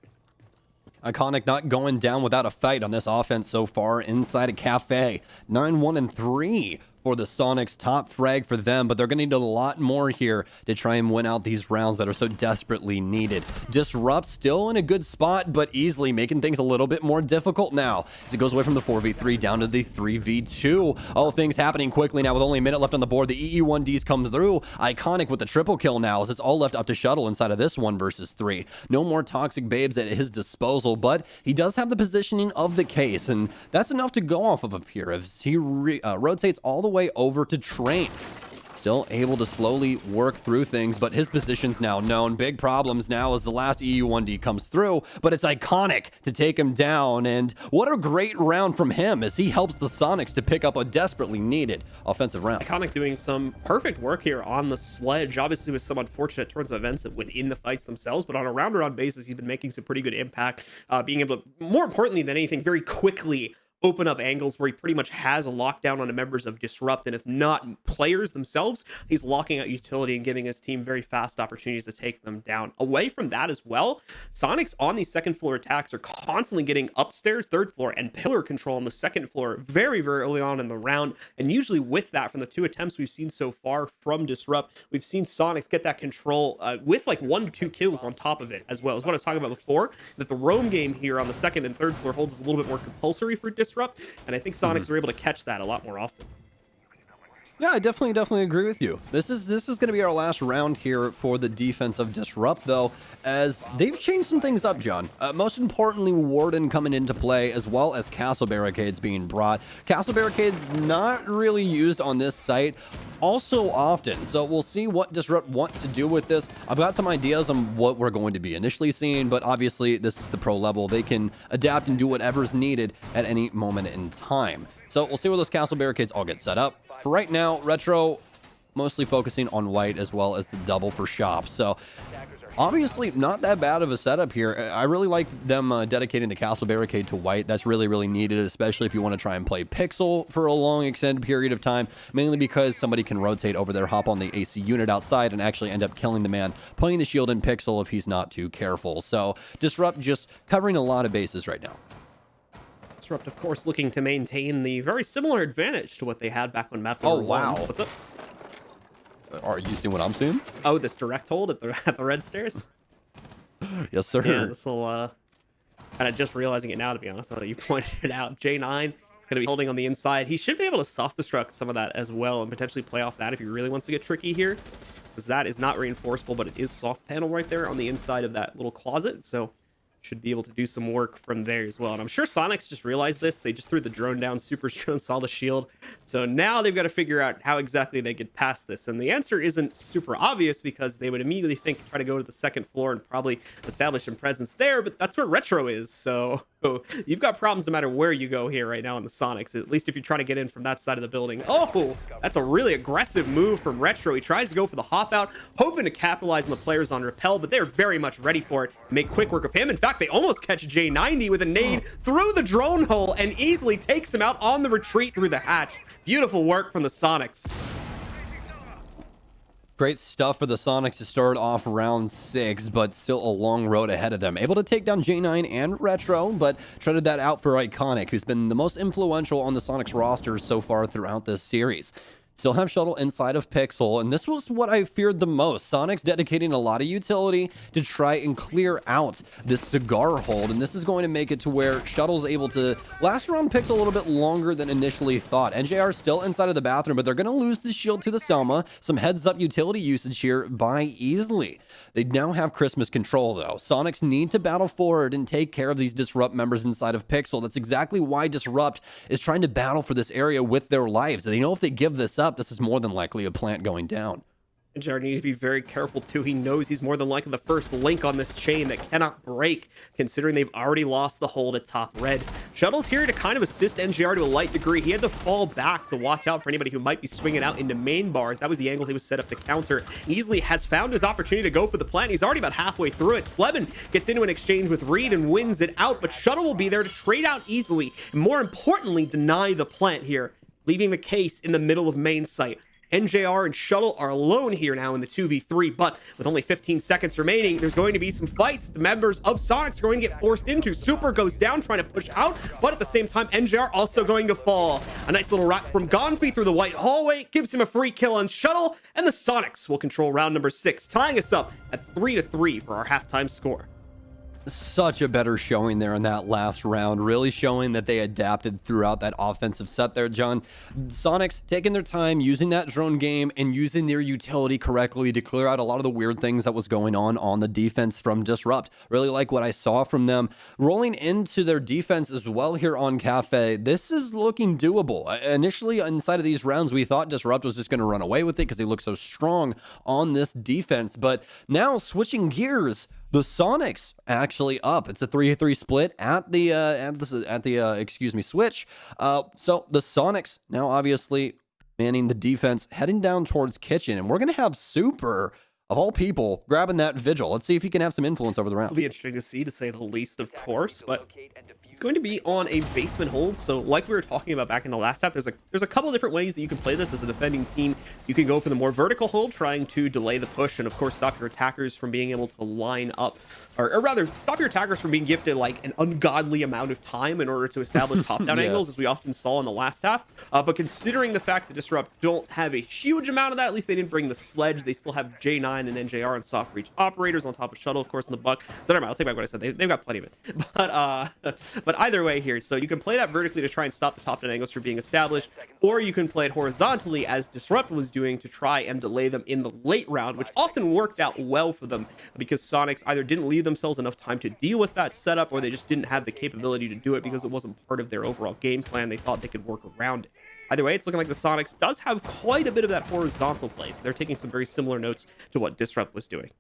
Iconic not going down without a fight on this offense so far inside a cafe. 9-1-3 for the Sonics, top frag for them, but they're going to need a lot more here to try and win out these rounds that are so desperately needed. Disrupt still in a good spot, but easily making things a little bit more difficult now as it goes away from the 4v3 down to the 3v2. All things happening quickly now with only a minute left on the board. The EE1Ds comes through. Iconic with the triple kill now as it's all left up to Shuttle inside of this 1 versus 3. No more toxic babes at his disposal, but he does have the positioning of the case, and that's enough to go off of here as he rotates all the way over to Train. Still able to slowly work through things, but his position's now known. Big problems now as the last EU1D comes through, but it's Iconic to take him down, and what a great round from him as he helps the Sonics to pick up a desperately needed offensive round. Iconic doing some perfect work here on the sledge, obviously with some unfortunate turns of events within the fights themselves, but on a round-around basis, he's been making some pretty good impact, being able to, more importantly than anything, very quickly open up angles where he pretty much has a lockdown on the members of Disrupt, and if not players themselves, he's locking out utility and giving his team very fast opportunities to take them down. Away from that as well, Sonics on these 2nd floor attacks are constantly getting upstairs 3rd floor and pillar control on the 2nd floor very, very early on in the round, and usually with that, from the 2 attempts we've seen so far from Disrupt, we've seen Sonics get that control with like 1 to 2 kills on top of it as well. As what I was talking about before, that the roam game here on the 2nd and 3rd floor holds is a little bit more compulsory for Disrupt, and I think Sonics are able to catch that a lot more often. Yeah, I definitely agree with you. This is going to be our last round here for the defense of Disrupt, though, as they've changed some things up, John. Most importantly, Warden coming into play, as well as Castle Barricades being brought. Castle Barricades not really used on this site also often, so we'll see what Disrupt want to do with this. I've got some ideas on what we're going to be initially seeing, but obviously this is the pro level. They can adapt and do whatever's needed at any moment in time. So we'll see where those Castle Barricades all get set up. For right now, Retro mostly focusing on White as well as the double for Shop. So obviously not that bad of a setup here. I really like them dedicating the Castle Barricade to White. That's really, really needed, especially if you want to try and play Pixel for a long extended period of time, mainly because somebody can rotate over there, hop on the AC unit outside, and actually end up killing the man, putting the shield in Pixel if he's not too careful. So Disrupt just covering a lot of bases right now. Disrupt, of course, looking to maintain the very similar advantage to what they had back when map number 1. Wow. What's up? Are you seeing what I'm seeing? Oh, this direct hold at the red stairs? Yes, sir. Yeah, this will, kind of just realizing it now, to be honest, now that you pointed it out. J9 going to be holding on the inside. He should be able to soft destruct some of that as well and potentially play off that if he really wants to get tricky here, because that is not reinforceable, but it is soft panel right there on the inside of that little closet. So should be able to do some work from there as well. And I'm sure Sonics just realized this. They just threw the drone down super strong, saw the shield. So now they've got to figure out how exactly they get past this. And the answer isn't super obvious because they would immediately think try to go to the second floor and probably establish some presence there, but that's where Retro is. So you've got problems no matter where you go here right now on the Sonics, at least if you're trying to get in from that side of the building. Oh, that's a really aggressive move from Retro. He tries to go for the hop out, hoping to capitalize on the players on repel, but they're very much ready for it. Make quick work of him. In fact, they almost catch J90 with a nade through the drone hole and easily takes him out on the retreat through the hatch. Beautiful work from the Sonics. Great stuff for the Sonics to start off round 6, but still a long road ahead of them. Able to take down J9 and Retro, but traded that out for Iconic, who's been the most influential on the Sonics roster so far throughout this series. Still have Shuttle inside of Pixel, and this was what I feared the most. Sonics dedicating a lot of utility to try and clear out this cigar hold, and this is going to make it to where Shuttle's able to last around Pixel a little bit longer than initially thought. NJR still inside of the bathroom, but they're going to lose the shield to the Selma. Some heads-up utility usage here by Easily. They now have Christmas control, though. Sonics need to battle forward and take care of these Disrupt members inside of Pixel. That's exactly why Disrupt is trying to battle for this area with their lives. They know if they give this up, this is more than likely a plant going down. And Jared needs to be very careful too. He knows he's more than likely the first link on this chain that cannot break, considering they've already lost the hold at top red. Shuttle's here to kind of assist NGR to a light degree. He had to fall back to watch out for anybody who might be swinging out into main bars. That was the angle he was set up to counter. Easily has found his opportunity to go for the plant. He's already about halfway through it. Slevin gets into an exchange with Reed and wins it out, but Shuttle will be there to trade out Easily, and more importantly, deny the plant here, leaving the case in the middle of main site. NJR and Shuttle are alone here now in the 2v3, but with only 15 seconds remaining, there's going to be some fights the members of Sonics are going to get forced into. Super goes down, trying to push out, but at the same time, NJR also going to fall. A nice little rock from Gonfi through the white hallway gives him a free kill on Shuttle, and the Sonics will control round number 6, tying us up at 3-3 for our halftime score. Such a better showing there in that last round, really showing that they adapted throughout that offensive set there, John. Sonics taking their time, using that drone game and using their utility correctly to clear out a lot of the weird things that was going on the defense from Disrupt. Really like what I saw from them. Rolling into their defense as well here on Cafe, this is looking doable. Initially, inside of these rounds, we thought Disrupt was just going to run away with it because they look so strong on this defense, but now switching gears, the Sonics actually up. It's a 3-3 split at the switch. So the Sonics now obviously manning the defense, heading down towards Kitchen, and we're gonna have Super, of all people, grabbing that Vigil. Let's see if he can have some influence over the round. It'll be interesting to see, to say the least, of course, but he's going to be on a basement hold. So like we were talking about back in the last half, there's a couple different ways that you can play this as a defending team. You can go for the more vertical hold, trying to delay the push and of course stop your attackers from being able to line up, or rather stop your attackers from being gifted like an ungodly amount of time in order to establish top-down angles, as we often saw in the last half. But considering the fact that Disrupt don't have a huge amount of that, at least they didn't bring the sledge. They still have J9 and NJR and soft reach operators on top of Shuttle, of course, in the buck. So never mind, I'll take back what I said. They've got plenty of it. But either way here, so you can play that vertically to try and stop the top-down angles from being established, or you can play it horizontally as Disrupt was doing to try and delay them in the late round, which often worked out well for them because Sonics either didn't leave themselves enough time to deal with that setup, or they just didn't have the capability to do it because it wasn't part of their overall game plan. They thought they could work around it. Either way, it's looking like the Sonics does have quite a bit of that horizontal play, so they're taking some very similar notes to what Disrupt was doing.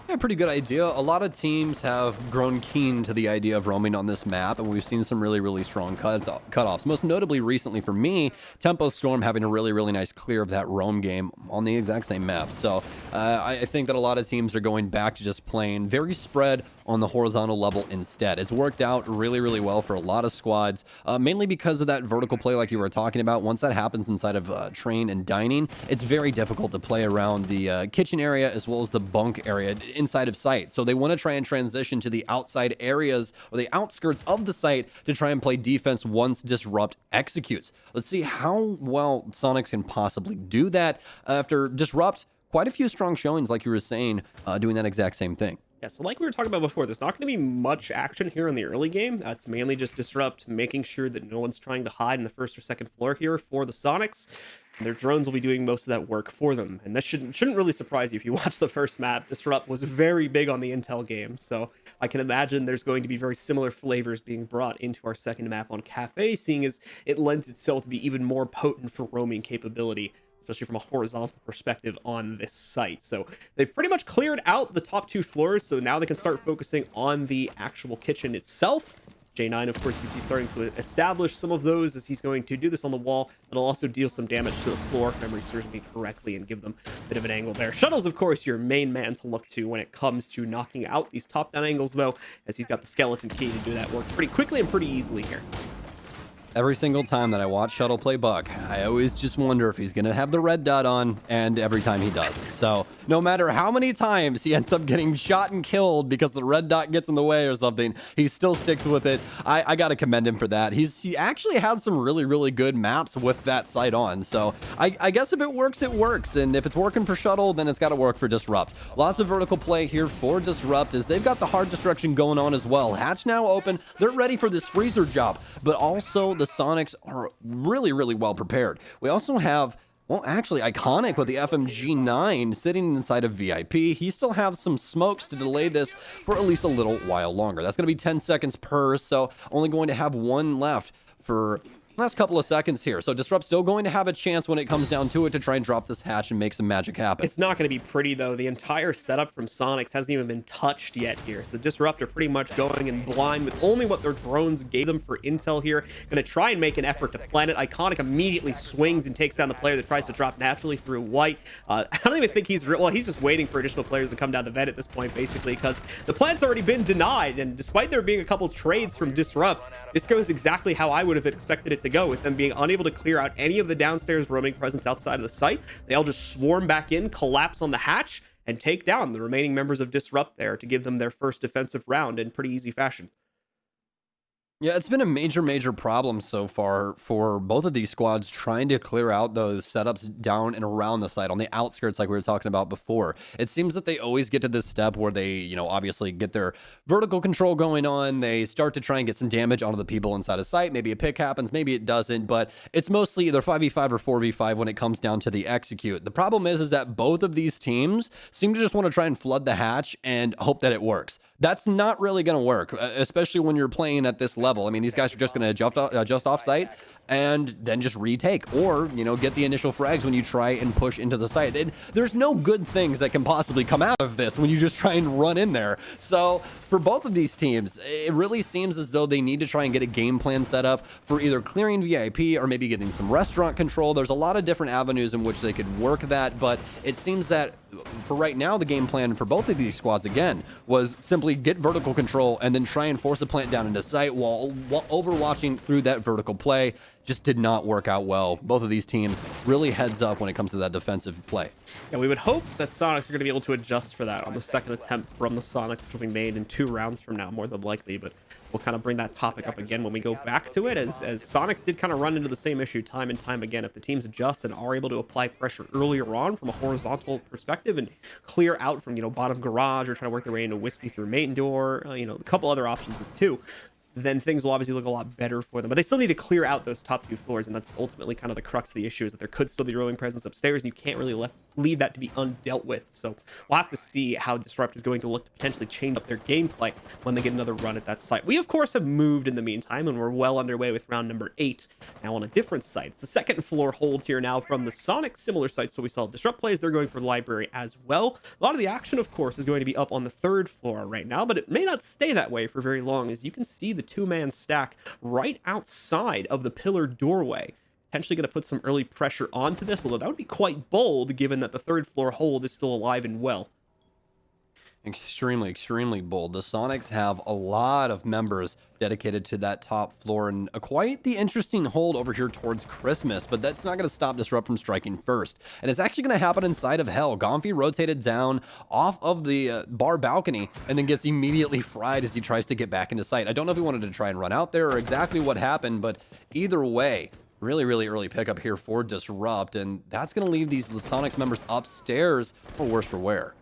Yeah, pretty good idea. A lot of teams have grown keen to the idea of roaming on this map, and we've seen some really strong cutoffs. Most notably recently for me, Tempo Storm having a really nice clear of that roam game on the exact same map. So I think that a lot of teams are going back to just playing very spread on the horizontal level instead. It's worked out really well for a lot of squads, mainly because of that vertical play like you were talking about. Once that happens inside of train and dining, it's very difficult to play around the kitchen area as well as the bunk area inside of site. So they want to try and transition to the outside areas or the outskirts of the site to try and play defense once Disrupt executes. Let's see how well Sonics can possibly do that after Disrupt. Quite a few strong showings, like you were saying, doing that exact same thing. Yeah, so like we were talking about before, there's not going to be much action here in the early game. That's mainly just Disrupt, making sure that no one's trying to hide in the first or second floor here for the Sonics. And their drones will be doing most of that work for them. And that shouldn't really surprise you if you watch the first map. Disrupt was very big on the intel game, so I can imagine there's going to be very similar flavors being brought into our second map on Cafe, seeing as it lends itself to be even more potent for roaming capability, especially from a horizontal perspective on this site. So they've pretty much cleared out the top 2 floors, so now they can start focusing on the actual kitchen itself. J9, of course, you can see starting to establish some of those as he's going to do this on the wall. It'll also deal some damage to the floor, if memory serves me correctly, and give them a bit of an angle there. Shuttle's, of course, your main man to look to when it comes to knocking out these top-down angles, though, as he's got the skeleton key to do that work pretty quickly and pretty easily here. Every single time that I watch Shuttle play Buck, I always just wonder if he's going to have the red dot on, and every time he does. So no matter how many times he ends up getting shot and killed because the red dot gets in the way or something, he still sticks with it. I got to commend him for that. He actually had some really, really good maps with that sight on. So I guess if it works, it works. And if it's working for Shuttle, then it's got to work for Disrupt. Lots of vertical play here for Disrupt as they've got the hard destruction going on as well. Hatch now open. They're ready for this freezer job, but also the Sonics are really, really well prepared. We also have, well, actually, Iconic with the FMG9 sitting inside of VIP. He still has some smokes to delay this for at least a little while longer. That's going to be 10 seconds per, so only going to have one left for last couple of seconds here. So Disrupt still going to have a chance when it comes down to it to try and drop this hatch and make some magic happen. It's not going to be pretty, though. The entire setup from Sonics hasn't even been touched yet here. So Disrupt are pretty much going in blind with only what their drones gave them for intel here. Going to try and make an effort to plant it. Iconic immediately swings and takes down the player that tries to drop naturally through white. I don't even think he's just waiting for additional players to come down the vent at this point, basically, because the plant's already been denied. And despite there being a couple trades from Disrupt, this goes exactly how I would have expected it to go, with them being unable to clear out any of the downstairs roaming presence outside of the site. They all just swarm back in, collapse on the hatch, and take down the remaining members of Disrupt there to give them their first defensive round in pretty easy fashion. Yeah, it's been a major, major problem so far for both of these squads trying to clear out those setups down and around the site on the outskirts like we were talking about before. It seems that they always get to this step where they, obviously get their vertical control going on. They start to try and get some damage onto the people inside of sight. Maybe a pick happens, maybe it doesn't, but it's mostly either 5v5 or 4v5 when it comes down to the execute. The problem is that both of these teams seem to just want to try and flood the hatch and hope that it works. That's not really going to work, especially when you're playing at this level. I mean, these guys are just going to adjust off site and then just retake, or get the initial frags when you try and push into the site. There's no good things that can possibly come out of this when you just try and run in there. So for both of these teams, it really seems as though they need to try and get a game plan set up for either clearing VIP or maybe getting some restaurant control. There's a lot of different avenues in which they could work that, but it seems that for right now, the game plan for both of these squads, again, was simply get vertical control and then try and force a plant down into sight while overwatching through that vertical play. Just did not work out well. Both of these teams really heads up when it comes to that defensive play. Yeah, we would hope that Sonics are going to be able to adjust for that on the second attempt from the Sonics, which will be made in 2 rounds from now, more than likely, but we'll kind of bring that topic up again when we go back to it, as Sonics did kind of run into the same issue time and time again. If the teams adjust and are able to apply pressure earlier on from a horizontal perspective and clear out from, bottom garage, or try to work their way into whiskey through main door, a couple other options too, then things will obviously look a lot better for them. But they still need to clear out those top 2 floors, and that's ultimately kind of the crux of the issue, is that there could still be roaming presence upstairs, and you can't really leave that to be undealt with. So we'll have to see how Disrupt is going to look to potentially change up their gameplay when they get another run at that site. We, of course, have moved in the meantime, and we're well underway with round number 8, now on a different site. It's the second floor hold here now from the Sonic, similar site. So we saw Disrupt plays, they're going for library as well. A lot of the action, of course, is going to be up on the 3rd floor right now, but it may not stay that way for very long, as you can see the 2-man stack right outside of the pillar doorway. Potentially going to put some early pressure onto this, although that would be quite bold given that the 3rd floor hold is still alive and well. Extremely, extremely bold. The Sonics have a lot of members dedicated to that top floor, and quite the interesting hold over here towards Christmas, but that's not going to stop Disrupt from striking first. And it's actually going to happen inside of Hell. Gonfi rotated down off of the bar balcony and then gets immediately fried as he tries to get back into sight. I don't know if he wanted to try and run out there or exactly what happened, but either way, really, really early pickup here for Disrupt, and that's going to leave these Sonics members upstairs for worse for wear.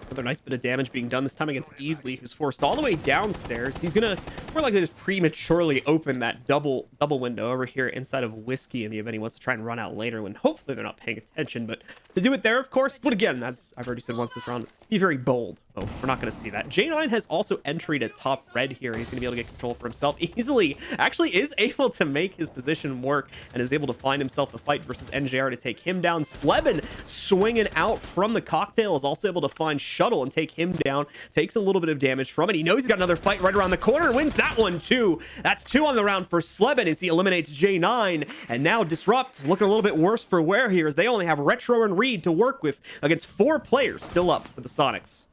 Another nice bit of damage being done, this time against Easley, who's forced all the way downstairs. He's gonna more likely just prematurely open that double window over here inside of Whiskey in the event he wants to try and run out later when hopefully they're not paying attention. But to do it there, of course, but again, as I've already said once this round, be very bold. Oh, we're not going to see that. J9 has also entered at top red here. He's going to be able to get control for himself easily. Actually is able to make his position work and is able to find himself the fight versus NJR to take him down. Sleben swinging out from the cocktail is also able to find Shuttle and take him down. Takes a little bit of damage from it. He knows he's got another fight right around the corner and wins that one too. That's 2 on the round for Sleben as he eliminates J9. And now Disrupt looking a little bit worse for wear here as they only have Retro and Reed to work with against 4 players still up for the Sonics.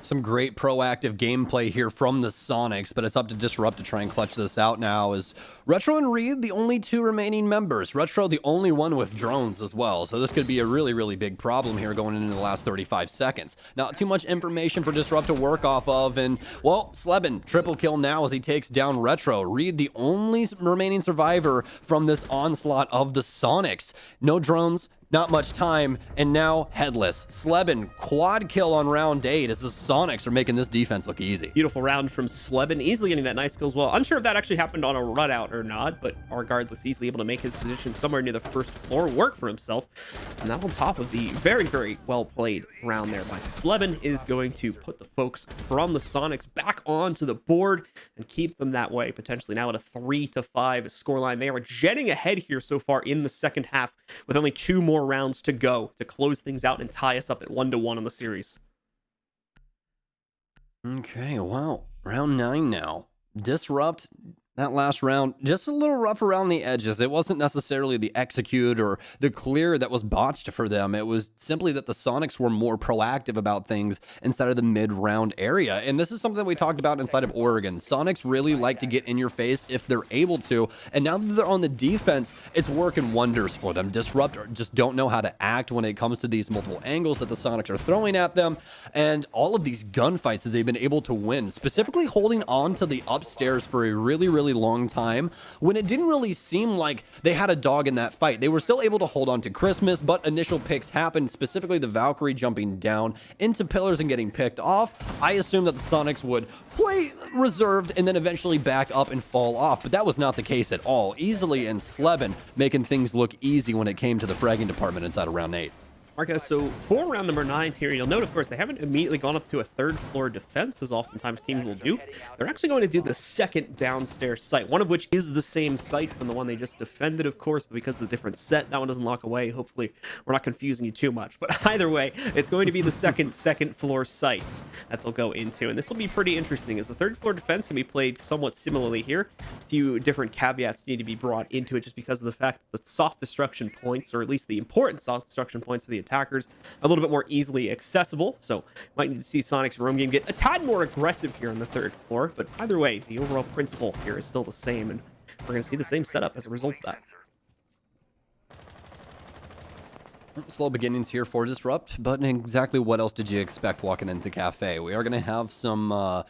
Some great proactive gameplay here from the Sonics, but it's up to Disrupt to try and clutch this out now. Is Retro and Reed the only 2 remaining members? Retro the only one with drones as well, so this could be a really, really big problem here going into the last 35 seconds. Not too much information for Disrupt to work off of, and, well, Sleben, triple kill now as he takes down Retro. Reed the only remaining survivor from this onslaught of the Sonics. No drones, not much time, and now headless. Sleben, quad kill on round 8 as the Sonics are making this defense look easy. Beautiful round from Sleben, easily getting that nice kill as well. Unsure if that actually happened on a run out or not, but regardless, easily able to make his position somewhere near the first floor work for himself. And that on top of the very, very well played round there by Sleben is going to put the folks from the Sonics back onto the board and keep them that way, potentially now at a 3-5 scoreline. They are jetting ahead here so far in the second half with only 2 more rounds to go to close things out and tie us up at 1-1 on the series. Okay, well, round 9 now. Disrupt, that last round, just a little rough around the edges. It wasn't necessarily the execute or the clear that was botched for them. It was simply that the Sonics were more proactive about things inside of the mid-round area. And this is something that we talked about inside of Oregon. Sonics really like to get in your face if they're able to. And now that they're on the defense, it's working wonders for them. Disrupt just don't know how to act when it comes to these multiple angles that the Sonics are throwing at them. And all of these gunfights that they've been able to win, specifically holding on to the upstairs for a really long time when it didn't really seem like they had a dog in that fight. They were still able to hold on to Christmas, but initial picks happened, specifically the Valkyrie jumping down into pillars and getting picked off. I assumed that the Sonics would play reserved and then eventually back up and fall off, but that was not the case at all. Easily and Sleben making things look easy when it came to the fragging department inside of round 8. Marcus, so for round number 9 here, you'll note, of course, they haven't immediately gone up to a 3rd floor defense, as oftentimes teams will do. They're actually going to do the second downstairs site, one of which is the same site from the one they just defended, of course, but because of the different set, that one doesn't lock away. Hopefully, we're not confusing you too much. But either way, it's going to be the second floor site that they'll go into. And this will be pretty interesting, as the 3rd floor defense can be played somewhat similarly here. A few different caveats need to be brought into it just because of the fact that the soft destruction points, or at least the important soft destruction points for the attackers, a little bit more easily accessible, so might need to see Sonic's roam game get a tad more aggressive here on the 3rd floor, but either way, the overall principle here is still the same, and we're going to see the same setup as a result of that. Slow beginnings here for Disrupt, but exactly what else did you expect walking into Cafe? We are going to have some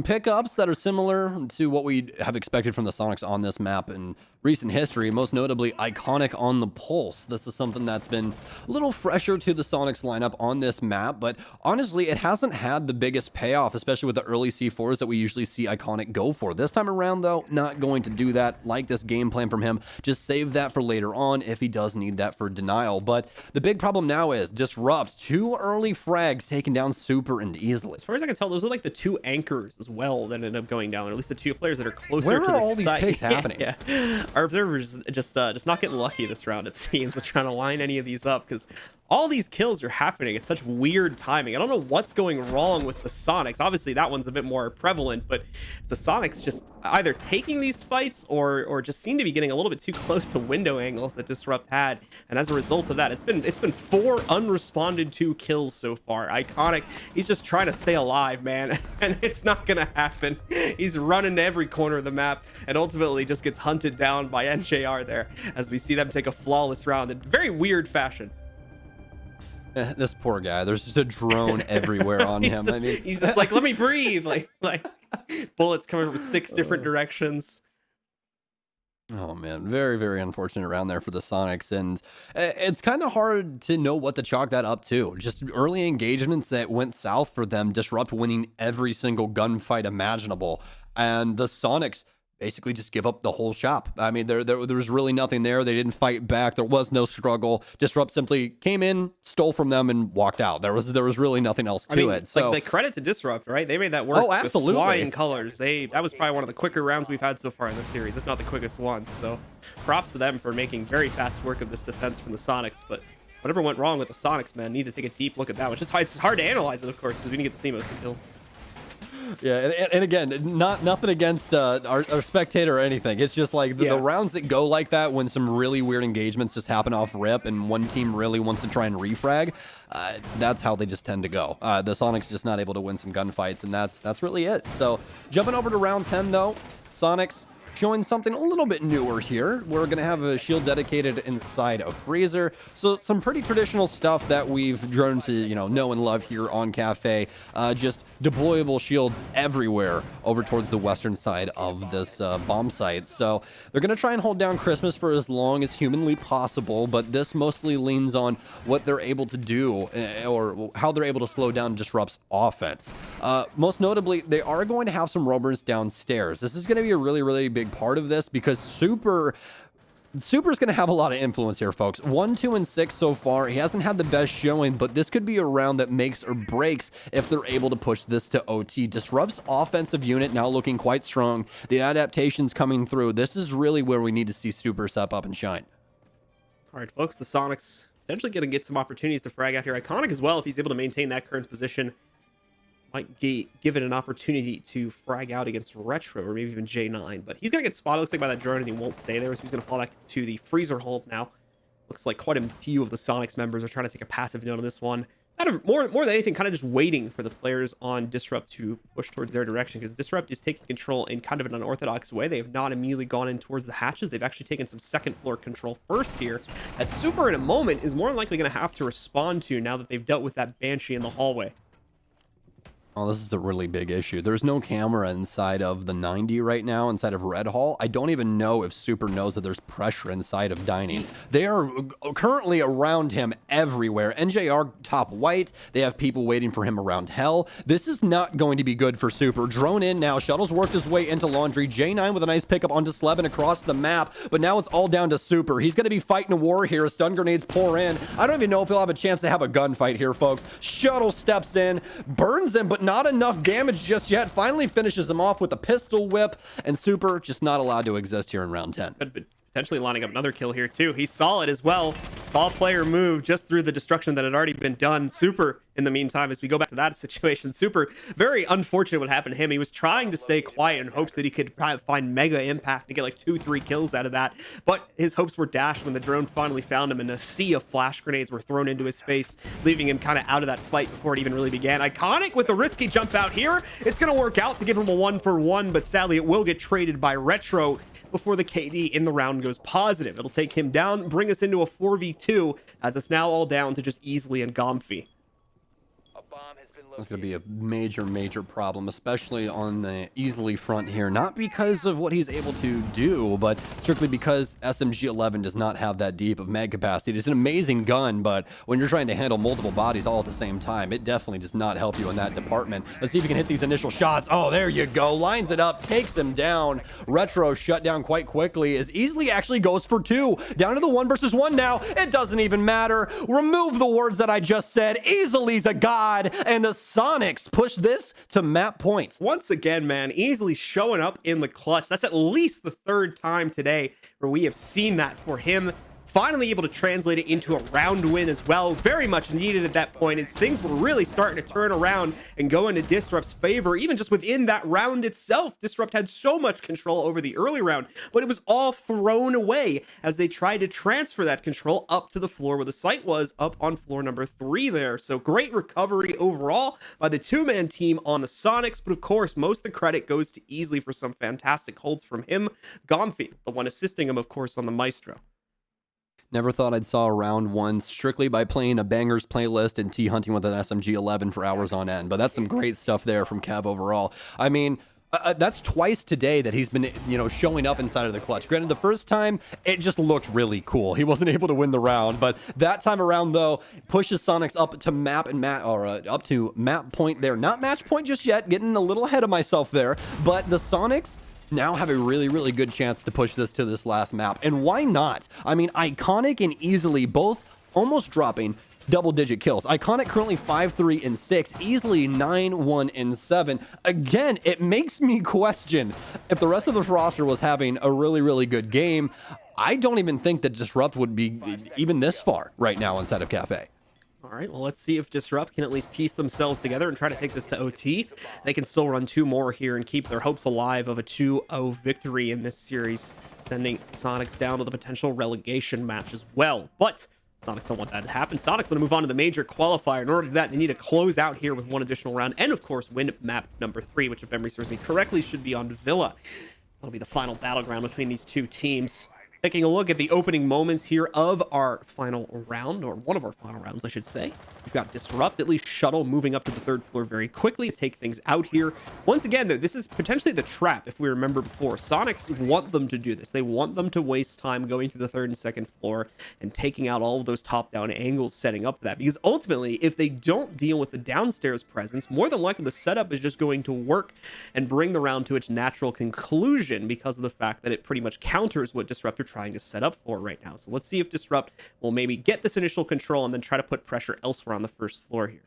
pickups that are similar to what we have expected from the Sonics on this map in recent history, most notably Iconic on the Pulse. This is something that's been a little fresher to the Sonics lineup on this map, but honestly, it hasn't had the biggest payoff, especially with the early C4s that we usually see Iconic go for. This time around, though, not going to do that. Like this game plan from him, just save that for later on if he does need that for denial. But the big problem now is Disrupt. 2 early frags taken down super and easily. As far as I can tell, those are like the 2 anchors as well that ended up going down, or at least the 2 players that are closer Where to the are all these site. picks happening? Yeah. Our observers just not getting lucky this round, it seems, with trying to line any of these up, because all these kills are happening at such weird timing. I don't know what's going wrong with the Sonics. Obviously, that one's a bit more prevalent, but the Sonics just either taking these fights or just seem to be getting a little bit too close to window angles that Disrupt had. And as a result of that, it's been 4 unresponded to kills so far. Iconic, he's just trying to stay alive, man, and it's not gonna happen. He's running to every corner of the map and ultimately just gets hunted down by NJR there as we see them take a flawless round in very weird fashion. This poor guy. There's just a drone everywhere on him. I mean, he's just like, let me breathe. Like bullets coming from 6 different directions. Oh man, very, very unfortunate round there for the Sonics, and it's kind of hard to know what to chalk that up to. Just early engagements that went south for them, Disrupt winning every single gunfight imaginable, and the Sonics basically just give up the whole shop. I mean, there was really nothing there. They didn't fight back. There was no struggle. Disrupt simply came in, stole from them, and walked out. There was really nothing else to it. So, like, the credit to Disrupt, right? They made that work. Oh, absolutely. With flying colors. That was probably one of the quicker rounds we've had so far in the series, if not the quickest one. So, props to them for making very fast work of this defense from the Sonics. But whatever went wrong with the Sonics, man, need to take a deep look at that. Which is it's hard to analyze it, of course, because we didn't get to see most of the kills. Yeah, and again, nothing against our spectator or anything. It's just like the rounds that go like that when some really weird engagements just happen off rip and one team really wants to try and refrag, that's how they just tend to go. The Sonics just not able to win some gunfights, and that's really it. So jumping over to round 10 though, Sonics showing something a little bit newer here. We're going to have a shield dedicated inside a freezer. So some pretty traditional stuff that we've grown to, know and love here on Cafe. Just deployable shields everywhere over towards the western side of this bomb site. So they're going to try and hold down Christmas for as long as humanly possible, but this mostly leans on what they're able to do or how they're able to slow down Disrupt's offense. Most notably, they are going to have some roamers downstairs. This is going to be a really, really big part of this because Super's going to have a lot of influence here, folks. 1, 2, and 6 so far. He hasn't had the best showing, but this could be a round that makes or breaks if they're able to push this to OT. Disrupt's offensive unit now looking quite strong. The adaptations coming through. This is really where we need to see Super step up and shine. All right, folks, the Sonics potentially going to get some opportunities to frag out here. Iconic as well, if he's able to maintain that current position. Might give it an opportunity to frag out against Retro or maybe even J9, but he's going to get spotted, looks like, by that drone, and he won't stay there, so he's going to fall back to the freezer hold now. Looks like quite a few of the Sonics members are trying to take a passive note on this one. More than anything, kind of just waiting for the players on Disrupt to push towards their direction, because Disrupt is taking control in kind of an unorthodox way. They have not immediately gone in towards the hatches. They've actually taken some second floor control first here. That Super, in a moment, is more than likely going to have to respond to now that they've dealt with that Banshee in the hallway. Oh, this is a really big issue. There's no camera inside of the 90 right now, inside of Red Hall. I don't even know if Super knows that there's pressure inside of Dining. They are currently around him everywhere. NJR top white. They have people waiting for him around Hell. This is not going to be good for Super. Drone in now. Shuttle's worked his way into Laundry. J9 with a nice pickup onto Slevin across the map, but now it's all down to Super. He's going to be fighting a war here. Stun grenades pour in. I don't even know if he'll have a chance to have a gunfight here, folks. Shuttle steps in, burns him, but not enough damage just yet. Finally finishes him off with a pistol whip, and Super just not allowed to exist here in round 10. Potentially lining up another kill here too. He's solid as well. Saw a player move just through the destruction that had already been done. Super, in the meantime, as we go back to that situation, Super, very unfortunate what happened to him. He was trying to stay quiet in hopes that he could find mega impact and get like 2-3 kills out of that, but his hopes were dashed when the drone finally found him, and a sea of flash grenades were thrown into his face, leaving him kind of out of that fight before it even really began. Iconic with a risky jump out here. It's going to work out to give him a 1-for-1, but sadly it will get traded by Retro before the KD in the round goes positive. It'll take him down, bring us into a 4v2, as it's now all down to just Easily and Gomfy. It's going to be a major, major problem, especially on the Easily front here. Not because of what he's able to do, but strictly because SMG-11 does not have that deep of mag capacity. It's an amazing gun, but when you're trying to handle multiple bodies all at the same time, it definitely does not help you in that department. Let's see if you can hit these initial shots. Oh, there you go. Lines it up, takes him down. Retro shut down quite quickly as Easily actually goes for 2. Down to the 1 versus 1 now. It doesn't even matter. Remove the words that I just said. Easily's a god, and the Sonics push this to map points. Once again, man, Easily showing up in the clutch. That's at least the 3rd time today where we have seen that for him. Finally able to translate it into a round win as well. Very much needed at that point, as things were really starting to turn around and go into Disrupt's favor. Even just within that round itself, Disrupt had so much control over the early round, but it was all thrown away as they tried to transfer that control up to the floor where the site was, up on floor number 3 there. So great recovery overall by the 2-man team on the Sonics, but of course, most of the credit goes to Easily for some fantastic holds from him. Gomfy, the one assisting him, of course, on the Maestro. Never thought I'd saw round 1 strictly by playing a bangers playlist and hunting with an SMG-11 for hours on end, but that's some great stuff there from Kev overall. I mean, That's twice today that he's been, showing up inside of the clutch. Granted, the first time, it just looked really cool. He wasn't able to win the round, but that time around, though, pushes Soniqs up to up to map point there. Not match point just yet, getting a little ahead of myself there, but the Soniqs now have a really, really good chance to push this to this last map. And why not? I mean, Iconic and Easily both almost dropping double-digit kills. Iconic currently 5-3 and 6, Easily 9-1 and 7. Again, it makes me question if the rest of the roster was having a really, really good game. I don't even think that Disrupt would be even this far right now inside of Cafe. All right, well, let's see if Disrupt can at least piece themselves together and try to take this to OT. They can still run 2 more here and keep their hopes alive of a 2-0 victory in this series, sending Soniqs down to the potential relegation match as well. But Soniqs don't want that to happen. Soniqs want to move on to the major qualifier. In order to do that, they need to close out here with 1 additional round and, of course, win map number 3, which, if memory serves me correctly, should be on Villa. That'll be the final battleground between these 2 teams. Taking a look at the opening moments here of our final round, or one of our final rounds, I should say. We've got Disrupt, at least Shuttle, moving up to the 3rd floor very quickly to take things out here. Once again, though, this is potentially the trap, if we remember before. Soniqs want them to do this. They want them to waste time going to the 3rd and 2nd floor and taking out all of those top-down angles, setting up for that. Because ultimately, if they don't deal with the downstairs presence, more than likely the setup is just going to work and bring the round to its natural conclusion because of the fact that it pretty much counters what Disrupt are trying to set up for right now. So let's see if Disrupt will maybe get this initial control and then try to put pressure elsewhere on the 1st floor here.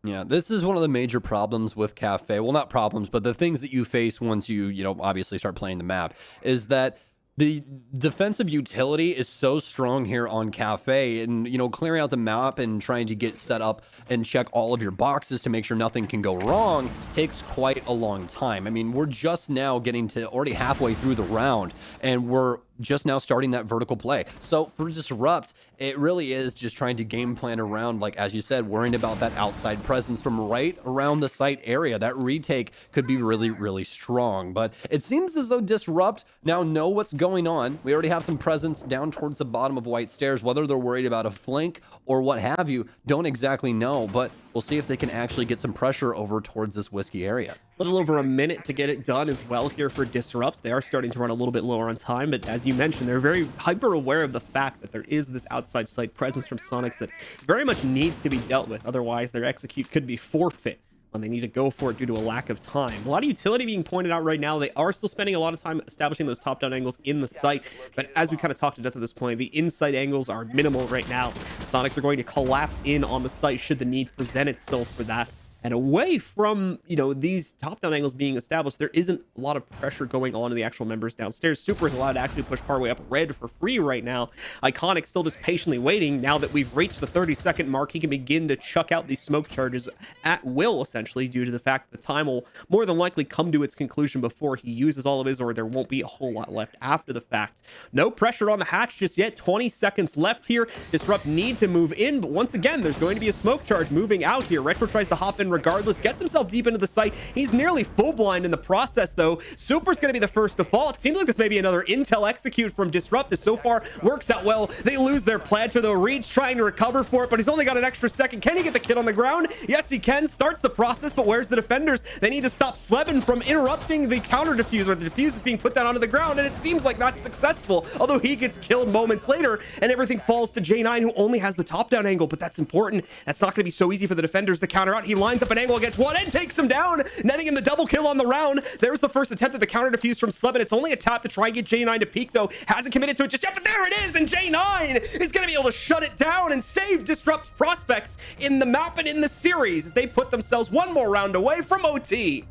Yeah, this is one of the major problems with Cafe. Well, not problems, but the things that you face once you, obviously start playing the map is that the defensive utility is so strong here on Cafe, and, clearing out the map and trying to get set up and check all of your boxes to make sure nothing can go wrong takes quite a long time. I mean, we're just now getting to already halfway through the round, and we're just now starting that vertical play. So for Disrupt, it really is just trying to game plan around, like, as you said, worrying about that outside presence from right around the site area. That retake could be really, really strong. But it seems as though Disrupt now know what's going on. We already have some presence down towards the bottom of White Stairs. Whether they're worried about a flank or what have you, don't exactly know. But we'll see if they can actually get some pressure over towards this Whiskey area. A little over a minute to get it done as well here for Disrupts. They are starting to run a little bit lower on time, but as you mentioned, they're very hyper aware of the fact that there is this outside site presence from Soniqs that very much needs to be dealt with. Otherwise, their execute could be forfeit when they need to go for it due to a lack of time. A lot of utility being pointed out right now. They are still spending a lot of time establishing those top-down angles in the site, but as we kind of talked to death at this point, the inside angles are minimal right now. Soniqs are going to collapse in on the site should the need present itself for that. And away from, these top-down angles being established, there isn't a lot of pressure going on to the actual members downstairs. Super is allowed to actually push partway up red for free right now. Iconic still just patiently waiting. Now that we've reached the 30-second mark, he can begin to chuck out these smoke charges at will, essentially, due to the fact that the time will more than likely come to its conclusion before he uses all of his, or there won't be a whole lot left after the fact. No pressure on the hatch just yet. 20 seconds left here. Disrupt need to move in, but once again, there's going to be a smoke charge moving out here. Retro tries to hop in regardless, gets himself deep into the site. He's nearly full blind in the process, though. Super's going to be the first to fall. It seems like this may be another intel execute from Disrupt. This so far works out well. They lose their planter, though. Reed's trying to recover for it, but he's only got an extra second. Can he get the kid on the ground? Yes, he can. Starts the process, but where's the defenders? They need to stop Slevin from interrupting the counter defuse, or the defuse is being put down onto the ground, and it seems like that's successful, although he gets killed moments later, and everything falls to J9, who only has the top-down angle, but that's important. That's not going to be so easy for the defenders to counter out. He lines up an angle against one and takes him down, netting in the double kill on the round. There's the first attempt at the counter defuse from Slevin. It's only a tap to try and get J9 to peek, though. Hasn't committed to it just yet, but there it is, and J9 is going to be able to shut it down and save Disrupt's prospects in the map and in the series as they put themselves one more round away from OT.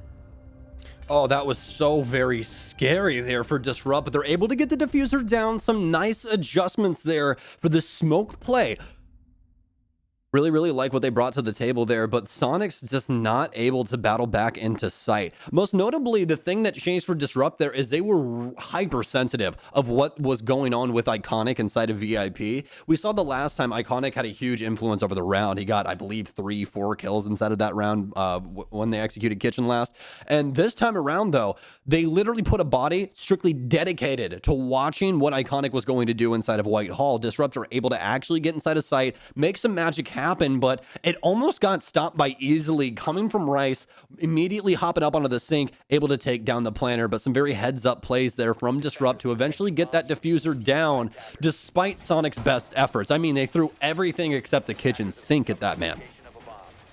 Oh, that was so very scary there for Disrupt, but they're able to get the diffuser down. Some nice adjustments there for the smoke play. Really, really like what they brought to the table there, but Soniqs just not able to battle back into sight. Most notably, the thing that changed for Disrupt there is they were hypersensitive of what was going on with Iconic inside of VIP. We saw the last time Iconic had a huge influence over the round. He got, I believe, 3-4 kills inside of that round when they executed Kitchen last. And this time around, though, they literally put a body strictly dedicated to watching what Iconic was going to do inside of Whitehall. Disrupt are able to actually get inside of sight, make some magic happen, but it almost got stopped by Easily coming from Rice, immediately hopping up onto the sink, able to take down the planner, but some very heads-up plays there from Disrupt to eventually get that diffuser down, despite Soniqs' best efforts. I mean, they threw everything except the kitchen sink at that man.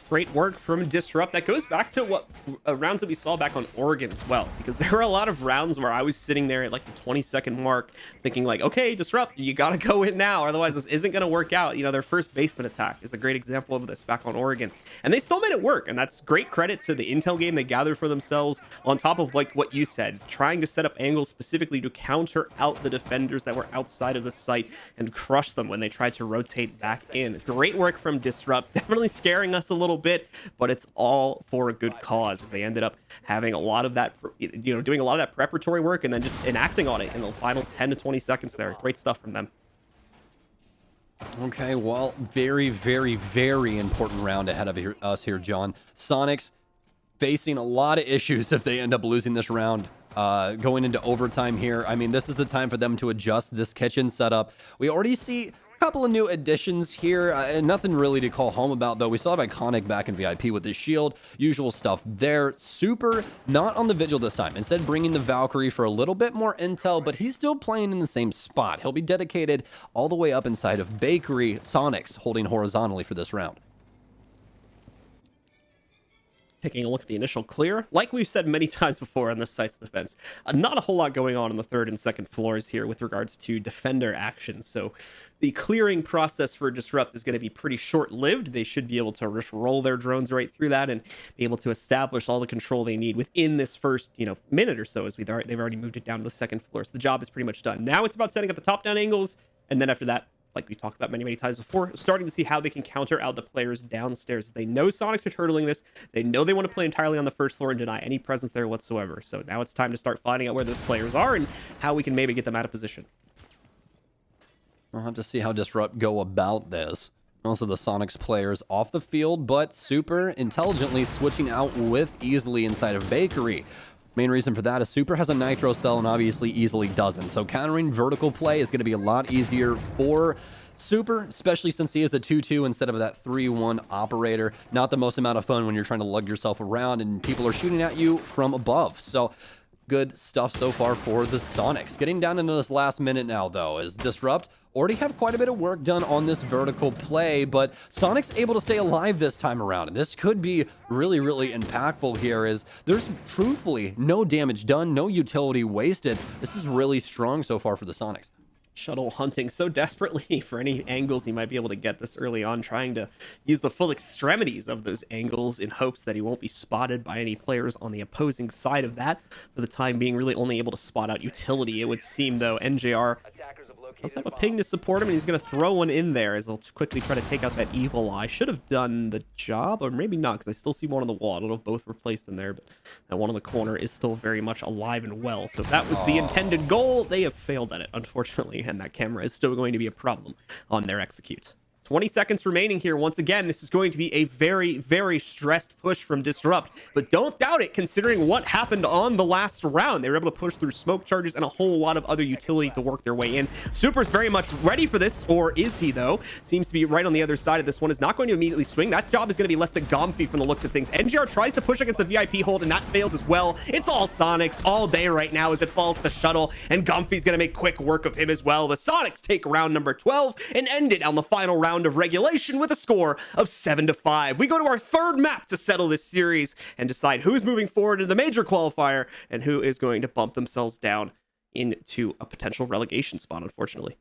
Great work from Disrupt. That goes back to what rounds that we saw back on Oregon as well, because there were a lot of rounds where I was sitting there at like the 20-second mark thinking like, okay, Disrupt, you got to go in now, otherwise this isn't going to work out. You know, their first basement attack is a great example of this back on Oregon, and they still made it work, and that's great credit to the intel game they gathered for themselves, on top of like what you said, trying to set up angles specifically to counter out the defenders that were outside of the site and crush them when they tried to rotate back in. Great work from Disrupt, definitely scaring us a little bit, but it's all for a good cause, as they ended up having a lot of that, you know, doing a lot of that preparatory work and then just enacting on it in the final 10 to 20 seconds there. Great stuff from them. Okay, well, very, very, very important round ahead of us here, John. Soniqs facing a lot of issues if they end up losing this round. Going into overtime here. I mean, this is the time for them to adjust this kitchen setup. We already see couple of new additions here, nothing really to call home about though. We still have Iconic back in VIP with his shield, usual stuff there. Super not on the Vigil this time, instead bringing the Valkyrie for a little bit more intel, but he's still playing in the same spot. He'll be dedicated all the way up inside of Bakery. Soniqs holding horizontally for this round. Taking a look at the initial clear, like we've said many times before on this site's defense, not a whole lot going on the third and second floors here with regards to defender actions. So the clearing process for Disrupt is going to be pretty short-lived. They should be able to just roll their drones right through that and be able to establish all the control they need within this first, minute or so, as they've already moved it down to the second floor. So the job is pretty much done. Now it's about setting up the top-down angles, and then after that, like we talked about many times before, starting to see how they can counter out the players downstairs. They know Soniqs are turtling this. They know they want to play entirely on the first floor and deny any presence there whatsoever. So now it's time to start finding out where those players are and how we can maybe get them out of position. We'll have to see how Disrupt go about this. Also the Soniqs players off the field, but super intelligently switching out with Easily inside of Bakery. Main reason for that is Super has a Nitro Cell and obviously Easily doesn't. So countering vertical play is going to be a lot easier for Super, especially since he is a 2-2 instead of that 3-1 operator. Not the most amount of fun when you're trying to lug yourself around and people are shooting at you from above. So good stuff so far for the Soniqs. Getting down into this last minute now, though, is Disrupt already have quite a bit of work done on this vertical play, but Soniqs able to stay alive this time around. And this could be really, really impactful here, as there's truthfully no damage done, no utility wasted. This is really strong so far for the Soniqs. Shuttle hunting so desperately for any angles he might be able to get this early on, trying to use the full extremities of those angles in hopes that he won't be spotted by any players on the opposing side of that. For the time being, really only able to spot out utility, it would seem, though. NJR does have a ping to support him, and he's going to throw one in there as he'll quickly try to take out that evil eye. Should have done the job, or maybe not, because I still see one on the wall. I don't know if both were placed in there, but that one on the corner is still very much alive and well. So if that was the intended goal, they have failed at it, unfortunately, and that camera is still going to be a problem on their execute. 20 seconds remaining here. Once again, this is going to be a very, very stressed push from Disrupt, but don't doubt it considering what happened on the last round. They were able to push through smoke charges and a whole lot of other utility to work their way in. Super's very much ready for this, or is he, though? Seems to be right on the other side of this one. Is not going to immediately swing. That job is going to be left to Gomfy from the looks of things. NGR tries to push against the VIP hold, and that fails as well. It's all Soniqs all day right now as it falls to Shuttle, and Gomfy's going to make quick work of him as well. The Soniqs take round number 12 and end it on the final round of regulation with a score of 7-5. We go to our third map to settle this series and decide who's moving forward in the major qualifier and who is going to bump themselves down into a potential relegation spot, unfortunately.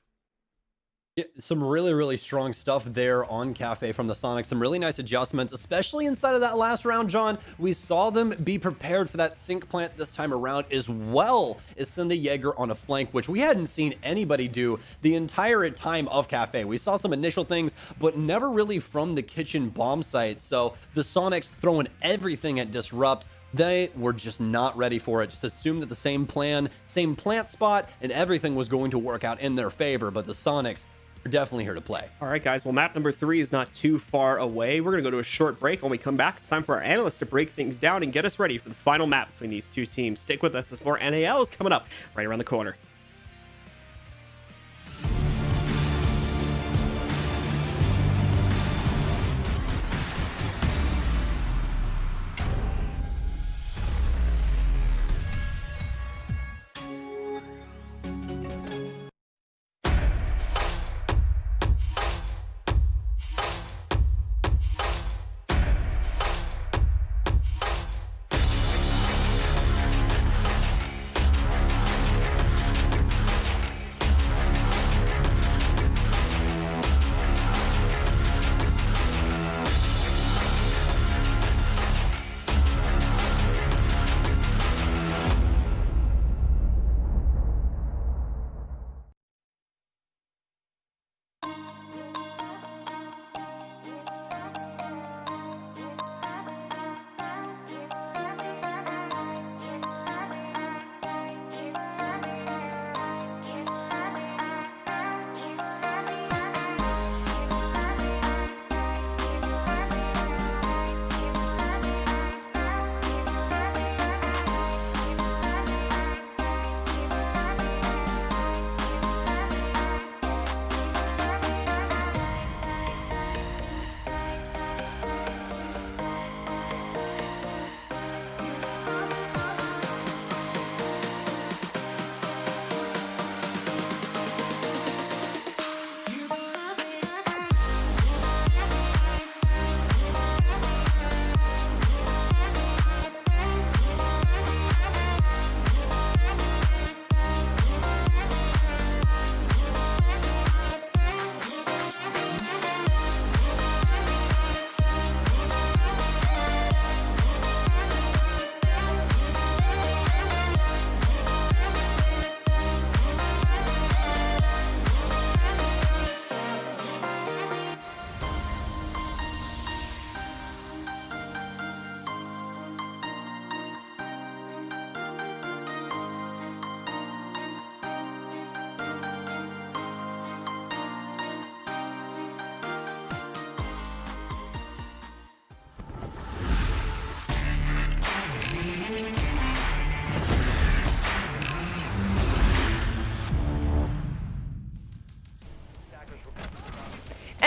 Yeah, some really, really strong stuff there on Cafe from the Soniqs. Some really nice adjustments, especially inside of that last round, John. We saw them be prepared for that sync plant this time around, as well as send the Jaeger on a flank, which we hadn't seen anybody do the entire time of Cafe. We saw some initial things, but never really from the kitchen bomb site. So the Soniqs throwing everything at Disrupt. They were just not ready for it. Just assumed that the same plan, same plant spot, and everything was going to work out in their favor. But the Soniqs are definitely here to play. All right, guys. Well, map number 3 is not too far away. We're going to go to a short break. When we come back, it's time for our analysts to break things down and get us ready for the final map between these two teams. Stick with us as more NAL is coming up right around the corner.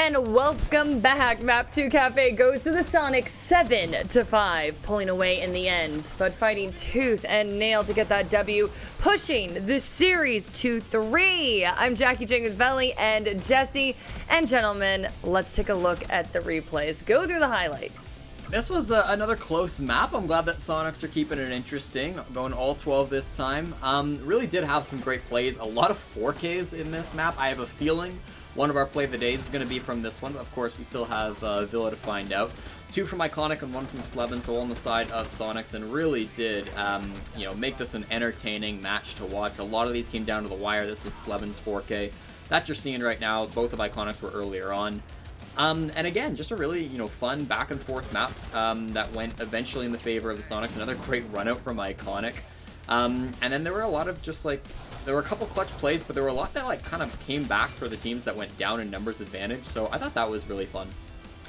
And welcome back. Map 2 Cafe goes to the Sonics 7-5, pulling away in the end, but fighting tooth and nail to get that W, pushing the series to 3. I'm Jackie Jenkins-Belly and Jesse. And gentlemen, let's take a look at the replays. Go through the highlights. This was another close map. I'm glad that Sonics are keeping it interesting, going all 12 this time. Really did have some great plays, a lot of 4Ks in this map. I have a feeling one of our play of the days is going to be from this one. Of course, we still have Villa to find out. 2 from Iconic and 1 from Slevin, so on the side of Sonics, and really did, make this an entertaining match to watch. A lot of these came down to the wire. This was Slevin's 4K. That you're seeing right now. Both of Iconics were earlier on. And again, just a really, fun back and forth map that went eventually in the favor of the Sonics. Another great run out from Iconic. And then there were a lot of just there were a couple clutch plays, but there were a lot that kind of came back for the teams that went down in numbers advantage. So I thought that was really fun.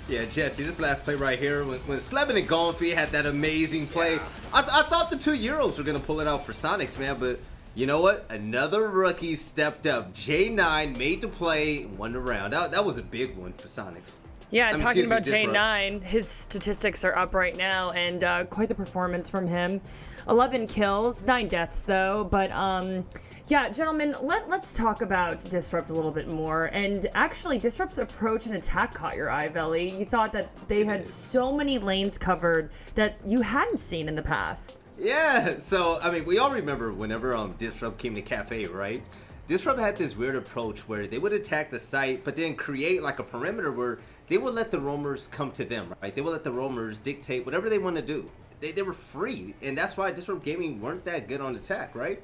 Yeah, Jesse, this last play right here, when Slevin and Gonfi had that amazing play, yeah. I thought the 2 Euros were going to pull it out for Sonics, man, but you know what? Another rookie stepped up. J9 made the play, won the round. That was a big one for Sonics. Yeah, talking about J9, his statistics are up right now, and quite the performance from him. 11 kills, 9 deaths though, but yeah, gentlemen, let's talk about Disrupt a little bit more. And actually, Disrupt's approach and attack caught your eye, Veli. You thought that they had so many lanes covered that you hadn't seen in the past. Yeah, so, I mean, we all remember whenever Disrupt came to Cafe, right? Disrupt had this weird approach where they would attack the site, but then create like a perimeter where they would let the roamers come to them, right? They would let the roamers dictate whatever they want to do. They were free, and that's why Disrupt Gaming weren't that good on attack, right?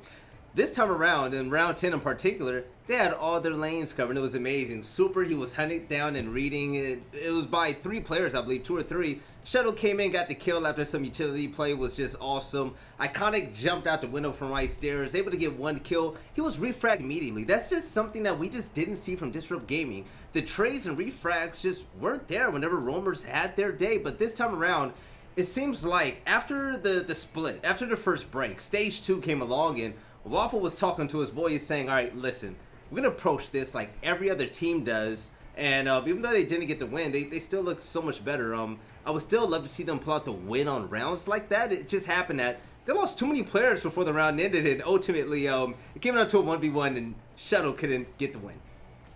This time around, in round 10 in particular, they had all their lanes covered. It was amazing. Super, he was hunting down and reading. It was by 3 players, I believe, 2 or 3. Shuttle came in, got the kill after some utility play, was just awesome. Iconic jumped out the window from right stairs, able to get 1 kill. He was refragged immediately. That's just something that we just didn't see from Disrupt Gaming. The trades and refrags just weren't there whenever roamers had their day, but this time around, it seems like after the split, after the first break, stage 2 came along and Waffle was talking to his boys saying, all right, listen, we're going to approach this like every other team does. And even though they didn't get the win, they still look so much better. I would still love to see them pull out the win on rounds like that. It just happened that they lost too many players before the round ended. And ultimately, it came down to a 1v1 and Shuttle couldn't get the win.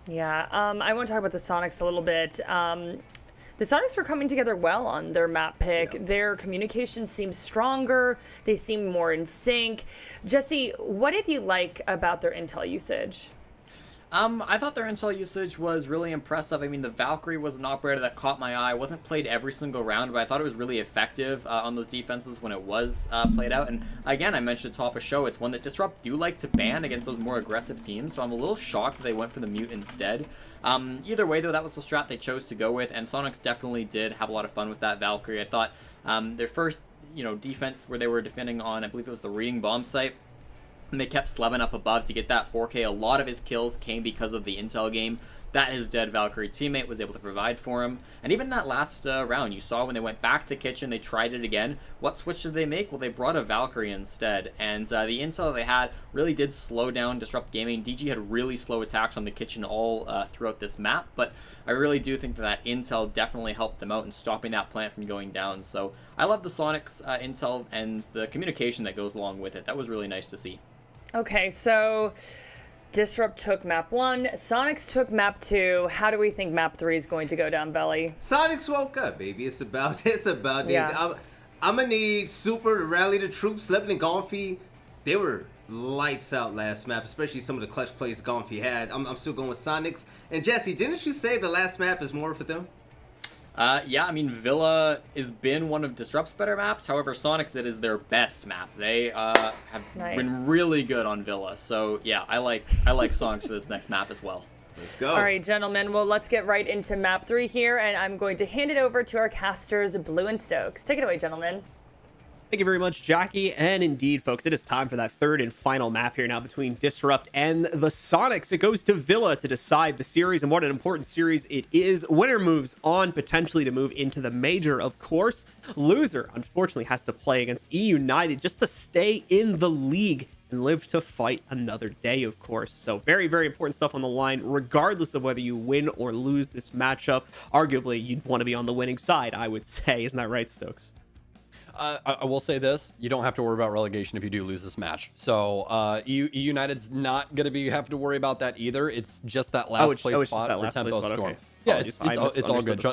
Yeah, I want to talk about the Sonics a little bit. The Sonics were coming together well on their map pick. Yeah. Their communication seems stronger. They seem more in sync. Jesse, what did you like about their intel usage? I thought their intel usage was really impressive. I mean, the Valkyrie was an operator that caught my eye. It wasn't played every single round, but I thought it was really effective on those defenses when it was played out. And again, I mentioned at the top of the show, it's one that Disrupt do like to ban against those more aggressive teams, so I'm a little shocked that they went for the mute instead. Either way, though, that was the strat they chose to go with, and Sonics definitely did have a lot of fun with that Valkyrie. I thought their first, defense where they were defending on, I believe it was the reading bomb site, and they kept Slevin up above to get that 4K. A lot of his kills came because of the intel game that his dead Valkyrie teammate was able to provide for him. And even that last round, you saw when they went back to Kitchen, they tried it again. What switch did they make? Well, they brought a Valkyrie instead. And the intel they had really did slow down Disrupt Gaming. DG had really slow attacks on the Kitchen all throughout this map, but I really do think that intel definitely helped them out in stopping that plant from going down. So I love the Sonics intel and the communication that goes along with it. That was really nice to see. Okay, so Disrupt took map 1, Sonics took map 2. How do we think map 3 is going to go down, Belly? Sonics woke up, baby. It's about yeah. I'm gonna need Super to rally the troops. Slevin and Gonfi, they were lights out last map, especially some of the clutch plays Gonfi had. I'm still going with Sonics. And Jesse, didn't you say the last map is more for them? Yeah, I mean, Villa has been one of Disrupt's better maps. However, Sonics, it is their best map. They have been really good on Villa. So, yeah, I like Sonics for this next map as well. Let's go. All right, gentlemen. Well, let's get right into map 3 here, and I'm going to hand it over to our casters, Blue and Stokes. Take it away, gentlemen. Thank you very much, Jackie. And indeed, folks, it is time for that third and final map here now between Disrupt and the Sonics. It goes to Villa to decide the series, and what an important series it is. Winner moves on potentially to move into the major, of course. Loser, unfortunately, has to play against E United just to stay in the league and live to fight another day, of course. So very, very important stuff on the line, regardless of whether you win or lose this matchup. Arguably, you'd want to be on the winning side, I would say. Isn't that right, Stokes? I will say this: you don't have to worry about relegation if you do lose this match. So EU United's not going to have to worry about that either. It's just that last place spot for Tempo Storm. Okay. Yeah, it's all good.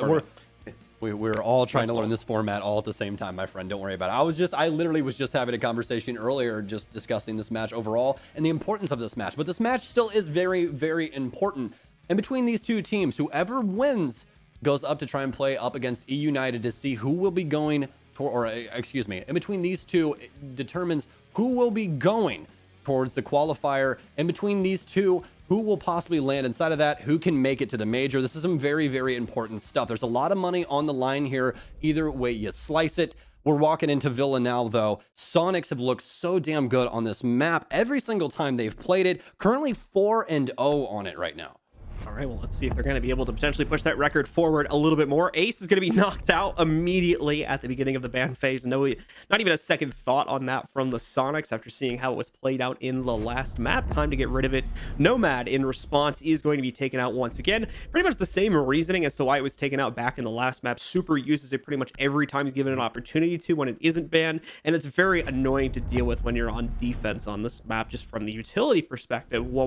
We're all trying to learn this format all at the same time, my friend. Don't worry about it. I literally was just having a conversation earlier, just discussing this match overall and the importance of this match. But this match still is very, very important. And between these two teams, whoever wins goes up to try and play up against EU United to see who will be going. In between these two, it determines who will be going towards the qualifier. In between these two, who will possibly land inside of that, who can make it to the major. This is some very, very important stuff. There's a lot of money on the line here, either way you slice it. We're walking into Villa now, though. Sonics have looked so damn good on this map every single time they've played it. Currently 4-0 on it right now. All right, well, let's see if they're going to be able to potentially push that record forward a little bit more. Ace is going to be knocked out immediately at the beginning of the ban phase. No, not even a second thought on that from the Sonics after seeing how it was played out in the last map. Time to get rid of it. Nomad, in response, is going to be taken out once again. Pretty much the same reasoning as to why it was taken out back in the last map. Super uses it pretty much every time he's given an opportunity to when it isn't banned, and it's very annoying to deal with when you're on defense on this map, just from the utility perspective. Well,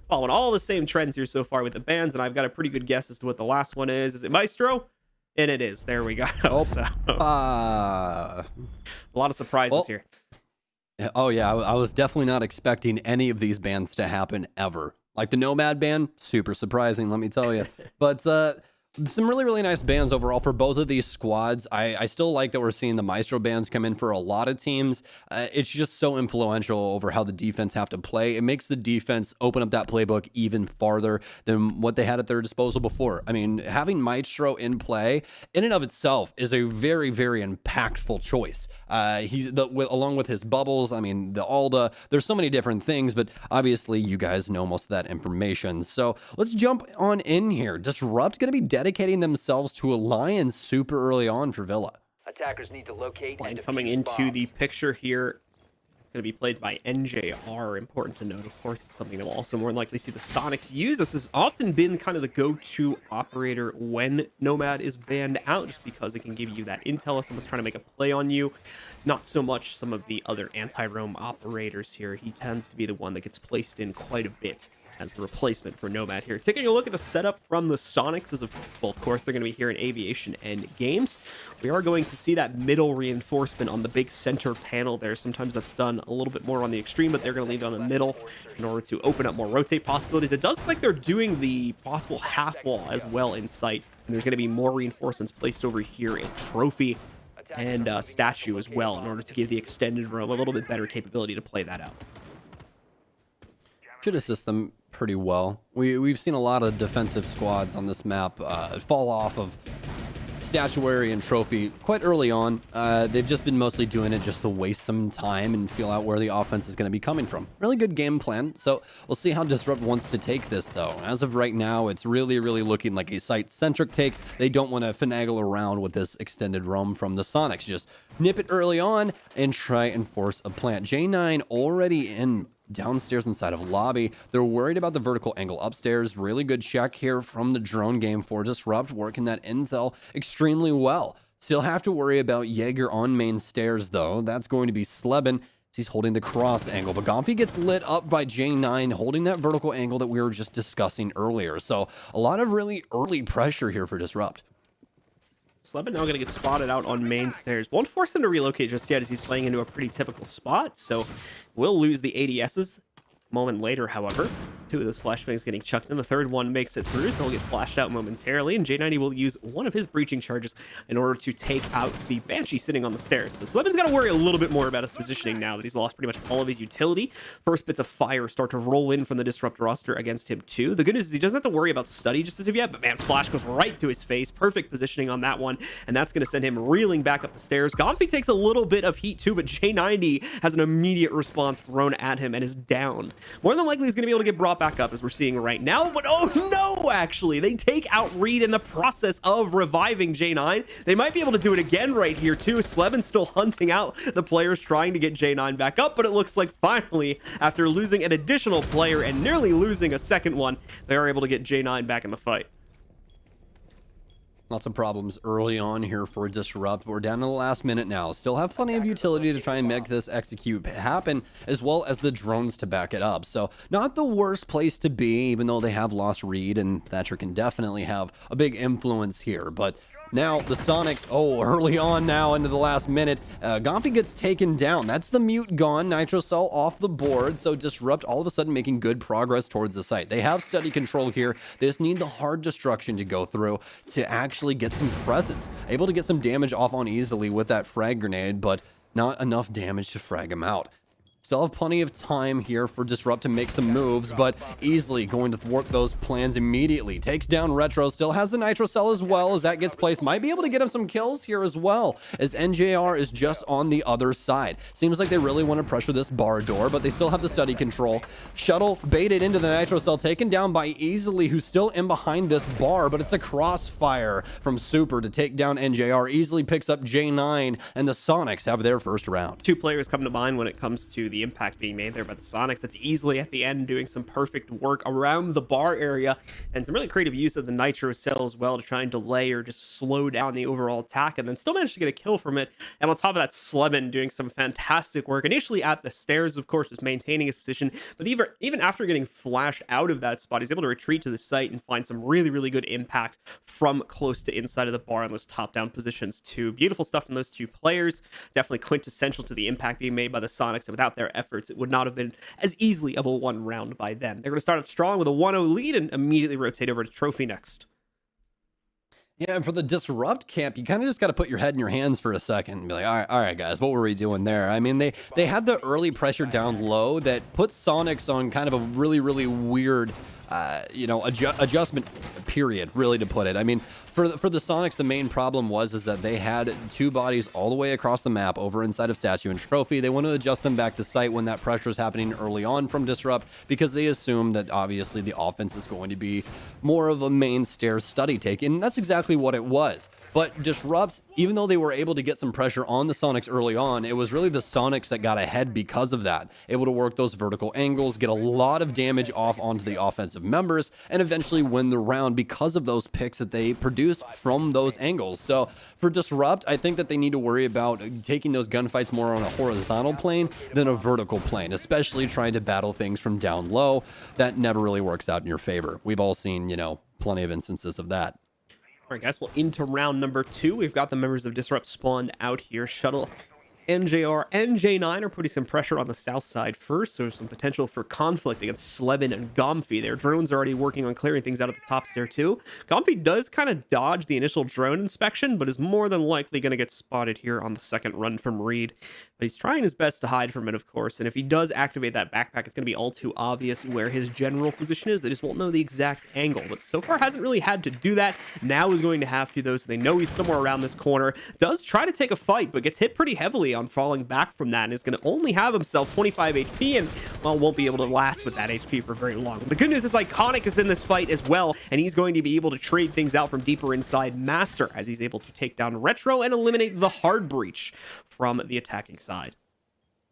following all the same trends here so far with the bans, and I've got a pretty good guess as to what the last one is. Is it Maestro? And it is. There we go. Oh, so, a lot of surprises here. Oh yeah, I was definitely not expecting any of these bans to happen ever. Like the Nomad ban, super surprising, let me tell you. But some really, really nice bans overall for both of these squads. I still like that we're seeing the Maestro bans come in for a lot of teams. It's just so influential over how the defense have to play. It makes the defense open up that playbook even farther than what they had at their disposal before. I mean, having Maestro in play in and of itself is a very, very impactful choice. Along with his bubbles, I mean, the Alda, there's so many different things, but obviously you guys know most of that information. So let's jump on in here. Disrupt going to be dedicating themselves to a Lion super early on for Villa. Attackers need to locate and coming defuse into bombs. the picture here. Going to be played by NJR. Important to note, of course, it's something that we'll also more than likely see the Sonics use. This has often been kind of the go-to operator when Nomad is banned out, just because it can give you that intel if someone's trying to make a play on you. Not so much some of the other anti-roam operators here. He tends to be the one that gets placed in quite a bit as the replacement for Nomad here. Taking a look at the setup from the Sonics, of course, they're going to be here in Aviation and Games. We are going to see that middle reinforcement on the big center panel there. Sometimes that's done a little bit more on the extreme, but they're going to leave it on the middle in order to open up more rotate possibilities. It does look like they're doing the possible half wall as well in sight. And there's going to be more reinforcements placed over here in Trophy and Statue as well in order to give the extended roam a little bit better capability to play that out. Should assist them pretty well. We've seen a lot of defensive squads on this map fall off of Statuary and Trophy quite early on. They've just been mostly doing it just to waste some time and feel out where the offense is going to be coming from. Really good game plan. So we'll see how Disrupt wants to take this, though. As of right now, it's really, really looking like a site-centric take. They don't want to finagle around with this extended roam from the Sonics. Just nip it early on and try and force a plant. J9 already in downstairs inside of lobby. They're worried about the vertical angle upstairs. Really good check here from the drone game for Disrupt, working that intel extremely well. Still have to worry about Jaeger on main stairs, though. That's going to be Sleben. He's holding the cross angle, but Gomfi gets lit up by J9, holding that vertical angle that we were just discussing earlier. So a lot of really early pressure here for Disrupt. Sleben now going to get spotted out on main stairs. Won't force him to relocate just yet as he's playing into a pretty typical spot, so will lose the ADSs. Moment later, however, two of those flashbangs getting chucked in. The third one makes it through, so he'll get flashed out momentarily, and J90 will use one of his breaching charges in order to take out the Banshee sitting on the stairs. So Sleben's got to worry a little bit more about his positioning now that he's lost pretty much all of his utility. First bits of fire start to roll in from the Disrupt roster against him too. The good news is he doesn't have to worry about study just as of yet, but man, flash goes right to his face. Perfect positioning on that one, and that's going to send him reeling back up the stairs. Gomfi takes a little bit of heat too, but J90 has an immediate response thrown at him and is downed. More than likely, he's going to be able to get brought pop back up as we're seeing right now, but oh no, actually, they take out Reed in the process of reviving J9. They might be able to do it again right here too. Slevin's still hunting out the players trying to get J9 back up, but it looks like finally, after losing an additional player and nearly losing a second one, they are able to get J9 back in the fight. Lots of problems early on here for Disrupt. We're down to the last minute now. Still have plenty of utility to try and make this execute happen, as well as the drones to back it up. So not the worst place to be, even though they have lost Reed, and Thatcher can definitely have a big influence here. But now the Sonics, early on now into the last minute, Gompi gets taken down. That's the mute gone. Nitrocell off the board. So Disrupt all of a sudden making good progress towards the site. They have steady control here. They just need the hard destruction to go through to actually get some presence. Able to get some damage off on easily with that frag grenade, but not enough damage to frag him out. Still have plenty of time here for Disrupt to make some moves, but easily going to thwart those plans immediately. Takes down Retro, still has the Nitro Cell as well as that gets placed. Might be able to get him some kills here as well, as NJR is just on the other side. Seems like they really want to pressure this bar door, but they still have the steady control. Shuttle baited into the Nitro Cell, taken down by Easily, who's still in behind this bar, but it's a crossfire from Super to take down NJR. Easily picks up J9, and the Sonics have their first round. Two players come to mind when it comes to the impact being made there by the Sonics. That's Easily at the end doing some perfect work around the bar area and some really creative use of the Nitro Cell as well to try and delay or just slow down the overall attack, and then still managed to get a kill from it. And on top of that, Slevin doing some fantastic work initially at the stairs, of course, just maintaining his position, but even after getting flashed out of that spot, he's able to retreat to the site and find some really good impact from close to inside of the bar on those top-down positions too. Beautiful stuff from those two players. Definitely quintessential to the impact being made by the Sonics, and without their efforts, it would not have been as easily of a one round by them. They're going to start out strong with a 1-0 lead and immediately rotate over to Trophy next. Yeah, and for the Disrupt camp, you kind of just got to put your head in your hands for a second and be like, all right, guys, what were we doing there? I mean, they had the early pressure down low that put Sonics on kind of a really weird adjustment period, really, to put it. I mean, for the Sonics, the main problem was that they had two bodies all the way across the map over inside of Statue and Trophy. They want to adjust them back to site when that pressure is happening early on from Disrupt, because they assume that obviously the offense is going to be more of a main stairs study take, and that's exactly what it was. But Disrupts, even though they were able to get some pressure on the Sonics early on, it was really the Sonics that got ahead because of that. Able to work those vertical angles, get a lot of damage off onto the offensive members, and eventually win the round because of those picks that they produced from those angles. So for Disrupt, I think that they need to worry about taking those gunfights more on a horizontal plane than a vertical plane, especially trying to battle things from down low. That never really works out in your favor. We've all seen, plenty of instances of that. All right, guys, well, into round number 2. We've got the members of Disrupt spawned out here. Shuttle, NJR, and J9 are putting some pressure on the south side first, so there's some potential for conflict against Slevin and Gomfi. Their drones are already working on clearing things out at the tops there, too. Gomfi does kind of dodge the initial drone inspection, but is more than likely going to get spotted here on the second run from Reed. But he's trying his best to hide from it, of course, and if he does activate that backpack, it's going to be all too obvious where his general position is. They just won't know the exact angle, but so far hasn't really had to do that. Now is going to have to, though, so they know he's somewhere around this corner. Does try to take a fight, but gets hit pretty heavily on falling back from that, and is going to only have himself 25 HP, and, well, won't be able to last with that HP for very long. The good news is Iconic is in this fight as well, and he's going to be able to trade things out from deeper inside Master, as he's able to take down Retro and eliminate the hard breach from the attacking side.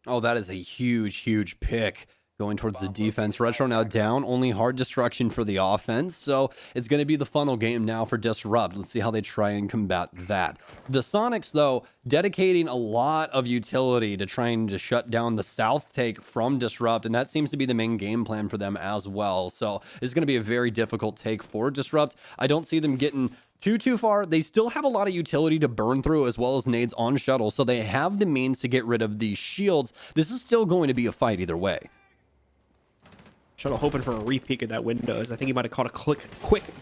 Oh, that is a huge pick going towards the defense. Retro now down, only hard destruction for the offense, so it's going to be the funnel game now for Disrupt. Let's see how they try and combat that. The Sonics, though, dedicating a lot of utility to trying to shut down the south take from Disrupt, and that seems to be the main game plan for them as well. So it's going to be a very difficult take for Disrupt. I don't see them getting too far. They still have a lot of utility to burn through, as well as nades on Shuttle, so they have the means to get rid of these shields. This is still going to be a fight either way. Shuttle hoping for a re-peek at that window, as I think he might have caught a quick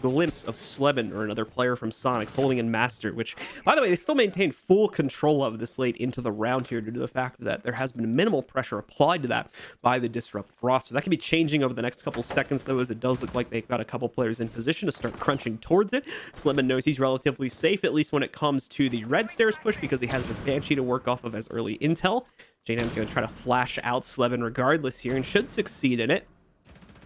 glimpse of Slevin or another player from Sonics holding in Master, which, by the way, they still maintain full control of this late into the round here due to the fact that there has been minimal pressure applied to that by the Disrupt roster. That could be changing over the next couple seconds, though, as it does look like they've got a couple players in position to start crunching towards it. Slevin knows he's relatively safe, at least when it comes to the red stairs push, because he has the Banshee to work off of as early intel. J9's going to try to flash out Slevin regardless here and should succeed in it.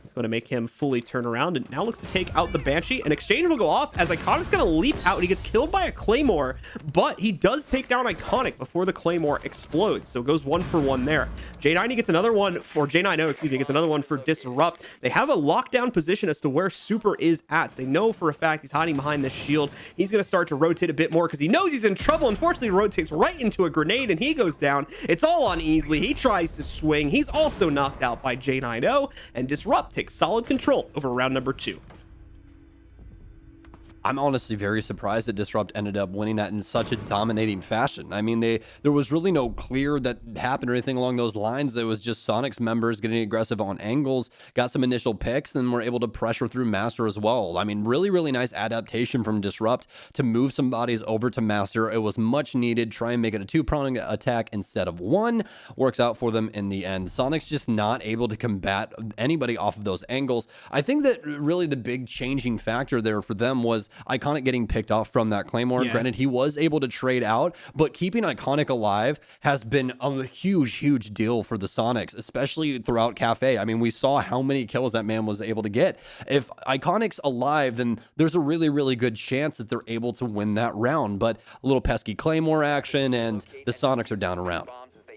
It's going to make him fully turn around, and now looks to take out the Banshee. An exchange will go off as Iconic's going to leap out, and he gets killed by a Claymore, but he does take down Iconic before the Claymore explodes, so goes 1 for 1 there. J90 gets another one for J90, excuse me, gets another one for Disrupt. They have a lockdown position as to where Super is at. So they know for a fact he's hiding behind this shield. He's going to start to rotate a bit more because he knows he's in trouble. Unfortunately, rotates right into a grenade and he goes down. It's all on Easily. He tries to swing. He's also knocked out by J90, and Disrupt takes solid control over round number 2. I'm honestly very surprised that Disrupt ended up winning that in such a dominating fashion. I mean, there was really no clear that happened or anything along those lines. It was just Soniqs members getting aggressive on angles, got some initial picks, and were able to pressure through Master as well. I mean, really, really nice adaptation from Disrupt to move some bodies over to Master. It was much needed. Try and make it a 2-pronged attack instead of 1. Works out for them in the end. Soniqs just not able to combat anybody off of those angles. I think that really the big changing factor there for them was Iconic getting picked off from that Claymore. Yeah. Granted, he was able to trade out, but keeping Iconic alive has been a huge deal for the Soniqs, especially throughout Cafe. I mean, we saw how many kills that man was able to get. If Iconic's alive, then there's a really good chance that they're able to win that round, but a little pesky Claymore action, and the Soniqs are down a round.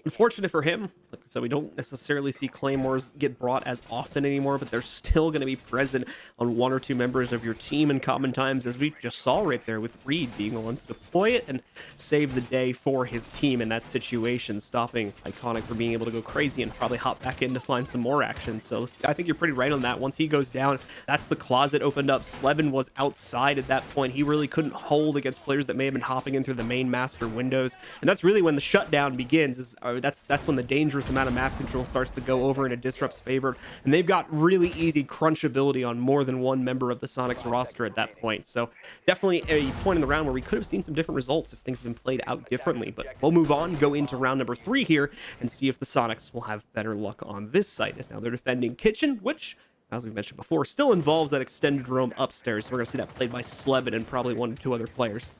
Unfortunate for him, like I said, we don't necessarily see Claymores get brought as often anymore, but they're still going to be present on 1 or 2 members of your team in common times, as we just saw right there with Reed being the one to deploy it and save the day for his team in that situation, stopping Iconic from being able to go crazy and probably hop back in to find some more action. So I think you're pretty right on that. Once he goes down, that's the closet opened up. Slevin was outside at that point. He really couldn't hold against players that may have been hopping in through the main Master windows, and that's really when the shutdown begins. That's when the dangerous amount of map control starts to go over in a Disrupt's favor, and they've got really easy crunchability on more than one member of the Soniqs roster at that point. So definitely a point in the round where we could have seen some different results if things had been played out differently. But we'll move on, go into round number 3 here, and see if the Soniqs will have better luck on this site, as now they're defending Kitchen, which, as we mentioned before, still involves that extended roam upstairs. So we're going to see that played by Slevin and probably 1 or 2 other players.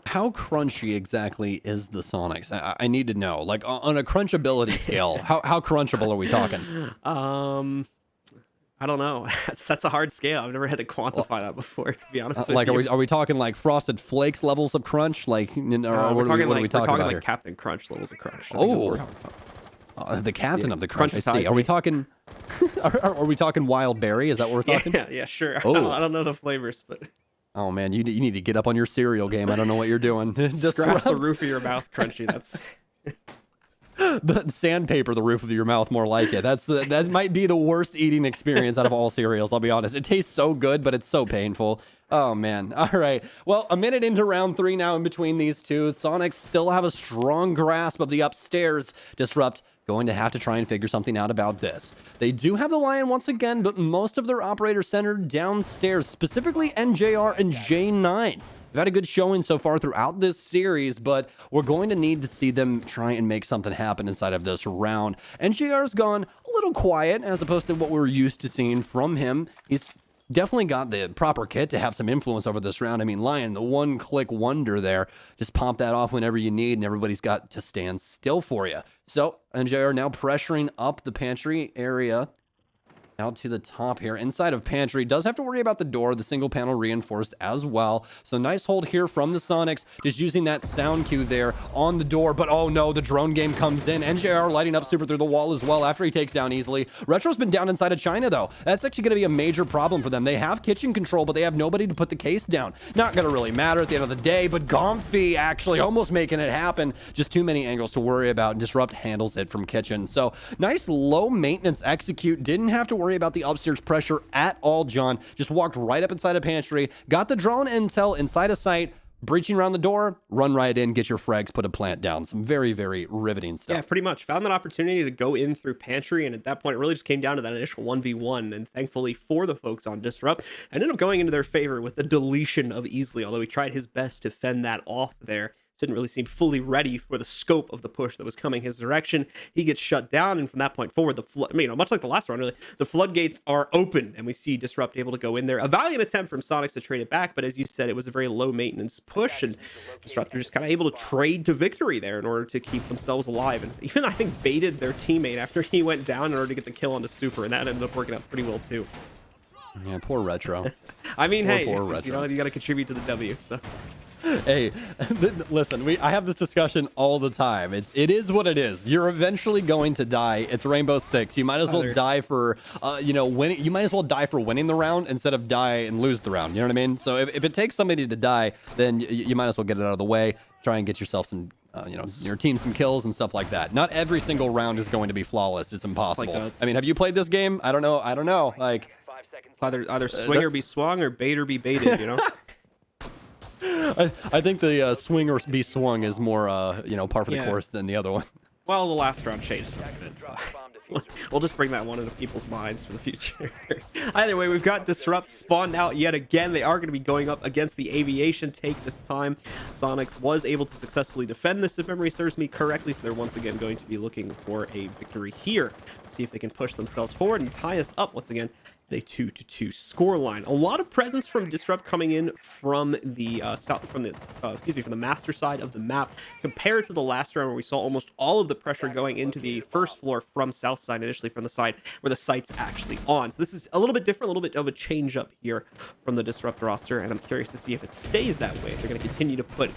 How crunchy exactly is the Soniqs? I need to know. Like, on a crunchability scale, how crunchable are we talking? I don't know. That's a hard scale. I've never had to quantify that before, to be honest with like, you. are we talking like Frosted Flakes levels of crunch? Like, what are we talking about here? Captain Crunch levels of crunch. The captain of the crunch. I see. Are we talking? Are we talking wild berry? Is that what we're talking? Yeah, sure. Oh. I don't know the flavors, but. Oh man, you need to get up on your cereal game. I don't know what you're doing. Scratch the roof of your mouth, crunchy. That's the sandpaper, the roof of your mouth, more like it. That might be the worst eating experience out of all cereals. I'll be honest. It tastes so good, but it's so painful. Oh man. All right. Well, a minute into round 3 now in between these two. Soniqs still have a strong grasp of the upstairs. Disrupt going to have to try and figure something out about this. They do have the Lion once again, but most of their operators centered downstairs, specifically NJR and J9. They've had a good showing so far throughout this series, but we're going to need to see them try and make something happen inside of this round. NJR's gone a little quiet as opposed to what we're used to seeing from him. He's definitely got the proper kit to have some influence over this round. I mean, Lion, the one-click wonder there. Just pop that off whenever you need, and everybody's got to stand still for you. So, NJR now pressuring up the pantry area. Out to the top here, inside of pantry. Does have to worry about the door, the single panel reinforced as well. So nice hold here from the Soniqs, just using that sound cue there on the door. But oh no, the drone game comes in. NJR lighting up Super through the wall as well after he takes down Easily. Retro's been down inside of China though. That's actually going to be a major problem for them. They have kitchen control, but they have nobody to put the case down. Not going to really matter at the end of the day, but Gomfy actually almost making it happen. Just too many angles to worry about. Disrupt handles it from kitchen. So nice low maintenance execute. Didn't have to worry about the upstairs pressure at all, John. Just walked right up inside a pantry, got the drone intel inside a site, breaching around the door, run right in, get your frags, put a plant down. Some very, very riveting stuff. Yeah, pretty much. Found that opportunity to go in through pantry, and at that point, it really just came down to that initial 1v1, and thankfully for the folks on Disrupt, ended up going into their favor with the deletion of Easily, although he tried his best to fend that off there. didn't really seem fully ready for the scope of the push that was coming his direction. He gets shut down, and from that point forward, much like the last round, really, the floodgates are open, and we see Disrupt able to go in there. A valiant attempt from Soniqs to trade it back, but as you said, it was a very low maintenance push, and Disrupt are just kind of able to trade to victory there in order to keep themselves alive, and even I think baited their teammate after he went down in order to get the kill onto Super, and that ended up working out pretty well too. Yeah, poor Retro. I mean, poor Retro. You got to contribute to the W. So. Hey, listen, I have this discussion all the time. It is what it is. You're eventually going to die. It's Rainbow Six. You might as well die for, winning. You might as well die for winning the round instead of die and lose the round. You know what I mean? So if it takes somebody to die, then you might as well get it out of the way. Try and get yourself some, your team some kills and stuff like that. Not every single round is going to be flawless. It's impossible. I mean, have you played this game? I don't know. Like, either swing or be swung or bait or be baited, you know? I think the swing or be swung is more, par for the course than the other one. Well, the last round changed a bit, so we'll just bring that one into people's minds for the future. Either way, we've got Disrupt spawned out yet again. They are going to be going up against the Aviation take this time. Soniqs was able to successfully defend this, if memory serves me correctly, so they're once again going to be looking for a victory here. See if they can push themselves forward and tie us up once again. A 2-2 scoreline. A lot of presence from Disrupt coming in from the from the master side of the map compared to the last round where we saw almost all of the pressure going into the first floor from south side, initially from the side where the site's actually on. So this is a little bit different, a little bit of a change up here from the Disrupt roster, and I'm curious to see if it stays that way. If they're going to continue to put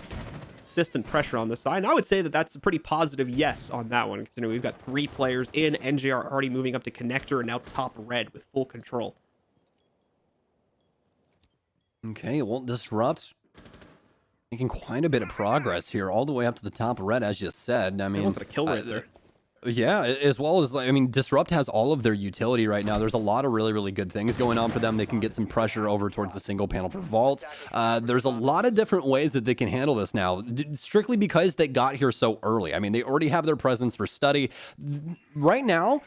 consistent pressure on the side. And I would say that that's a pretty positive yes on that one, considering we've got 3 players in. NJR already moving up to connector and now top red with full control. Okay, well, Disrupt making quite a bit of progress here, all the way up to the top red, as you said. I mean, almost got a kill right there. Yeah, as well as, Disrupt has all of their utility right now. There's a lot of really, really good things going on for them. They can get some pressure over towards the single panel for Vault. There's a lot of different ways that they can handle this now, strictly because they got here so early. I mean, they already have their presence for study. Right now,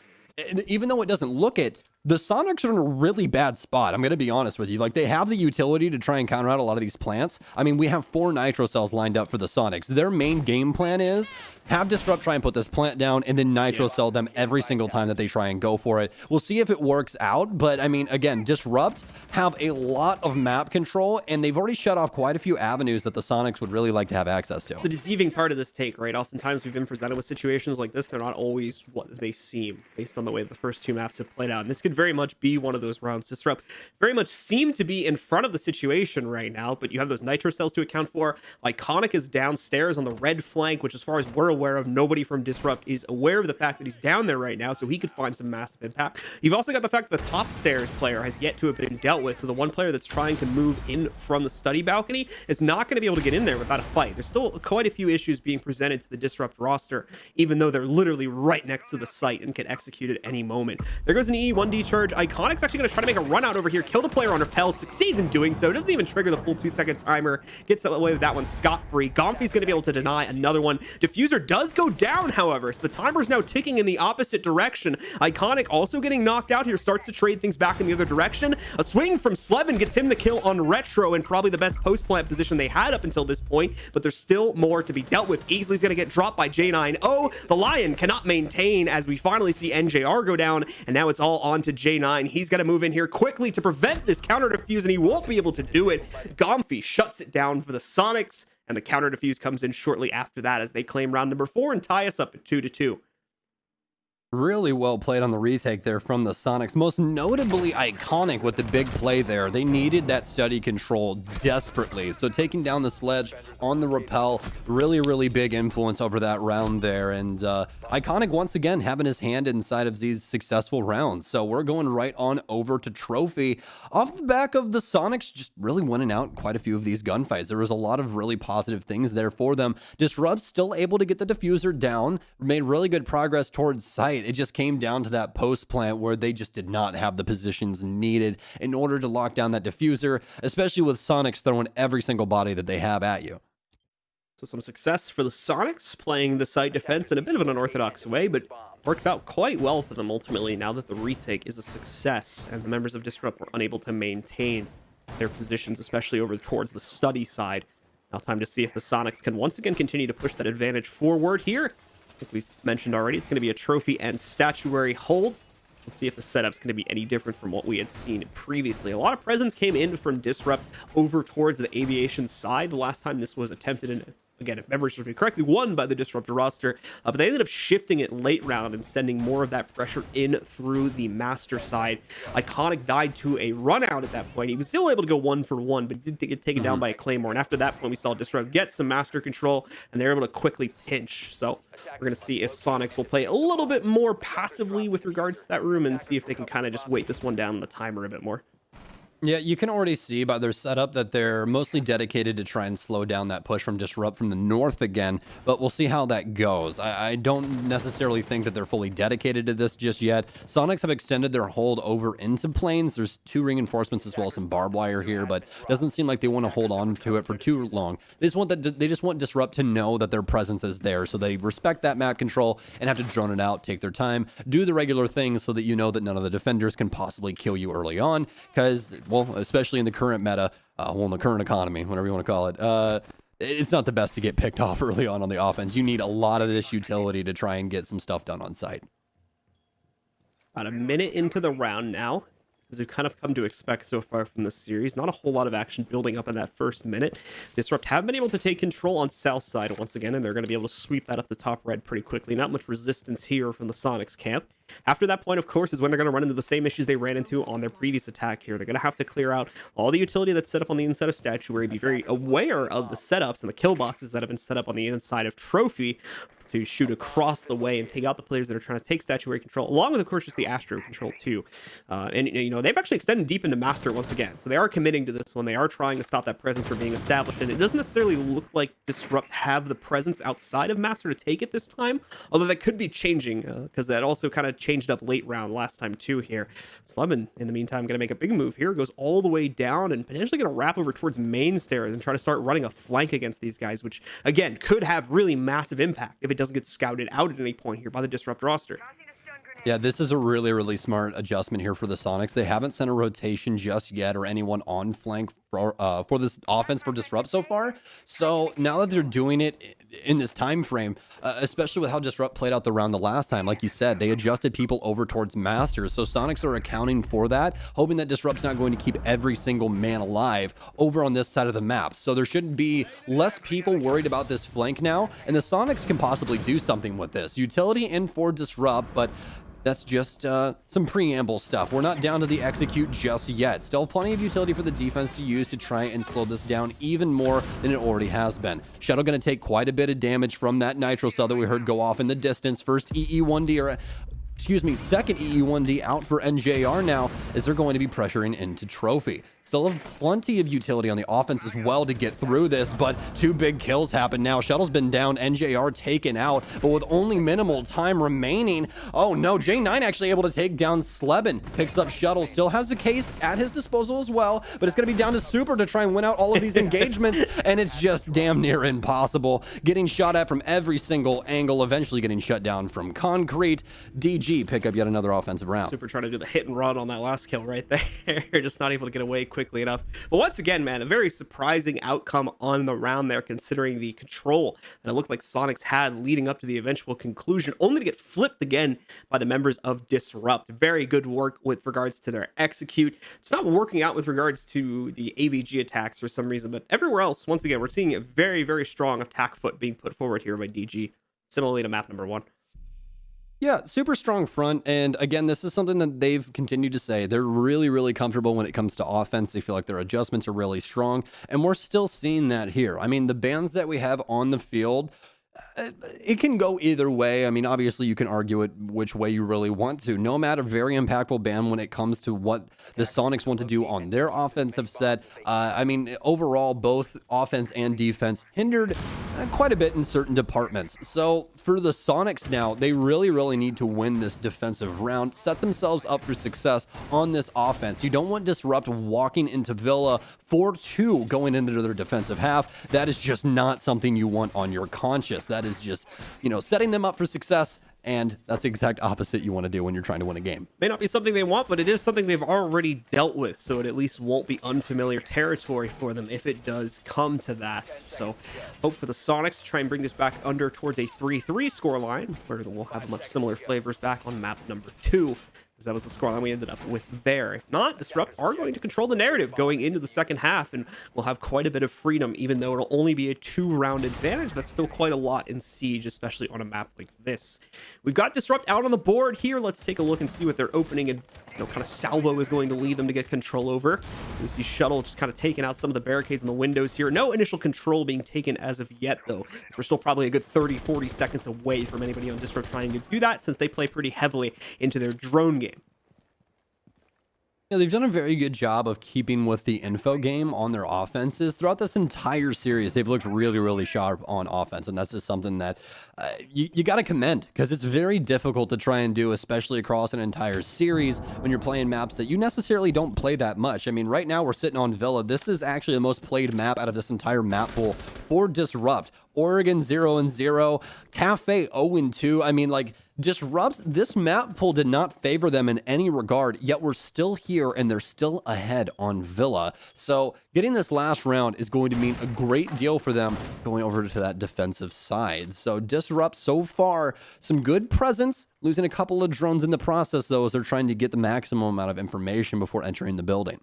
even though it doesn't look it, the Soniqs are in a really bad spot. I'm going to be honest with you. Like, they have the utility to try and counter out a lot of these plants. I mean, we have 4 nitro cells lined up for the Soniqs. Their main game plan is have Disrupt try and put this plant down and then nitro cell them every single time that they try and go for it. We'll see if it works out. But I mean, again, Disrupt have a lot of map control, and they've already shut off quite a few avenues that the Soniqs would really like to have access to. The deceiving part of this take, right? Oftentimes we've been presented with situations like this. They're not always what they seem based on the way the first 2 maps have played out. And this could very much be one of those rounds. Disrupt very much seem to be in front of the situation right now, but you have those nitro cells to account for. Iconic is downstairs on the red flank, which as far as we're aware of, nobody from Disrupt is aware of the fact that he's down there right now, so he could find some massive impact. You've also got the fact that the top stairs player has yet to have been dealt with, so the one player that's trying to move in from the study balcony is not going to be able to get in there without a fight. There's still quite a few issues being presented to the Disrupt roster, even though they're literally right next to the site and can execute at any moment. There goes an E1D charge. Iconic's actually going to try to make a run out over here, kill the player on repel, succeeds in doing so, doesn't even trigger the full 2-second timer, gets away with that one scot-free. Gomfy's going to be able to deny another one. Diffuser does go down, however, so the timer's now ticking in the opposite direction. Iconic also getting knocked out here, starts to trade things back in the other direction. A swing from Slevin gets him the kill on Retro, and probably the best post-plant position they had up until this point, but there's still more to be dealt with. Easily going to get dropped by J9. Oh, the Lion cannot maintain as we finally see NJR go down, and now it's all on to J9. He's got to move in here quickly to prevent this counter defuse, and he won't be able to do it. Gomfy shuts it down for the Soniqs, and the counter defuse comes in shortly after that as they claim round number 4 and tie us up at 2-2. Really well played on the retake there from the Soniqs. Most notably Iconic with the big play there. They needed that study control desperately. So taking down the sledge on the rappel, really, really big influence over that round there. And Iconic once again having his hand inside of these successful rounds. So we're going right on over to Trophy. Off the back of the Soniqs just really winning out quite a few of these gunfights. There was a lot of really positive things there for them. Disrupt still able to get the diffuser down. Made really good progress towards site. It just came down to that post plant where they just did not have the positions needed in order to lock down that diffuser, especially with Soniqs throwing every single body that they have at you. So some success for the Soniqs, playing the site defense in a bit of an unorthodox way, but works out quite well for them ultimately now that the retake is a success and the members of Disrupt were unable to maintain their positions, especially over towards the study side. Now time to see if the Sonics can once again continue to push that advantage forward here. I think we've mentioned already, it's going to be a trophy and statuary hold. Let's see if the setup's going to be any different from what we had seen previously. A lot of presence came in from Disrupt over towards the aviation side the last time this was attempted, and again, if memory serves me correctly, won by the Disrupt roster, but they ended up shifting it late round and sending more of that pressure in through the Master side. Iconic died to a run out at that point. He was still able to go 1 for 1, but did get taken down by a Claymore, and after that point we saw Disrupt get some Master control, and they're able to quickly pinch. So we're going to see if Sonics will play a little bit more passively with regards to that room and see if they can kind of just weight this one down on the timer a bit more. Yeah, you can already see by their setup that they're mostly dedicated to try and slow down that push from Disrupt from the north again, but we'll see how that goes. I don't necessarily think that they're fully dedicated to this just yet. Sonics have extended their hold over into planes. There's 2 reinforcements as well as some barbed wire here, but doesn't seem like they want to hold on to it for too long. They just want Disrupt to know that their presence is there, so they respect that map control and have to drone it out, take their time, do the regular things so that you know that none of the defenders can possibly kill you early on, because, well, especially in the current meta, in the current economy, whatever you want to call it, it's not the best to get picked off early on the offense. You need a lot of this utility to try and get some stuff done on site. About a minute into the round now, as we've kind of come to expect so far from this series. Not a whole lot of action building up in that first minute. Disrupt have been able to take control on south side once again, and they're going to be able to sweep that up the top red pretty quickly. Not much resistance here from the Sonics camp. After that point, of course, is when they're going to run into the same issues they ran into on their previous attack here. They're going to have to clear out all the utility that's set up on the inside of Statuary, be very aware of the setups and the kill boxes that have been set up on the inside of Trophy to shoot across the way and take out the players that are trying to take Statuary control, along with, of course, just the Astro control, too. And, you know, they've actually extended deep into Master once again, so they are committing to this one. They are trying to stop that presence from being established, and it doesn't necessarily look like Disrupt have the presence outside of Master to take it this time, although that could be changing, because that also kind of changed up late round last time, too, here. Slevin, in the meantime, going to make a big move here, goes all the way down, and potentially going to wrap over towards main stairs and try to start running a flank against these guys, which, again, could have really massive impact if it doesn't get scouted out at any point here by the Disrupt roster. Yeah, this is a really, really smart adjustment here for the Sonics. They haven't sent a rotation just yet or anyone on flank for this offense for Disrupt so far. So now that they're doing it in this time frame, especially with how Disrupt played out the round the last time, like you said, they adjusted people over towards Masters. So Sonics are accounting for that, hoping that Disrupt's not going to keep every single man alive over on this side of the map. So there should be less people worried about this flank now, and the Sonics can possibly do something with this. Utility in for Disrupt, but that's just some preamble stuff. We're not down to the execute just yet. Still plenty of utility for the defense to use to try and slow this down even more than it already has been. Shuttle going to take quite a bit of damage from that nitro cell that we heard go off in the distance. First EE1D, or excuse me, second EE1D out for NJR now, as they're going to be pressuring into Trophy. Still have plenty of utility on the offense as well to get through this, but 2 big kills happen now. Shuttle's been down, NJR taken out, but with only minimal time remaining. Oh no, J9 actually able to take down Sleben. Picks up Shuttle, still has the case at his disposal as well, but it's going to be down to Super to try and win out all of these engagements, and it's just damn near impossible. Getting shot at from every single angle, eventually getting shut down from Concrete. DG pick up yet another offensive round. Super trying to do the hit and run on that last kill right there. Just not able to get away quickly enough. But once again, man, a very surprising outcome on the round there, considering the control that it looked like Sonics had leading up to the eventual conclusion, only to get flipped again by the members of Disrupt. Very good work with regards to their execute. It's not working out with regards to the AVG attacks for some reason, but everywhere else, once again, we're seeing a very, very strong attack foot being put forward here by DG, similarly to map number 1. Yeah, super strong front, and again, this is something that they've continued to say. They're really, really comfortable when it comes to offense. They feel like their adjustments are really strong, and we're still seeing that here. I mean, the bans that we have on the field, it can go either way. I mean, obviously, you can argue it which way you really want to. Nomad, a very impactful ban when it comes to what the Sonics want to do on their offensive set. I mean, overall, both offense and defense hindered quite a bit in certain departments. So for the Sonics now, they really, really need to win this defensive round, set themselves up for success on this offense. You don't want Disrupt walking into Villa 4-2 going into their defensive half. That is just not something you want on your conscience. That is just, you know, setting them up for success and that's the exact opposite you want to do when you're trying to win a game. May not be something they want, but it is something they've already dealt with, so it at least won't be unfamiliar territory for them if it does come to that. So hope for the Sonics to try and bring this back under towards a 3-3 scoreline, where we'll have much similar flavors back on map number 2. That was the scoreline we ended up with there. If not, Disrupt are going to control the narrative going into the second half, and we'll have quite a bit of freedom, even though it'll only be a 2-round advantage. That's still quite a lot in Siege, especially on a map like this. We've got Disrupt out on the board here. Let's take a look and see what their opening and kind of salvo is going to lead them to get control over. We see Shuttle just kind of taking out some of the barricades and the windows here. No initial control being taken as of yet, though. So we're still probably a good 30-40 seconds away from anybody on Disrupt trying to do that, since they play pretty heavily into their drone game. Yeah, they've done a very good job of keeping with the info game on their offenses. Throughout this entire series, they've looked really, really sharp on offense, and that's just something that you got to commend, because it's very difficult to try and do, especially across an entire series when you're playing maps that you necessarily don't play that much. I mean, right now we're sitting on Villa. This is actually the most played map out of this entire map pool for Disrupt. Oregon 0-0, Cafe 0-2. I mean, like, Disrupt, this map pool did not favor them in any regard, yet we're still here and they're still ahead on Villa. So getting this last round is going to mean a great deal for them going over to that defensive side. So Disrupt so far, some good presence, losing a couple of drones in the process though, as they're trying to get the maximum amount of information before entering the building.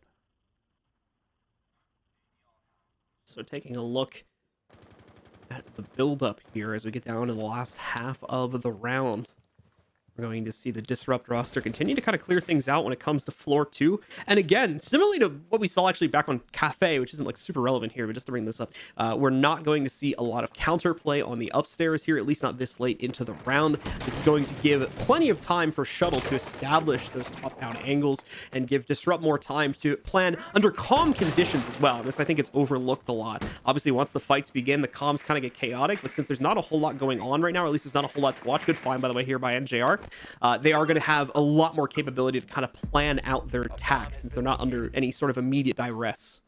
So taking a look at the build-up here as we get down to the last half of the round. We're going to see the Disrupt roster continue to kind of clear things out when it comes to floor 2. And again, similarly to what we saw actually back on Cafe, which isn't like super relevant here, but just to bring this up, we're not going to see a lot of counterplay on the upstairs here, at least not this late into the round. This is going to give plenty of time for Shuttle to establish those top-down angles and give Disrupt more time to plan under calm conditions as well. This, I think, it's overlooked a lot. Obviously, once the fights begin, the comms kind of get chaotic, but since there's not a whole lot going on right now, or at least there's not a whole lot to watch, good find, by the way, here by NJR, they are going to have a lot more capability to kind of plan out their attack since they're not under any sort of immediate duress.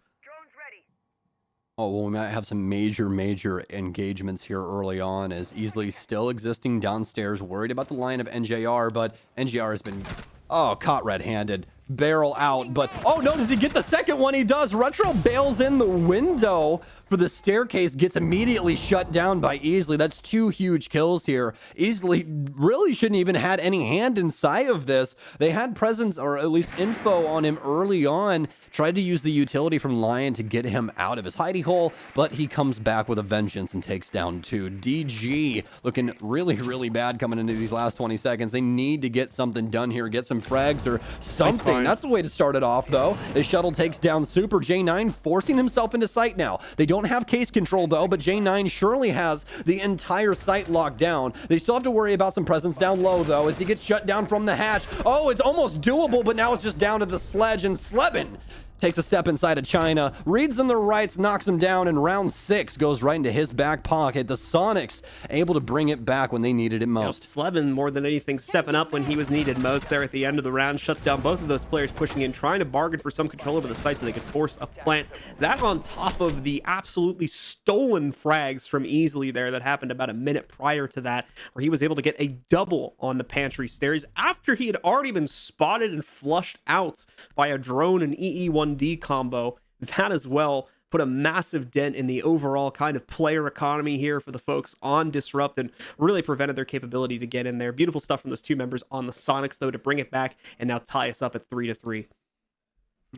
Oh, well, we might have some major engagements here early on, as Easily still existing downstairs, worried about the line of NJR, but NJR has been, caught red-handed. Barrel out, but oh no, does he get the second one? He does. Retro bails in the window for the staircase, gets immediately shut down by Easily. That's 2 huge kills here. Easily really shouldn't even had any hand inside of this. They had presence, or at least info on him early on, tried to use the utility from Lion to get him out of his hidey hole, but he comes back with a vengeance and takes down 2. DG looking really bad coming into these last 20 seconds. They need to get something done here, get some frags or something. That's the way to start it off, though. His Shuttle takes down Super. J9 forcing himself into sight now. They don't have case control, though, but J9 surely has the entire site locked down. They still have to worry about some presence down low, though, as he gets shut down from the hatch. Oh, it's almost doable, but now it's just down to the sledge, and Slebin takes a step inside of China, reads them the rights, knocks him down, and round 6 goes right into his back pocket. The Sonics able to bring it back when they needed it most. Slebin, more than anything, stepping up when he was needed most there at the end of the round, shuts down both of those players pushing in, trying to bargain for some control over the site so they could force a plant. That on top of the absolutely stolen frags from Easily there that happened about a minute prior to that, where he was able to get a double on the pantry stairs after he had already been spotted and flushed out by a drone and EE1D combo. That as well put a massive dent in the overall kind of player economy here for the folks on Disrupt and really prevented their capability to get in there. Beautiful stuff from those 2 members on the Sonics, though, to bring it back and now tie us up at 3-3.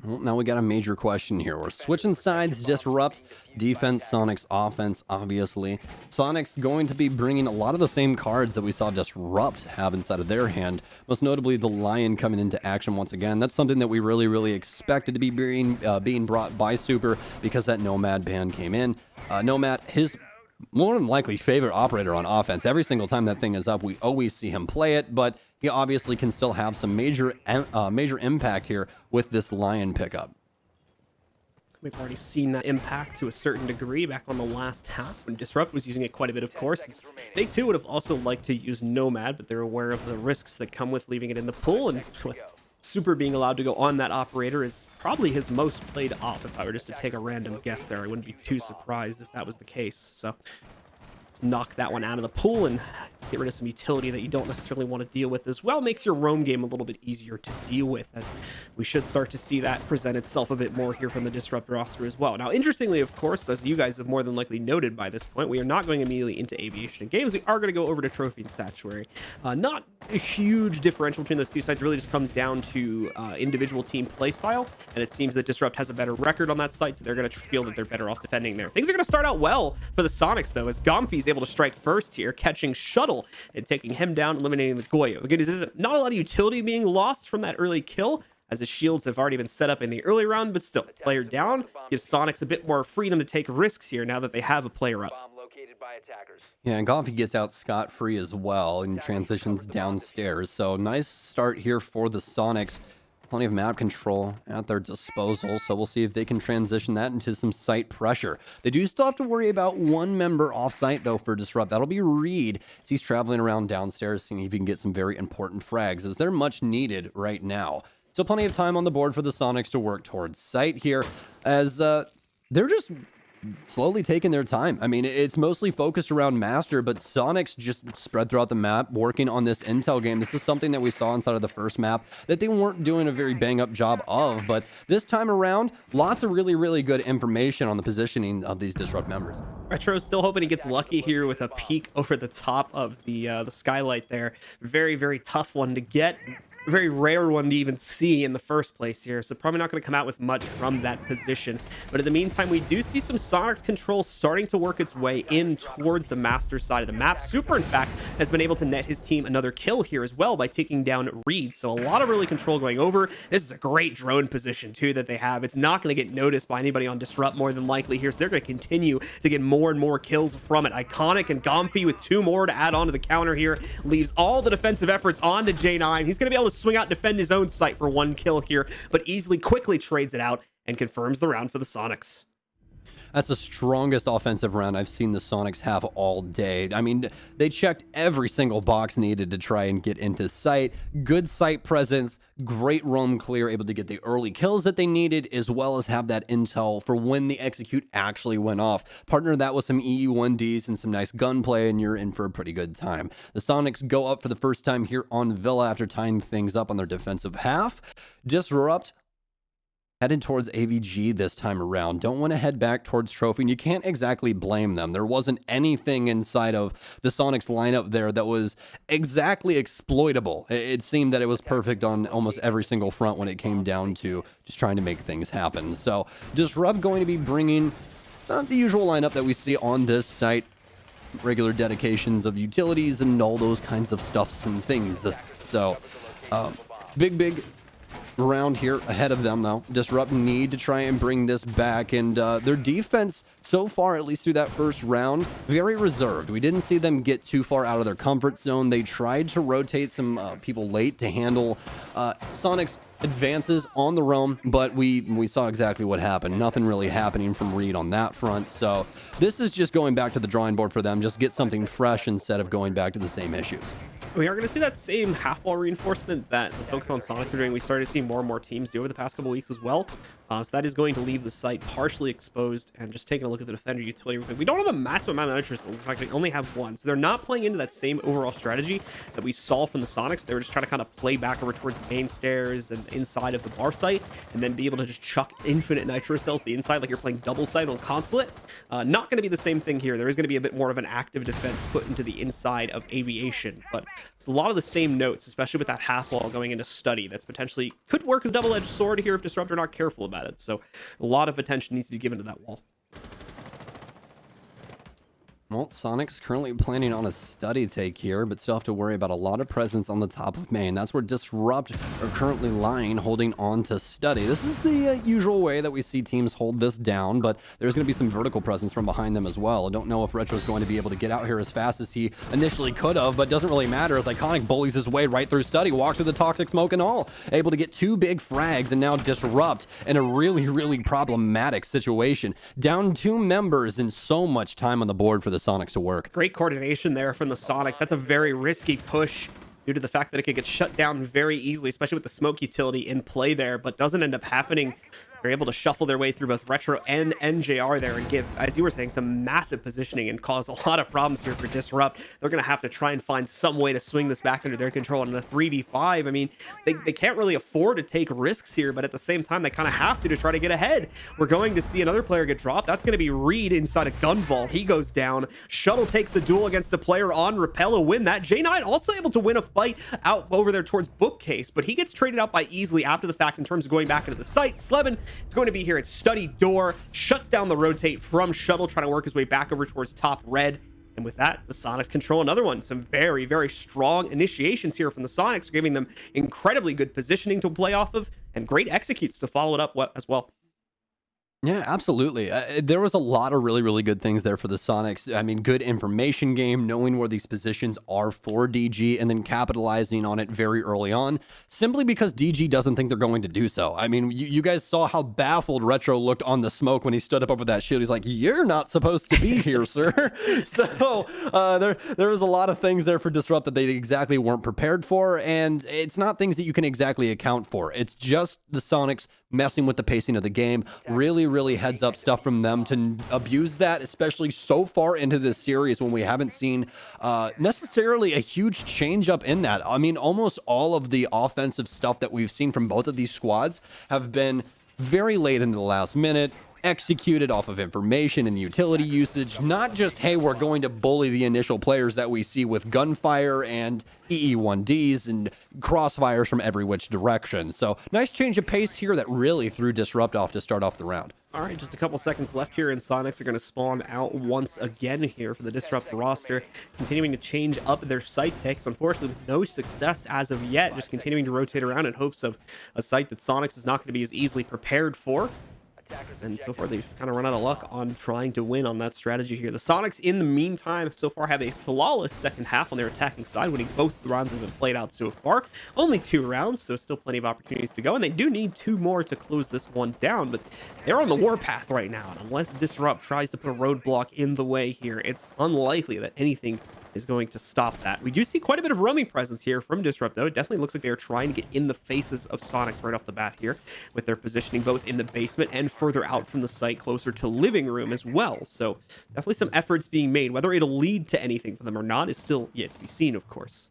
Well, now we got a major question here. We're switching sides. Disrupt defense, Sonics offense, obviously. Sonics going to be bringing a lot of the same cards that we saw Disrupt have inside of their hand, most notably the Lion coming into action once again. That's something that we really expected to be being brought by Super, because that Nomad ban came in. Nomad, his more than likely favorite operator on offense. Every single time that thing is up, we always see him play it, but he obviously can still have some major impact here with this Lion pickup. We've already seen that impact to a certain degree back on the last half when Disrupt was using it quite a bit, of course. They too would have also liked to use Nomad, but they're aware of the risks that come with leaving it in the pool, and with Super being allowed to go on that operator is probably his most played op. If I were just to take a random guess there, I wouldn't be too surprised if that was the case. So knock that one out of the pool and get rid of some utility that you don't necessarily want to deal with as well. Makes your roam game a little bit easier to deal with, as we should start to see that present itself a bit more here from the Disrupt roster as well. Now, interestingly, of course, as you guys have more than likely noted by this point, we are not going immediately into Aviation and Games. We are going to go over to Trophy and Statuary. Not a huge differential between those two sites. It really just comes down to individual team play style, and it seems that Disrupt has a better record on that site, so they're going to feel that they're better off defending there. Things are going to start out well for the Sonics, though, as Gomfi is able to strike first here, catching Shuttle and taking him down, eliminating the Goyo. The good news is not a lot of utility being lost from that early kill, as the shields have already been set up in the early round, but still, player down gives Sonics a bit more freedom to take risks here now that they have a player up. Yeah, and Gomfi gets out scot-free as well and transitions downstairs. So nice start here for the Sonics. Plenty of map control at their disposal, so we'll see if they can transition that into some site pressure. They do still have to worry about one member off-site, though, for Disrupt. That'll be Reed, as he's traveling around downstairs, seeing if he can get some very important frags, as they're much needed right now. So plenty of time on the board for the Sonics to work towards site here, as they're just slowly taking their time. I mean, it's mostly focused around Master, but Sonics just spread throughout the map, working on this intel game. This is something that we saw inside of the first map that they weren't doing a very bang-up job of, but this time around, lots of really, really good information on the positioning of these Disrupt members. Retro's still hoping he gets lucky here with a peek over the top of the skylight there. Very, very tough one to get. Very rare one to even see in the first place here, so probably not going to come out with much from that position. But in the meantime, we do see some Sonics control starting to work its way in towards the Master side of the map. Super, in fact, has been able to net his team another kill here as well by taking down Reed, so a lot of early control going over. This is a great drone position, too, that they have. It's not going to get noticed by anybody on Disrupt more than likely here, so they're going to continue to get more and more kills from it. Iconic and Gomfi with 2 more to add on to the counter here, leaves all the defensive efforts on to J9. He's going to be able to swing out, defend his own site for 1 kill here, but quickly trades it out and confirms the round for the Sonics. That's the strongest offensive round I've seen the Sonics have all day. I mean, they checked every single box needed to try and get into sight. Good site presence, great roam clear, able to get the early kills that they needed, as well as have that intel for when the execute actually went off. Partner that with some EE1Ds and some nice gunplay, and you're in for a pretty good time. The Sonics go up for the first time here on Villa after tying things up on their defensive half. Disrupt headed towards AVG this time around. Don't want to head back towards Trophy, and you can't exactly blame them. There wasn't anything inside of the Sonics lineup there that was exactly exploitable. It seemed that it was perfect on almost every single front when it came down to just trying to make things happen. So Disrupt going to be bringing not the usual lineup that we see on this site. Regular dedications of utilities and all those kinds of stuffs and things. So big round here ahead of them, though. Disrupt need to try and bring this back, and their defense so far, at least through that first round, very reserved. We didn't see them get too far out of their comfort zone. They tried to rotate some people late to handle Sonic's advances on the roam, but we saw exactly what happened. Nothing really happening from Reed on that front, so this is just going back to the drawing board for them. Just get something fresh instead of going back to the same issues. We are going to see that same half-wall reinforcement that the folks on Sonics are doing. We started to see more and more teams do over the past couple weeks as well. So that is going to leave the site partially exposed. And just taking a look at the defender utility real quick, we don't have a massive amount of interest. In fact, we only have one. So they're not playing into that same overall strategy that we saw from the Sonics. They were just trying to kind of play back over towards main stairs and inside of the bar site, and then be able to just chuck infinite nitro cells to the inside like you're playing double site on Consulate. Not going to be the same thing here. There is going to be a bit more of an active defense put into the inside of Aviation, but it's a lot of the same notes, especially with that half wall going into Study. That's potentially could work as a double-edged sword here if Disrupt are not careful about it. So a lot of attention needs to be given to that wall. Well, Sonics currently planning on a Study take here, but still have to worry about a lot of presence on the top of main. That's where Disrupt are currently lying, holding on to Study. This is the usual way that we see teams hold this down, but there's going to be some vertical presence from behind them as well. I don't know if Retro's going to be able to get out here as fast as he initially could have, but doesn't really matter as Iconic bullies his way right through Study, walks through the toxic smoke and all. Able to get 2 big frags, and now Disrupt in a really, really problematic situation. Down 2 members and so much time on the board for the Sonics to work. Great coordination there from the Sonics. That's a very risky push due to the fact that it could get shut down very easily, especially with the smoke utility in play there, but doesn't end up happening They're able to shuffle their way through both Retro and NJR there and give, as you were saying, some massive positioning and cause a lot of problems here for Disrupt. They're going to have to try and find some way to swing this back under their control. And in a 3v5, I mean, they can't really afford to take risks here, but at the same time, they kind of have to try to get ahead. We're going to see another player get dropped. That's going to be Reed inside a gun vault. He goes down. Shuttle takes a duel against a player on Repel, a win that. J9 also able to win a fight out over there towards Bookcase, but he gets traded out by Easily after the fact in terms of going back into the site. Slevin is going to be here at Study Door, shuts down the rotate from Shuttle, trying to work his way back over towards top red. And with that, the Sonics control another one. Some very, very strong initiations here from the Sonics, giving them incredibly good positioning to play off of and great executes to follow it up as well. Yeah, absolutely. There was a lot of really, really good things there for the Sonics. I mean, good information game, knowing where these positions are for DG, and then capitalizing on it very early on, simply because DG doesn't think they're going to do so. I mean, you guys saw how baffled Retro looked on the smoke when he stood up over that shield. He's like, "You're not supposed to be here, sir." So there was a lot of things there for Disrupt that they exactly weren't prepared for, and it's not things that you can exactly account for. It's just the Sonics messing with the pacing of the game. Really heads up stuff from them to abuse that, especially so far into this series when we haven't seen necessarily a huge change up in that. I mean, almost all of the offensive stuff that we've seen from both of these squads have been very late into the last minute, executed off of information and utility usage, not just, hey, we're going to bully the initial players that we see with gunfire and EE1Ds and crossfires from every which direction. So nice change of pace here that really threw Disrupt off to start off the round. All right, just a couple seconds left here, and Sonics are going to spawn out once again here for the Disrupt roster, continuing to change up their site picks. Unfortunately, with no success as of yet, just continuing to rotate around in hopes of a site that Sonics is not going to be as easily prepared for. And so far, they've kind of run out of luck on trying to win on that strategy here. The Sonics, in the meantime, so far have a flawless second half on their attacking side, winning both the rounds that have been played out so far. Only 2 rounds, so still plenty of opportunities to go. And they do need 2 more to close this one down, but they're on the warpath right now. And unless Disrupt tries to put a roadblock in the way here, it's unlikely that anything is going to stop that. We do see quite a bit of roaming presence here from Disrupt, though. It definitely looks like they're trying to get in the faces of Sonics right off the bat here, with their positioning both in the basement and further out from the site, closer to living room as well. So definitely some efforts being made. Whether it'll lead to anything for them or not is still yet to be seen, of course.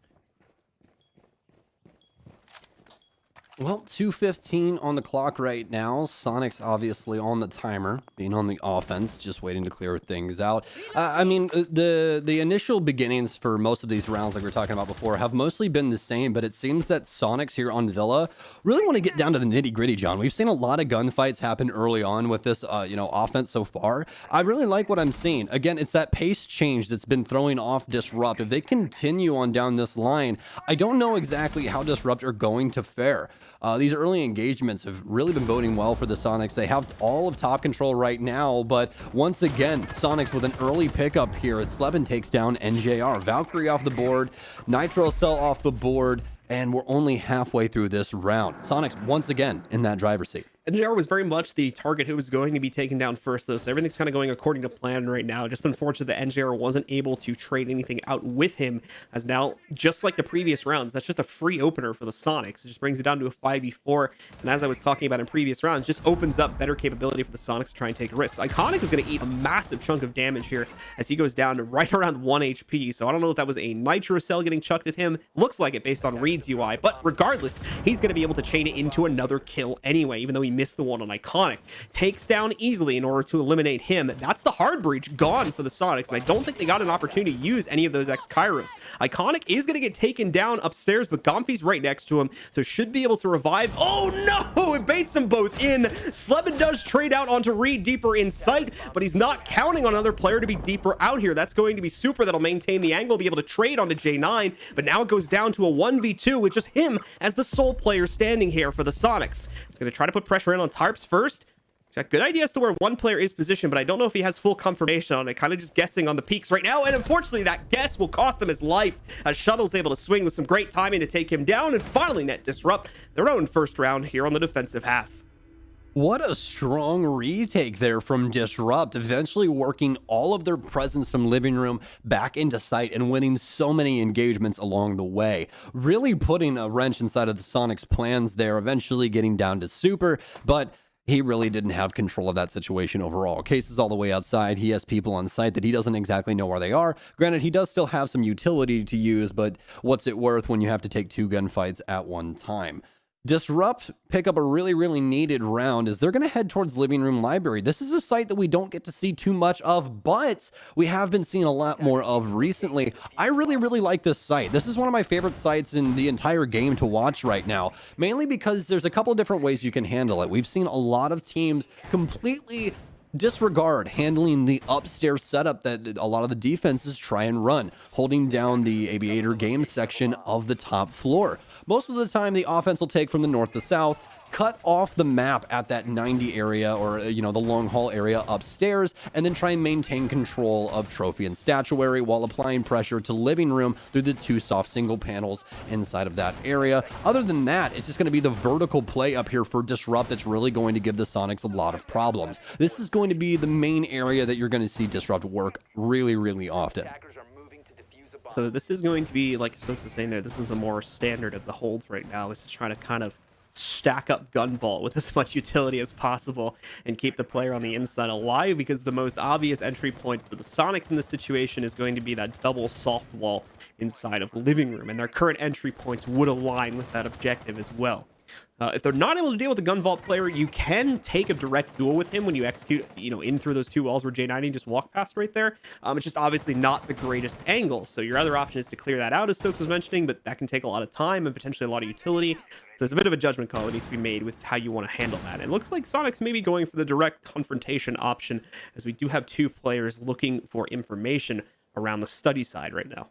Well, 2:15 on the clock right now. Sonics obviously on the timer, being on the offense, just waiting to clear things out. I mean, the initial beginnings for most of these rounds, like we were talking about before, have mostly been the same, but it seems that Sonics here on Villa really want to get down to the nitty-gritty, John. We've seen a lot of gunfights happen early on with this, offense so far. I really like what I'm seeing. Again, it's that pace change that's been throwing off Disrupt. If they continue on down this line, I don't know exactly how Disrupt are going to fare. These early engagements have really been boding well for the Sonics. They have all of top control right now, but once again, Sonics with an early pickup here as Slevin takes down NJR. Valkyrie off the board, Nitro Cell off the board, and we're only halfway through this round. Sonics once again in that driver's seat. NJR was very much the target who was going to be taken down first, though, so everything's kind of going according to plan right now. Just unfortunate that NJR wasn't able to trade anything out with him, as now, just like the previous rounds, that's just a free opener for the Sonics. It just brings it down to a 5v4, and as I was talking about in previous rounds, just opens up better capability for the Sonics to try and take risks. Iconic is going to eat a massive chunk of damage here as he goes down to right around 1 HP, so I don't know if that was a Nitro Cell getting chucked at him. Looks like it based on Reed's UI, but regardless, he's going to be able to chain it into another kill anyway, even though he missed the one on Iconic. Takes down easily in order to eliminate him. That's the hard breach gone for the Sonics, and I don't think they got an opportunity to use any of those X-Kairos. Iconic is going to get taken down upstairs, but Gomfi's right next to him, so should be able to revive. Oh no! It baits them both in. Slevin does trade out onto Reed deeper in sight, but he's not counting on another player to be deeper out here. That's going to be Super that'll maintain the angle, be able to trade onto J9, but now it goes down to a 1v2 with just him as the sole player standing here for the Sonics. It's going to try to put pressure in on Tarps first. He's got good ideas to where one player is positioned, but I don't know if he has full confirmation on it. Kind of just guessing on the peaks right now, and unfortunately that guess will cost him his life as Shuttle's able to swing with some great timing to take him down and finally net Disrupt their own first round here on the defensive half. What a strong retake there from Disrupt, eventually working all of their presence from living room back into sight and winning so many engagements along the way. Really putting a wrench inside of the Sonics' plans there, eventually getting down to Super, but he really didn't have control of that situation overall. Case is all the way outside. He has people on site that he doesn't exactly know where they are. Granted, he does still have some utility to use, but what's it worth when you have to take 2 gunfights at one time? Disrupt pick up a really, really needed round as they're going to head towards Living Room Library. This is a site that we don't get to see too much of, but we have been seeing a lot more of recently. I really, really like this site. This is one of my favorite sites in the entire game to watch right now, mainly because there's a couple different ways you can handle it. We've seen a lot of teams completely disregard handling the upstairs setup that a lot of the defenses try and run, holding down the aviator game section of the top floor. Most of the time, the offense will take from the north to south, cut off the map at that 90 area or, the long haul area upstairs, and then try and maintain control of trophy and statuary while applying pressure to living room through the 2 soft single panels inside of that area. Other than that, it's just going to be the vertical play up here for Disrupt that's really going to give the Sonics a lot of problems. This is going to be the main area that you're going to see Disrupt work really, really often. So this is going to be, like Stokes is saying there, this is the more standard of the holds right now. This is trying to kind of stack up gun vault with as much utility as possible and keep the player on the inside alive, because the most obvious entry point for the Sonics in this situation is going to be that double soft wall inside of living room, and their current entry points would align with that objective as well. If they're not able to deal with the gun vault player, you can take a direct duel with him when you execute, in through those 2 walls where J90 just walked past right there. It's just obviously not the greatest angle. So your other option is to clear that out, as Stokes was mentioning, but that can take a lot of time and potentially a lot of utility. So it's a bit of a judgment call that needs to be made with how you want to handle that. And it looks like Sonics may be going for the direct confrontation option, as we do have 2 players looking for information around the study side right now.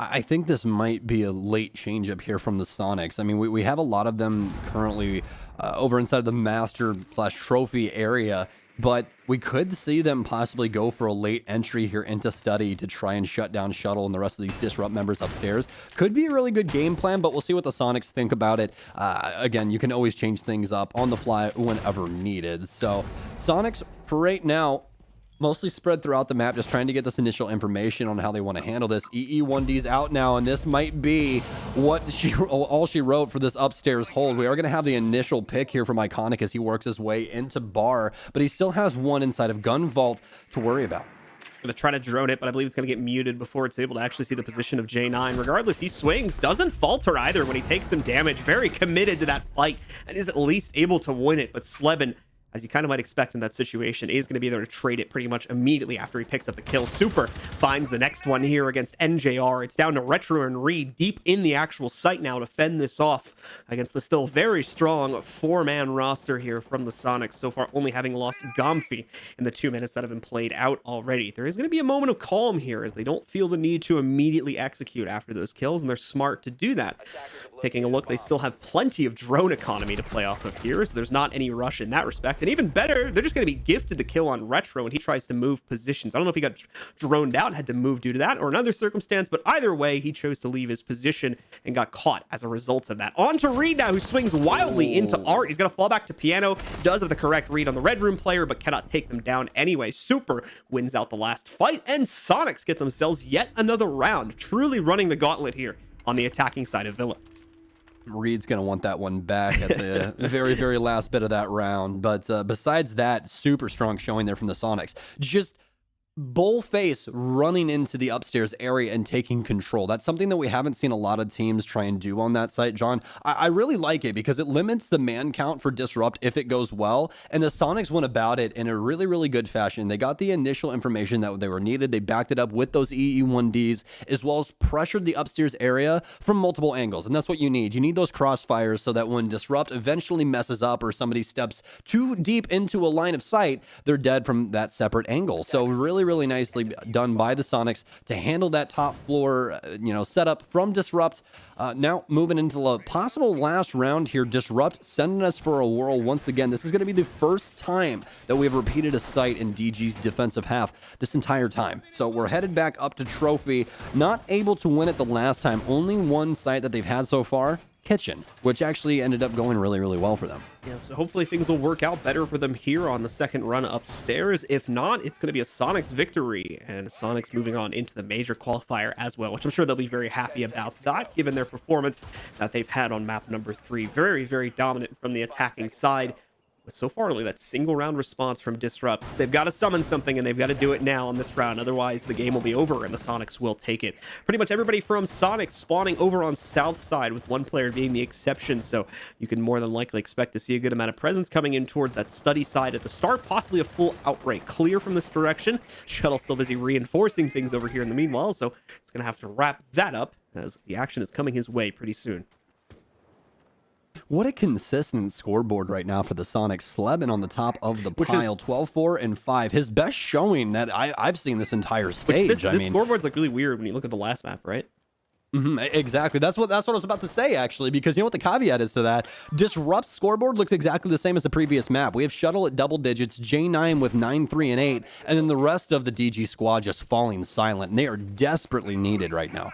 I think this might be a late change up here from the Sonics. I mean, we have a lot of them currently over inside the master/trophy area, but we could see them possibly go for a late entry here into study to try and shut down Shuttle and the rest of these Disrupt members upstairs. Could be a really good game plan, but we'll see what the Sonics think about it. Again, you can always change things up on the fly whenever needed. So Sonics, for right now, mostly spread throughout the map, just trying to get this initial information on how they want to handle this. EE1D's out now, and this might be what all she wrote for this upstairs hold. We are going to have the initial pick here from Iconic as he works his way into bar, but he still has 1 inside of Gun Vault to worry about. Going to try to drone it, but I believe it's going to get muted before it's able to actually see the position of J9. Regardless, he swings, doesn't falter either when he takes some damage. Very committed to that fight and is at least able to win it, but Sleben, as you kind of might expect in that situation, is going to be there to trade it pretty much immediately after he picks up the kill. Super finds the next one here against NJR. It's down to Retro and Reed deep in the actual site now to fend this off against the still very strong 4-man roster here from the Sonics, so far only having lost Gomfi in the 2 minutes that have been played out already. There is going to be a moment of calm here as they don't feel the need to immediately execute after those kills, and they're smart to do that. Taking a look, they still have plenty of drone economy to play off of here, so there's not any rush in that respect. And even better, they're just going to be gifted the kill on Retro when he tries to move positions. I don't know if he got droned out, had to move due to that, or another circumstance, but either way, he chose to leave his position and got caught as a result of that. On to Reed now, who swings wildly into Art. He's going to fall back to Piano, does have the correct read on the Red Room player, but cannot take them down anyway. Super wins out the last fight, and Sonics get themselves yet another round, truly running the gauntlet here on the attacking side of Villa. Reed's going to want that one back at the very, very last bit of that round. But besides that, super strong showing there from the Sonics. Just bullface running into the upstairs area and taking control. That's something that we haven't seen a lot of teams try and do on that site, John. I really like it because it limits the man count for Disrupt if it goes well, and the Sonics went about it in a really, really good fashion. They got the initial information that they were needed. They backed it up with those EE1Ds, as well as pressured the upstairs area from multiple angles, and that's what you need. You need those crossfires so that when Disrupt eventually messes up or somebody steps too deep into a line of sight, they're dead from that separate angle. So really, really nicely done by the Sonics to handle that top floor, setup from Disrupt. Now moving into the possible last round here, Disrupt sending us for a whirl once again. This is going to be the first time that we have repeated a site in DG's defensive half this entire time. So we're headed back up to Trophy, not able to win it the last time. Only one site that they've had so far, Kitchen, which actually ended up going really, really well for them. Yeah, so hopefully things will work out better for them here on the second run upstairs. If not, it's going to be a Sonics victory, and Sonics moving on into the major qualifier as well, which I'm sure they'll be very happy about that, given their performance that they've had on map number 3. Very, very dominant from the attacking side, so far only that single round response from Disrupt. They've got to summon something, and they've got to do it now on this round. Otherwise, the game will be over, and the Sonics will take it. Pretty much everybody from Sonics spawning over on south side, with one player being the exception. So you can more than likely expect to see a good amount of presence coming in towards that study side at the start. Possibly a full outbreak clear from this direction. Shuttle still busy reinforcing things over here in the meanwhile, so it's going to have to wrap that up as the action is coming his way pretty soon. What a consistent scoreboard right now for the Sonics. Slebin on the top of the pile, 12-4 and 5. His best showing that I've seen this entire stage. This scoreboard's like really weird when you look at the last map, right? Exactly. That's what I was about to say, actually, because you know what the caveat is to that? Disrupt scoreboard looks exactly the same as the previous map. We have Shuttle at double digits, J9 with 9, 3, and 8, and then the rest of the DG squad just falling silent. And they are desperately needed right now.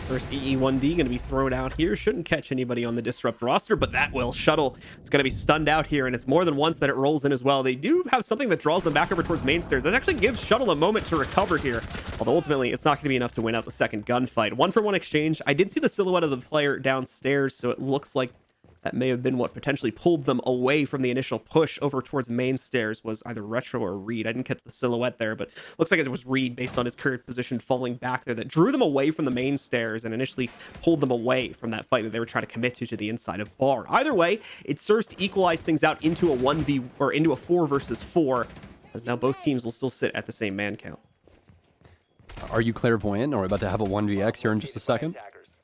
First EE1D going to be thrown out here. Shouldn't catch anybody on the Disrupt roster, but that will. Shuttle is going to be stunned out here, and it's more than once that it rolls in as well. They do have something that draws them back over towards main stairs. That actually gives Shuttle a moment to recover here, although ultimately it's not going to be enough to win out the second gunfight. 1-for-1 exchange. I did see the silhouette of the player downstairs, so it looks like that may have been what potentially pulled them away from the initial push over towards main stairs, was either Retro or Reed. I didn't catch the silhouette there, but looks like it was Reed based on his current position falling back there that drew them away from the main stairs and initially pulled them away from that fight that they were trying to commit to the inside of bar. Either way, it serves to equalize things out into a 1v or into a 4 versus 4, as now both teams will still sit at the same man count. Are you clairvoyant, or are we about to have a 1vx here in just a second?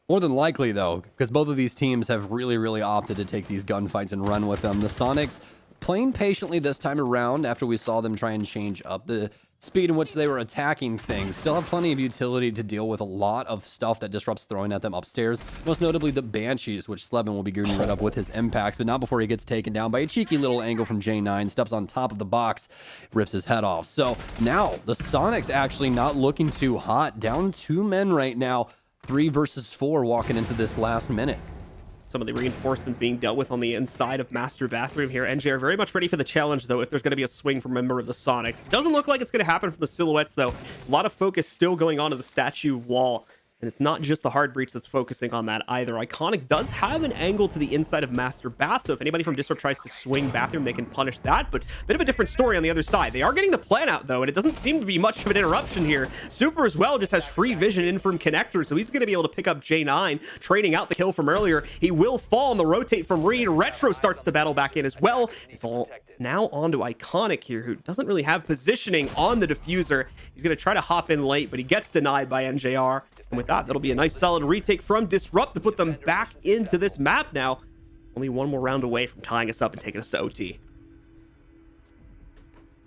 More than likely, though, because both of these teams have really opted to take these gunfights and run with them. The Sonics playing patiently this time around after we saw them try and change up the speed in which they were attacking things. Still have plenty of utility to deal with a lot of stuff that Disrupt's throwing at them upstairs. Most notably the Banshees, which Slebin will be gearing right up with his impacts, but not before he gets taken down by a cheeky little angle from J9, steps on top of the box, rips his head off. So now the Sonics actually not looking too hot. Down 2 men right now. 3 versus 4 walking into this last minute. Some of the reinforcements being dealt with on the inside of Master Bathroom here. NJ are very much ready for the challenge, though, if there's going to be a swing from a member of the Sonics. Doesn't look like it's going to happen from the silhouettes, though. A lot of focus still going on to the statue wall. And it's not just the hard breach that's focusing on that either. Iconic does have an angle to the inside of Master Bath, so if anybody from Disrupt tries to swing Bathroom, they can punish that, but a bit of a different story on the other side. They are getting the plan out, though, and it doesn't seem to be much of an interruption here. Super as well just has free vision in from Connector, so he's going to be able to pick up J9, trading out the kill from earlier. He will fall on the rotate from Reed. Retro starts to battle back in as well. It's all now on to Iconic here, who doesn't really have positioning on the diffuser. He's going to try to hop in late, but he gets denied by NJR. And with that, that'll be a nice solid retake from Disrupt to put them back into this map now. Only one more round away from tying us up and taking us to OT.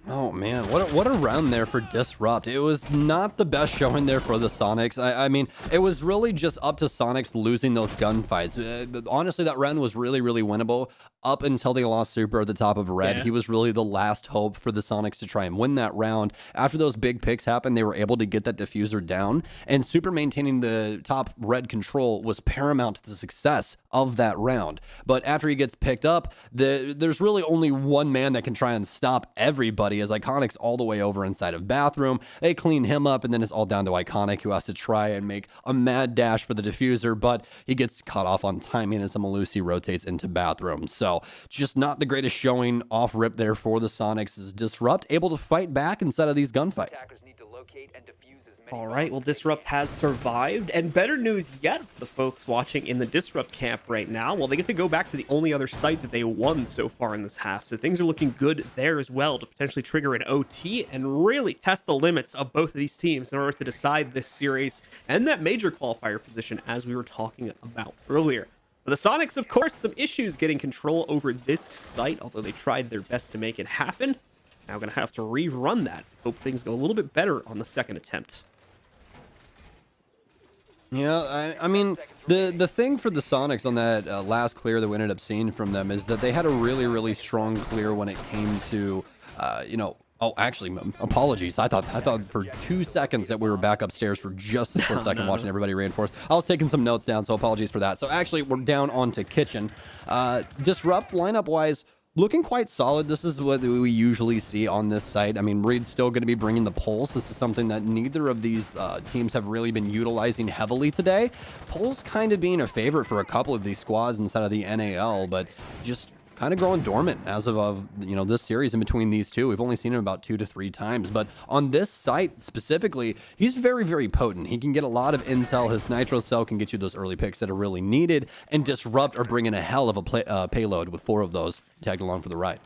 Oh man, what a round there for Disrupt. It was not the best showing there for the Sonics. I mean, it was really just up to Sonics losing those gunfights. Honestly, that round was really winnable up until they lost Super at the top of Red. Yeah. He was really the last hope for the Sonics to try and win that round. After those big picks happened, they were able to get that diffuser down, and Super maintaining the top Red control was paramount to the success of that round. But after he gets picked up, there's really only one man that can try and stop everybody, as Iconic's all the way over inside of Bathroom. They clean him up, and then it's all down to Iconic, who has to try and make a mad dash for the diffuser, but he gets cut off on timing as Malusi rotates into Bathroom. So just not the greatest showing off rip there for the Sonics, as Disrupt able to fight back inside of these gunfights. All right, well, Disrupt has survived, and better news yet for the folks watching in the Disrupt camp right now. Well, they get to go back to the only other site that they won so far in this half, so things are looking good there as well to potentially trigger an OT and really test the limits of both of these teams in order to decide this series and that major qualifier position, as we were talking about earlier. For the Sonics, of course, some issues getting control over this site, although they tried their best to make it happen. Now going to have to rerun that. Hope things go a little bit better on the second attempt. Yeah, I mean, the thing for the Sonics on that last clear that we ended up seeing from them is that they had a really strong clear when it came to, oh, actually, apologies. I thought for 2 seconds that we were back upstairs for just a split second watching everybody reinforce. I was taking some notes down, so apologies for that. So actually, we're down onto Kitchen. Disrupt, lineup-wise, looking quite solid. This is what we usually see on this site. I mean, Reed's still going to be bringing the pulse. This is something that neither of these teams have really been utilizing heavily today. Pulse kind of being a favorite for a couple of these squads inside of the NAL, but just kind of growing dormant as of this series in between these two. We've only seen him about 2 to 3 times, but on this site specifically, he's very, very potent. He can get a lot of intel. His Nitro Cell can get you those early picks that are really needed, and Disrupt are bringing a hell of a payload with 4 of those tagged along for the ride.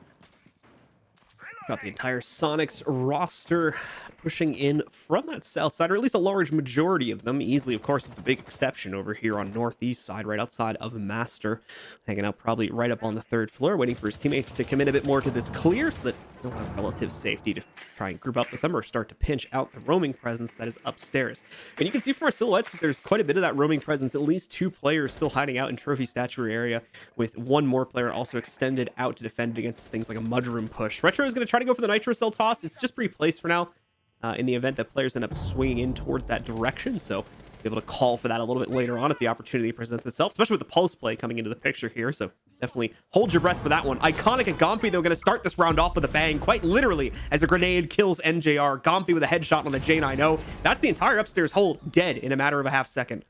Got the entire Sonics roster pushing in from that south side, or at least a large majority of them. Easily, of course, is the big exception over here on northeast side, right outside of Master. Hanging out probably right up on the 3rd floor, waiting for his teammates to come in a bit more to this clear so that he'll have relative safety to try and group up with them or start to pinch out the roaming presence that is upstairs. And you can see from our silhouettes that there's quite a bit of that roaming presence, at least 2 players still hiding out in trophy statuary area, with 1 more player also extended out to defend against things like a mudroom push. Retro is going to try to go for the Nitro Cell toss. It's just pre-placed for now in the event that players end up swinging in towards that direction, so be able to call for that a little bit later on if the opportunity presents itself, especially with the pulse play coming into the picture here, so definitely hold your breath for that one. Iconic and Gompy, though, going to start this round off with a bang, quite literally, as a grenade kills NJR. Gompy with a headshot on the J9O. That's the entire upstairs hold dead in a matter of a half second.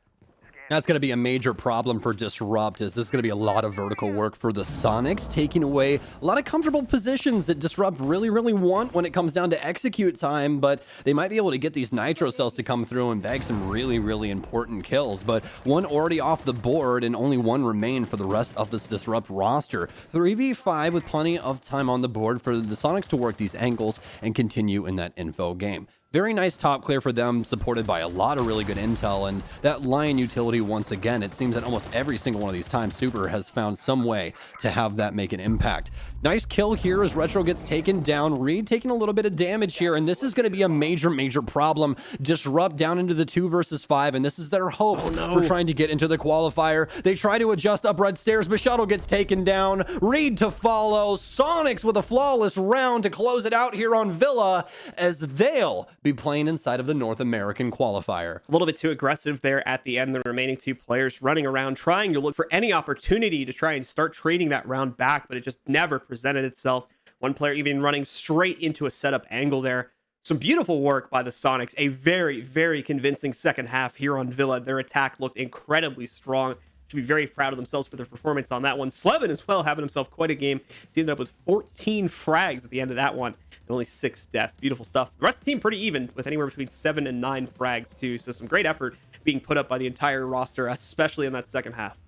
That's going to be a major problem for Disrupt, as this is going to be a lot of vertical work for the Sonics, taking away a lot of comfortable positions that Disrupt really, really want when it comes down to execute time, but they might be able to get these Nitro Cells to come through and bag some really, really important kills. But 1 already off the board and only 1 remain for the rest of this Disrupt roster. 3v5 with plenty of time on the board for the Sonics to work these angles and continue in that info game. Very nice top clear for them, supported by a lot of really good intel, and that Lion utility, once again, it seems that almost every single one of these times Super has found some way to have that make an impact. Nice kill here as Retro gets taken down. Reed taking a little bit of damage here, and this is going to be a major, major problem. Disrupt down into the 2 versus 5, and this is their hopes for trying to get into the qualifier. They try to adjust up red stairs, but Shuttle gets taken down. Reed to follow. Sonics with a flawless round to close it out here on Villa, as they'll be playing inside of the North American qualifier. A little bit too aggressive there at the end. The remaining 2 players running around trying to look for any opportunity to try and start trading that round back, but it just never presented itself. 1 player even running straight into a setup angle there. Some beautiful work by the Sonics. A very, very convincing second half here on Villa. Their attack looked incredibly strong. Should be very proud of themselves for their performance on that one. Slevin as well, having himself quite a game. He ended up with 14 frags at the end of that one, and only 6 deaths. Beautiful stuff. The rest of the team pretty even, with anywhere between 7 and 9 frags too. So some great effort being put up by the entire roster, especially in that second half.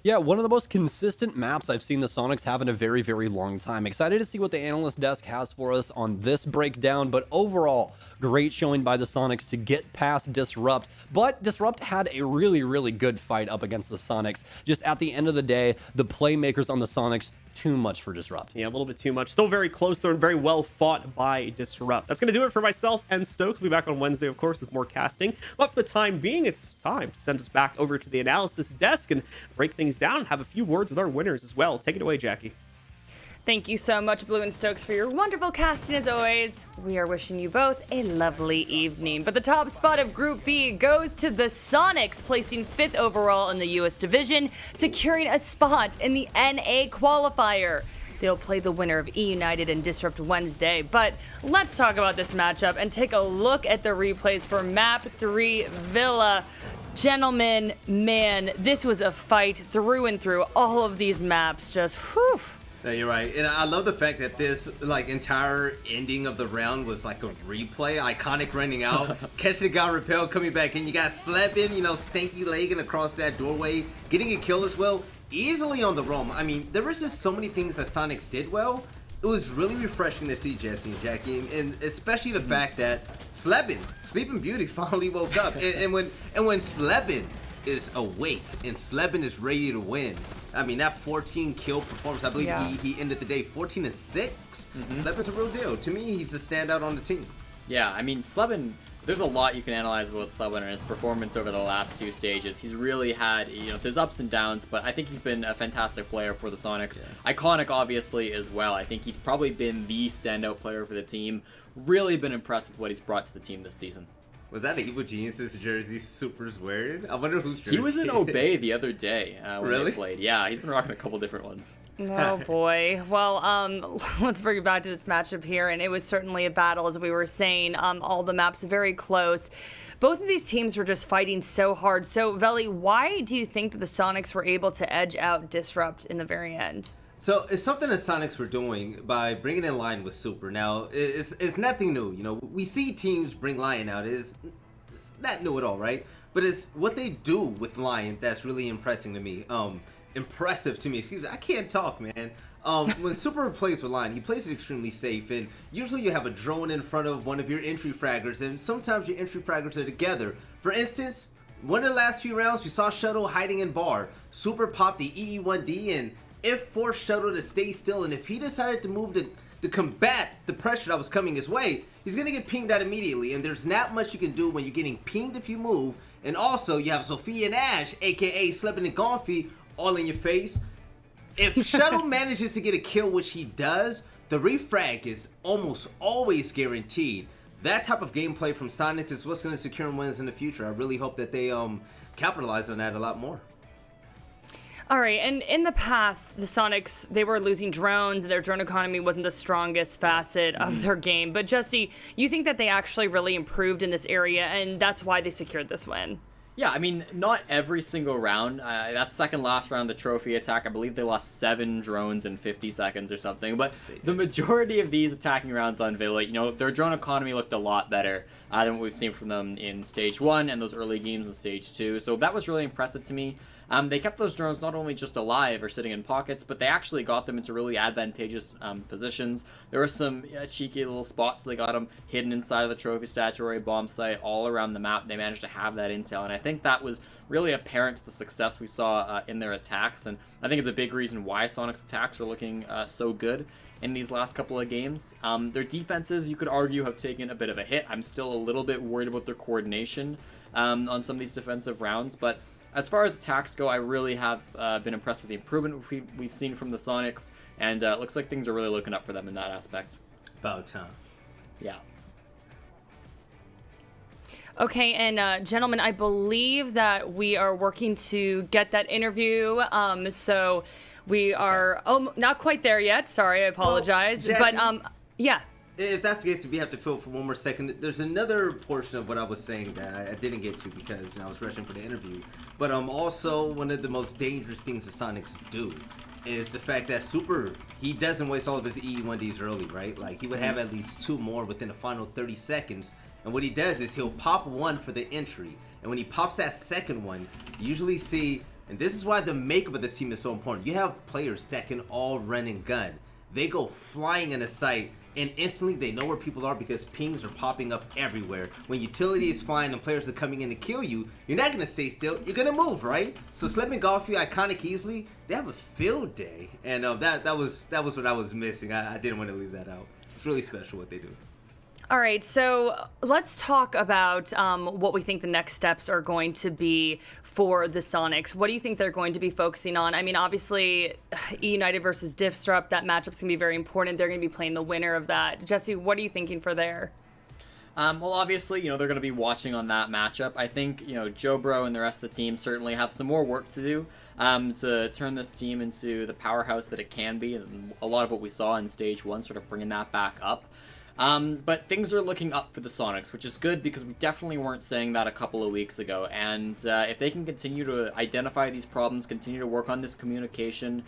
Yeah, one of the most consistent maps I've seen the Sonics have in a very, very long time. Excited to see what the analyst desk has for us on this breakdown, but overall, great showing by the Sonics to get past Disrupt. But Disrupt had a really, really good fight up against the Sonics. Just at the end of the day, the playmakers on the Sonics, too much for Disrupt. Yeah, a little bit too much. Still very close, though, and very well fought by Disrupt. That's going to do it for myself and Stokes. We'll be back on Wednesday, of course, with more casting. But for the time being, it's time to send us back over to the analysis desk and break things down and have a few words with our winners as well. Take it away, Jackie. Thank you so much, Blue and Stokes, for your wonderful casting as always. We are wishing you both a lovely evening. But the top spot of Group B goes to the Sonics, placing 5th overall in the U.S. division, securing a spot in the NA qualifier. They'll play the winner of E United and Disrupt Wednesday. But let's talk about this matchup and take a look at the replays for Map 3 Villa. Gentlemen, man, this was a fight through and through. All of these maps just, whew. No, you're right. And I love the fact that this entire ending of the round was like a replay. Iconic running out, catch the guy repel, coming back in. You got Slevin, stanky legging across that doorway, getting a kill as well, easily on the roam. I mean, there was just so many things that Sonics did well. It was really refreshing to see Jesse and Jackie, and especially the fact that Slevin, Sleeping Beauty, finally woke up. and when Slevin is awake and Slevin is ready to win, I mean, that 14 kill performance, I believe he ended the day 14 and 6. Slevin's a real deal. To me, he's the standout on the team. Yeah, I mean, Slevin, there's a lot you can analyze about Slevin and his performance over the last 2 stages. He's really had, his ups and downs, but I think he's been a fantastic player for the Sonics. Yeah. Iconic, obviously, as well. I think he's probably been the standout player for the team. Really been impressed with what he's brought to the team this season. Was that an Evil Geniuses jersey Super's wearing? I wonder whose jersey. He was in Obey the other day when they played. Yeah, he's been rocking a couple different ones. Oh boy. Well, let's bring it back to this matchup here, and it was certainly a battle, as we were saying. All the maps very close. Both of these teams were just fighting so hard. So, Veli, why do you think that the Sonics were able to edge out Disrupt in the very end? So it's something that Sonics were doing by bringing in Lion with Super. Now, it's nothing new. You know, we see teams bring Lion out. It's not new at all, right? But it's what they do with Lion that's really impressive to me. Excuse me, I can't talk, man. When Super plays with Lion, he plays it extremely safe, and usually you have a drone in front of one of your entry fraggers, and sometimes your entry fraggers are together. For instance, one of the last few rounds, we saw Shuttle hiding in bar. Super popped the EE1D, and if forced Shuttle to stay still, and if he decided to move to combat the pressure that was coming his way, he's going to get pinged out immediately, and there's not much you can do when you're getting pinged if you move. And also, you have Sophia and Ash, aka Slippin' and Gonfi, all in your face. If Shuttle manages to get a kill, which he does, the refrag is almost always guaranteed. That type of gameplay from Sonics is what's going to secure him wins in the future. I really hope that they capitalize on that a lot more. All right, and in the past, the Sonics, they were losing drones, and their drone economy wasn't the strongest facet of their game. But Jesse, you think that they actually really improved in this area, and that's why they secured this win? Yeah, I mean, not every single round. That second last round, the trophy attack, I believe they lost 7 drones in 50 seconds or something. But the majority of these attacking rounds on Villa, you know, their drone economy looked a lot better than what we've seen from them in Stage 1 and those early games in Stage 2. So that was really impressive to me. They kept those drones not only just alive or sitting in pockets, but they actually got them into really advantageous positions. There were some cheeky little spots they got them hidden inside of the trophy statuary bomb site all around the map. They managed to have that intel, and I think that was really apparent to the success we saw in their attacks, and I think it's a big reason why Sonic's attacks are looking so good in these last couple of games. Their defenses, you could argue, have taken a bit of a hit. I'm still a little bit worried about their coordination on some of these defensive rounds, but as far as attacks go, I really have been impressed with the improvement we've seen from the Sonics, and it looks like things are really looking up for them in that aspect. About time. Yeah. Okay, and gentlemen, I believe that we are working to get that interview, so we are not quite there yet. Sorry, I apologize. Well, but yeah. If that's the case, if we have to fill for one more second, there's another portion of what I was saying that I didn't get to because I was rushing for the interview. But also one of the most dangerous things the Sonics do is the fact that Super, he doesn't waste all of his EE1Ds early, right? Like, he would have at least 2 more within the final 30 seconds. And what he does is he'll pop 1 for the entry. And when he pops that second one, you usually see, and this is why the makeup of this team is so important, you have players that can all run and gun. They go flying in a sight, and instantly they know where people are because pings are popping up everywhere. When utility is flying and players are coming in to kill you, you're not going to stay still, you're going to move, right? So Slip and Golfy, Iconic Easily, they have a field day. And that was what I was missing. I didn't want to leave that out. It's really special what they do. All right, so let's talk about what we think the next steps are going to be for the Sonics. What do you think they're going to be focusing on? I mean, obviously, United versus Disrupt, that matchup's going to be very important. They're going to be playing the winner of that. Jesse, what are you thinking for there? Well, obviously, they're going to be watching on that matchup. I think, Joe Bro and the rest of the team certainly have some more work to do to turn this team into the powerhouse that it can be. And a lot of what we saw in Stage 1, sort of bringing that back up. But things are looking up for the Sonics, which is good because we definitely weren't saying that a couple of weeks ago. And if they can continue to identify these problems, continue to work on this communication,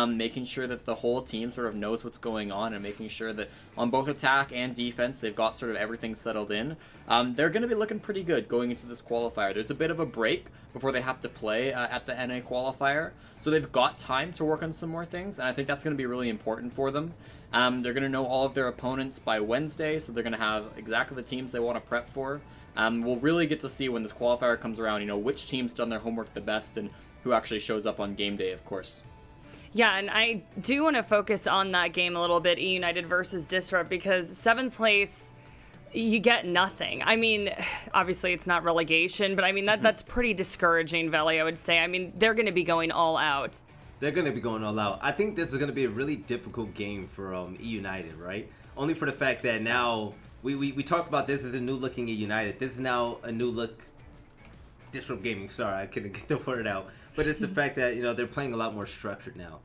making sure that the whole team sort of knows what's going on and making sure that on both attack and defense, they've got sort of everything settled in, they're going to be looking pretty good going into this qualifier. There's a bit of a break before they have to play at the NA qualifier. So they've got time to work on some more things, and I think that's going to be really important for them. They're going to know all of their opponents by Wednesday, so they're going to have exactly the teams they want to prep for. We'll really get to see when this qualifier comes around, which team's done their homework the best and who actually shows up on game day, of course. Yeah, and I do want to focus on that game a little bit, United versus Disrupt, because 7th place, you get nothing. I mean, obviously it's not relegation, but I mean, that's pretty discouraging, Veli, I would say. I mean, they're going to be going all out. They're going to be going all out. I think this is going to be a really difficult game for United, right? Only for the fact that now we talked about this as a new looking United. This is now a new look Disrupt Gaming. Sorry, I couldn't get the word out. But it's the fact that, they're playing a lot more structured now.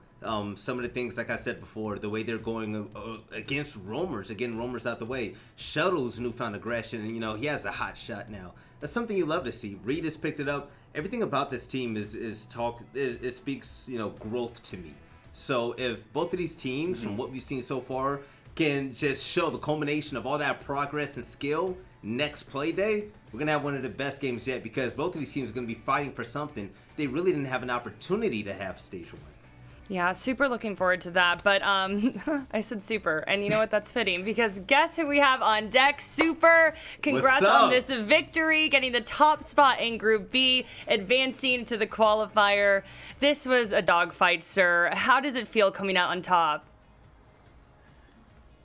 Some of the things, like I said before, the way they're going against roamers, getting roamers out the way. Shuttle's newfound aggression, and, he has a hot shot now. That's something you love to see. Reed has picked it up. Everything about this team it speaks, growth to me. So if both of these teams, from what we've seen so far, can just show the culmination of all that progress and skill next play day, we're going to have one of the best games yet, because both of these teams are going to be fighting for something they really didn't have an opportunity to have stage 1. Yeah, super looking forward to that. But I said super, and you know what? That's fitting, because guess who we have on deck? Super! Congrats on this victory, getting the top spot in Group B, advancing to the qualifier. This was a dogfight, sir. How does it feel coming out on top?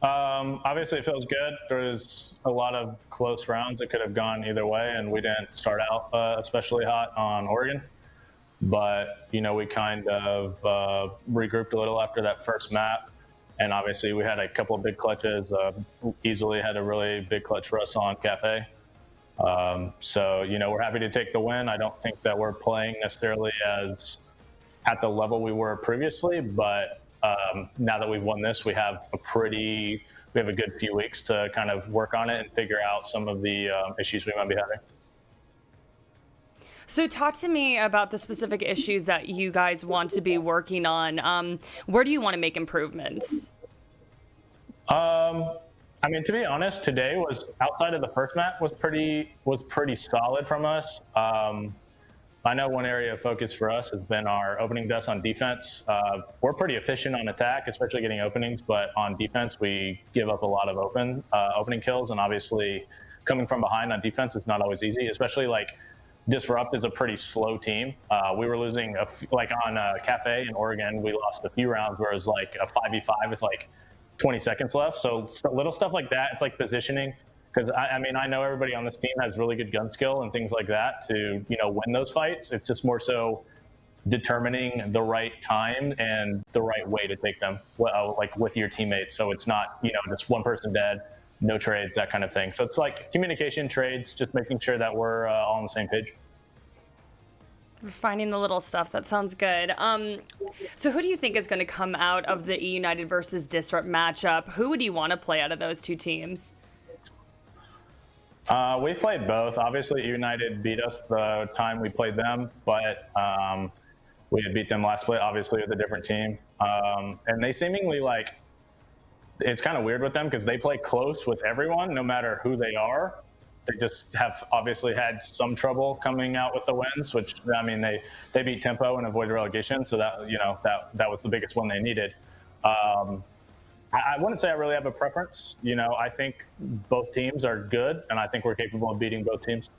Obviously it feels good. There was a lot of close rounds that could have gone either way, and we didn't start out especially hot on Oregon. But, you know, we kind of regrouped a little after that first map, and obviously we had a couple of big clutches. Easily had a really big clutch for us on Cafe. So, you know, we're happy to take the win. I don't think that we're playing necessarily as at the level we were previously, but now that we've won this, we have a good few weeks to kind of work on it and figure out some of the issues we might be having. So talk to me about the specific issues that you guys want to be working on. Where do you want to make improvements? I mean, to be honest, today was, outside of the first map, was pretty solid from us. I know one area of focus for us has been our opening deaths on defense. We're pretty efficient on attack, especially getting openings, but on defense, we give up a lot of opening kills, and obviously coming from behind on defense is not always easy, especially like Disrupt is a pretty slow team. We were losing, on Cafe in Oregon, we lost a few rounds where it was like a 5v5 with like 20 seconds left. So little stuff like that, it's like positioning. Because I mean, I know everybody on this team has really good gun skill and things like that to, you know, win those fights. It's just more so determining the right time and the right way to take them, like with your teammates. So it's not, you know, just one person dead, no trades, that kind of thing. So it's like communication, trades, just making sure that we're all on the same page. Finding the little stuff. That sounds good. So who do you think is going to come out of the E United versus Disrupt matchup? Who would you want to play out of those two teams? We played both. Obviously, United beat us the time we played them, but we had beat them last split, obviously, with a different team. And they seemingly, like, it's kind of weird with them because they play close with everyone, no matter who they are. They just have obviously had some trouble coming out with the wins, which, I mean, they beat Tempo and avoided relegation, so that, you know, that was the biggest one they needed. I wouldn't say I really have a preference. You know, I think both teams are good, and I think we're capable of beating both teams.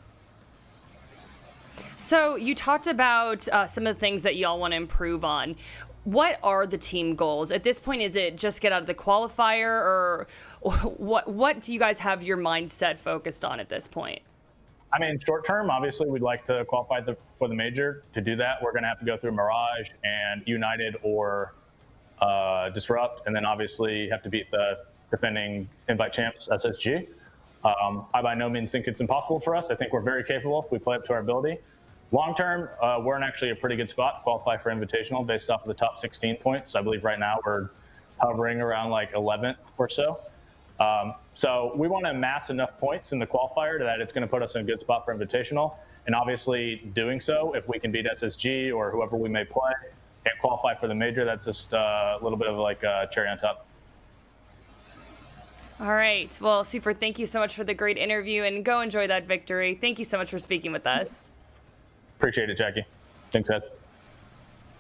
So you talked about some of the things that y'all want to improve on. What are the team goals? At this point, is it just get out of the qualifier, or what do you guys have your mindset focused on at this point? I mean, short term, obviously, we'd like to qualify for the major. To do that, we're going to have to go through Mirage and United or Disrupt, and then obviously have to beat the defending invite champs SSG. I by no means think it's impossible for us. I think we're very capable if we play up to our ability. Long term, we're in actually a pretty good spot to qualify for Invitational based off of the top 16 points. I believe right now we're hovering around like 11th or so. So we want to amass enough points in the qualifier that it's going to put us in a good spot for Invitational. And obviously doing so, if we can beat SSG or whoever we may play and qualify for the major, that's just a little bit of like a cherry on top. All right. Well, Super, thank you so much for the great interview, and go enjoy that victory. Thank you so much for speaking with us. Appreciate it, Jackie. Thanks, Ed.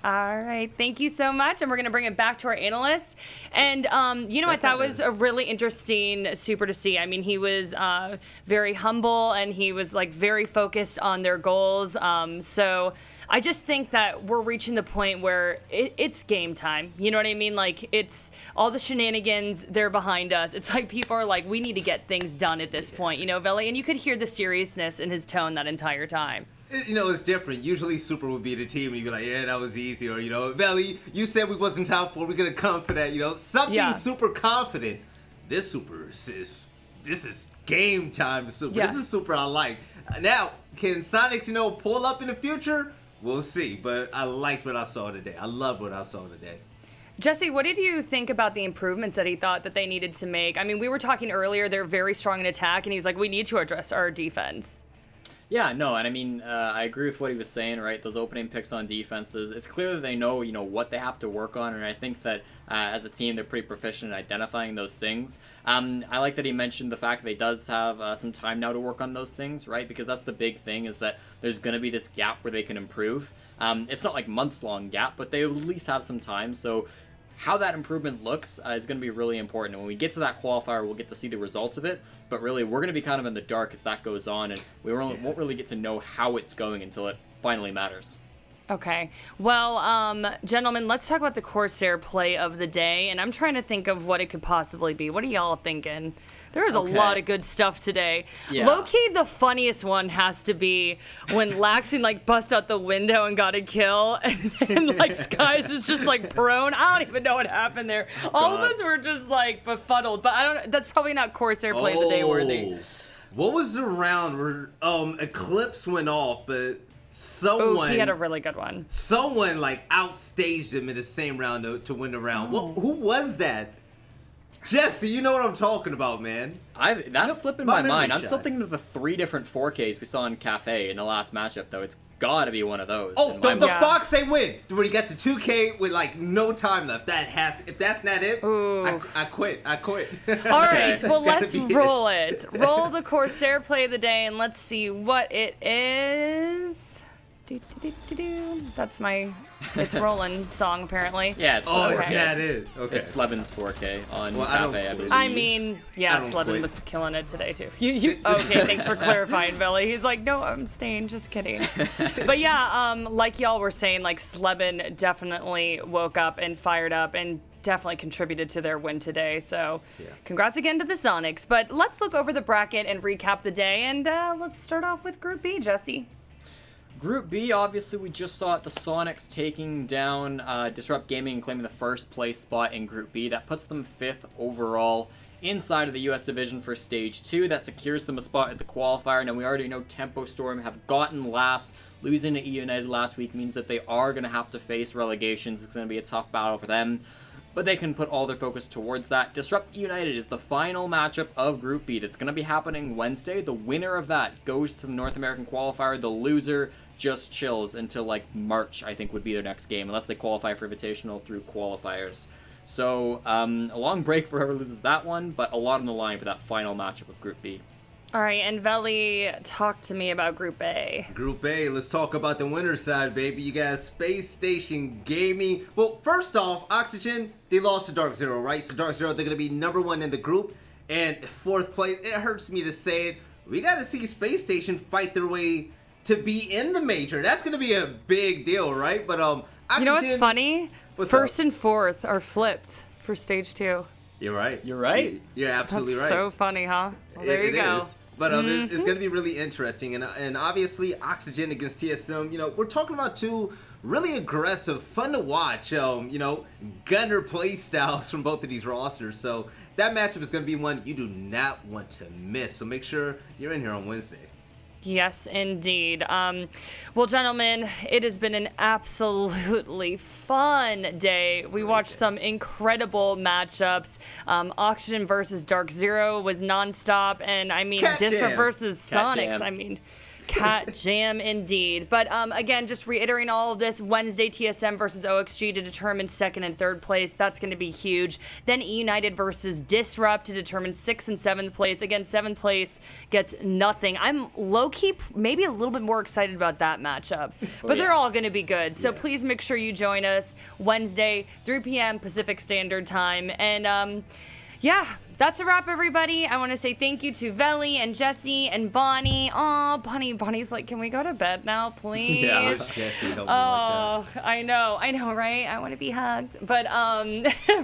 All right. Thank you so much. And we're going to bring it back to our analyst. And you know what? That was a really interesting Super to see. I mean, he was very humble, and he was like very focused on their goals. So I just think that we're reaching the point where it's game time. You know what I mean? Like, it's all the shenanigans, they're behind us. It's like people are like, we need to get things done at this point, you know, Veli? And you could hear the seriousness in his tone that entire time. You know, it's different. Usually Super would be the team and you'd be like, yeah, that was easy. Or, you know, Veli, you said we wasn't top 4. We're going to come for that. You know, something super confident. This Super this is game time Super. Yes. This is Super I like. Now, can Soniqs, you know, pull up in the future? We'll see. But I liked what I saw today. I love what I saw today. Jesse, what did you think about the improvements that he thought that they needed to make? I mean, we were talking earlier, they're very strong in attack, and he's like, we need to address our defense. Yeah, no, and I mean, I agree with what he was saying, right? Those opening picks on defenses, it's clear that they know, what they have to work on, and I think that as a team, they're pretty proficient in identifying those things. I like that he mentioned the fact that he does have some time now to work on those things, right? Because that's the big thing, is that there's going to be this gap where they can improve. It's not like months-long gap, but they will at least have some time, so how that improvement looks is going to be really important. And when we get to that qualifier, we'll get to see the results of it. But really, we're going to be kind of in the dark as that goes on, and we won't really get to know how it's going until it finally matters. Okay. Well, gentlemen, let's talk about the Corsair play of the day. And I'm trying to think of what it could possibly be. What are y'all thinking? There was a lot of good stuff today. Yeah. Low-key, the funniest one has to be when Laxing, bust out the window and got a kill. And Skies is just, prone. I don't even know what happened there. All of us were just, befuddled. But that's probably not Corsair play of the day worthy. What was the round where Eclipse went off, but someone... he had a really good one. Someone, outstaged him in the same round to win the round. Who was that? Jesse, you know what I'm talking about, man. That's slipping my mind. I'm still thinking of the 3 different 4Ks we saw in Cafe in the last matchup, though. It's gotta be one of those. Oh, the Fox they win, where you got the 2K with no time left. If that's not it, I quit. All right, well, let's roll it. Roll the Corsair play of the day, and let's see what it is. That's my It's Roland song, apparently. Yeah, it's Slevin. Yeah, it is. Okay. It's Slevin's 4K on Cafe, I believe. I mean, yeah, Slevin was killing it today, too. Okay, thanks for clarifying, Billy. He's like, no, I'm staying, just kidding. But yeah, like y'all were saying, Slevin definitely woke up and fired up and definitely contributed to their win today. So congrats again to the Sonics. But let's look over the bracket and recap the day. And let's start off with Group B, Jesse. Group B, obviously, we just saw the Sonics taking down Disrupt Gaming and claiming the first place spot in Group B. That puts them 5th overall inside of the US division for Stage 2. That secures them a spot at the qualifier. Now, we already know Tempo Storm have gotten last. Losing to E United last week means that they are going to have to face relegations. It's going to be a tough battle for them, but they can put all their focus towards that. Disrupt United is the final matchup of Group B. That's going to be happening Wednesday. The winner of that goes to the North American qualifier. The loser just chills until March, I think, would be their next game, unless they qualify for Invitational through qualifiers. So a long break for whoever loses that one, but a lot on the line for that final matchup of Group B. All right, and Veli, talk to me about Group A. Group A, let's talk about the winner's side, baby. You got Space Station Gaming. Well, first off, Oxygen, they lost to Dark Zero, right? So Dark Zero, they're going to be #1 in the group. And 4th place, it hurts me to say it, we got to see Space Station fight their way to be in the major. That's going to be a big deal, right? But Oxygen, you know what's funny? First and 4th are flipped for Stage 2. You're right. You're absolutely That's right. so funny, huh? Well, there you go. Is. But it's going to be really interesting. And obviously, Oxygen against TSM, we're talking about 2 really aggressive, fun to watch, gunner play styles from both of these rosters. So that matchup is going to be one you do not want to miss. So make sure you're in here on Wednesday. Yes, indeed. Well, gentlemen, it has been an absolutely fun day. We watched some incredible matchups. Oxygen versus Dark Zero was nonstop, and Disrupt versus Sonics. Cat Jam indeed. But again, just reiterating all of this, Wednesday TSM versus OXG to determine 2nd and 3rd place. That's going to be huge. Then E United versus Disrupt to determine 6th and 7th place. Again, 7th place gets nothing. I'm low-key maybe a little bit more excited about that matchup. But they're all going to be good. So please make sure you join us Wednesday, 3 p.m. Pacific Standard Time. And that's a wrap, everybody. I want to say thank you to Veli and Jesse and Bonnie. Oh, Bonnie's like, can we go to bed now, please? Yeah, Jesse. I know, right? I want to be hugged. But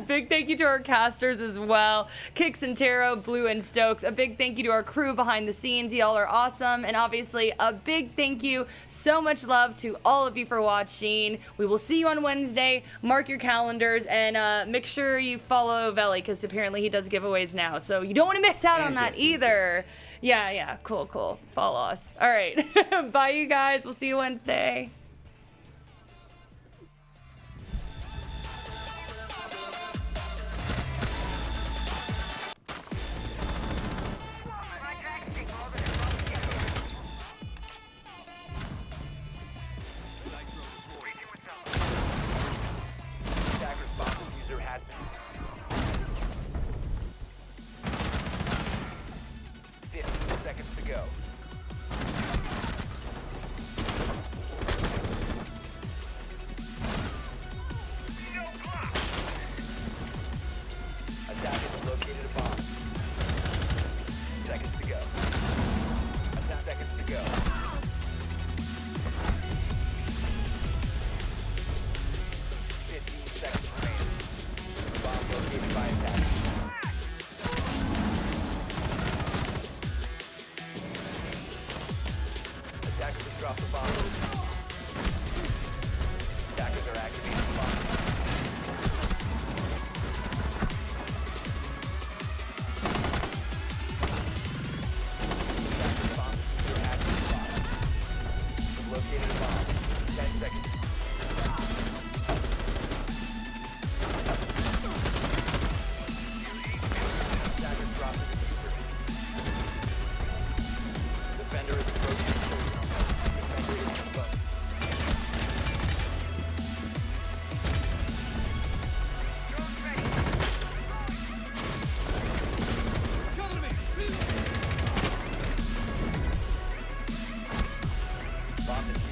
big thank you to our casters as well. Kix and Taro, Blue and Stokes. A big thank you to our crew behind the scenes. Y'all are awesome. And obviously, a big thank you, so much love to all of you for watching. We will see you on Wednesday. Mark your calendars and make sure you follow Veli because apparently he does giveaways now, so you don't want to miss out on that either. Yeah, cool. Follow us. All right. Bye, you guys. We'll see you Wednesday. Just drop the bomb. Attackers are activating the bomb. Located a bomb. 10 seconds. Attackers dropped the diffuser. Defender is approaching. Defender is confirmed. Bomb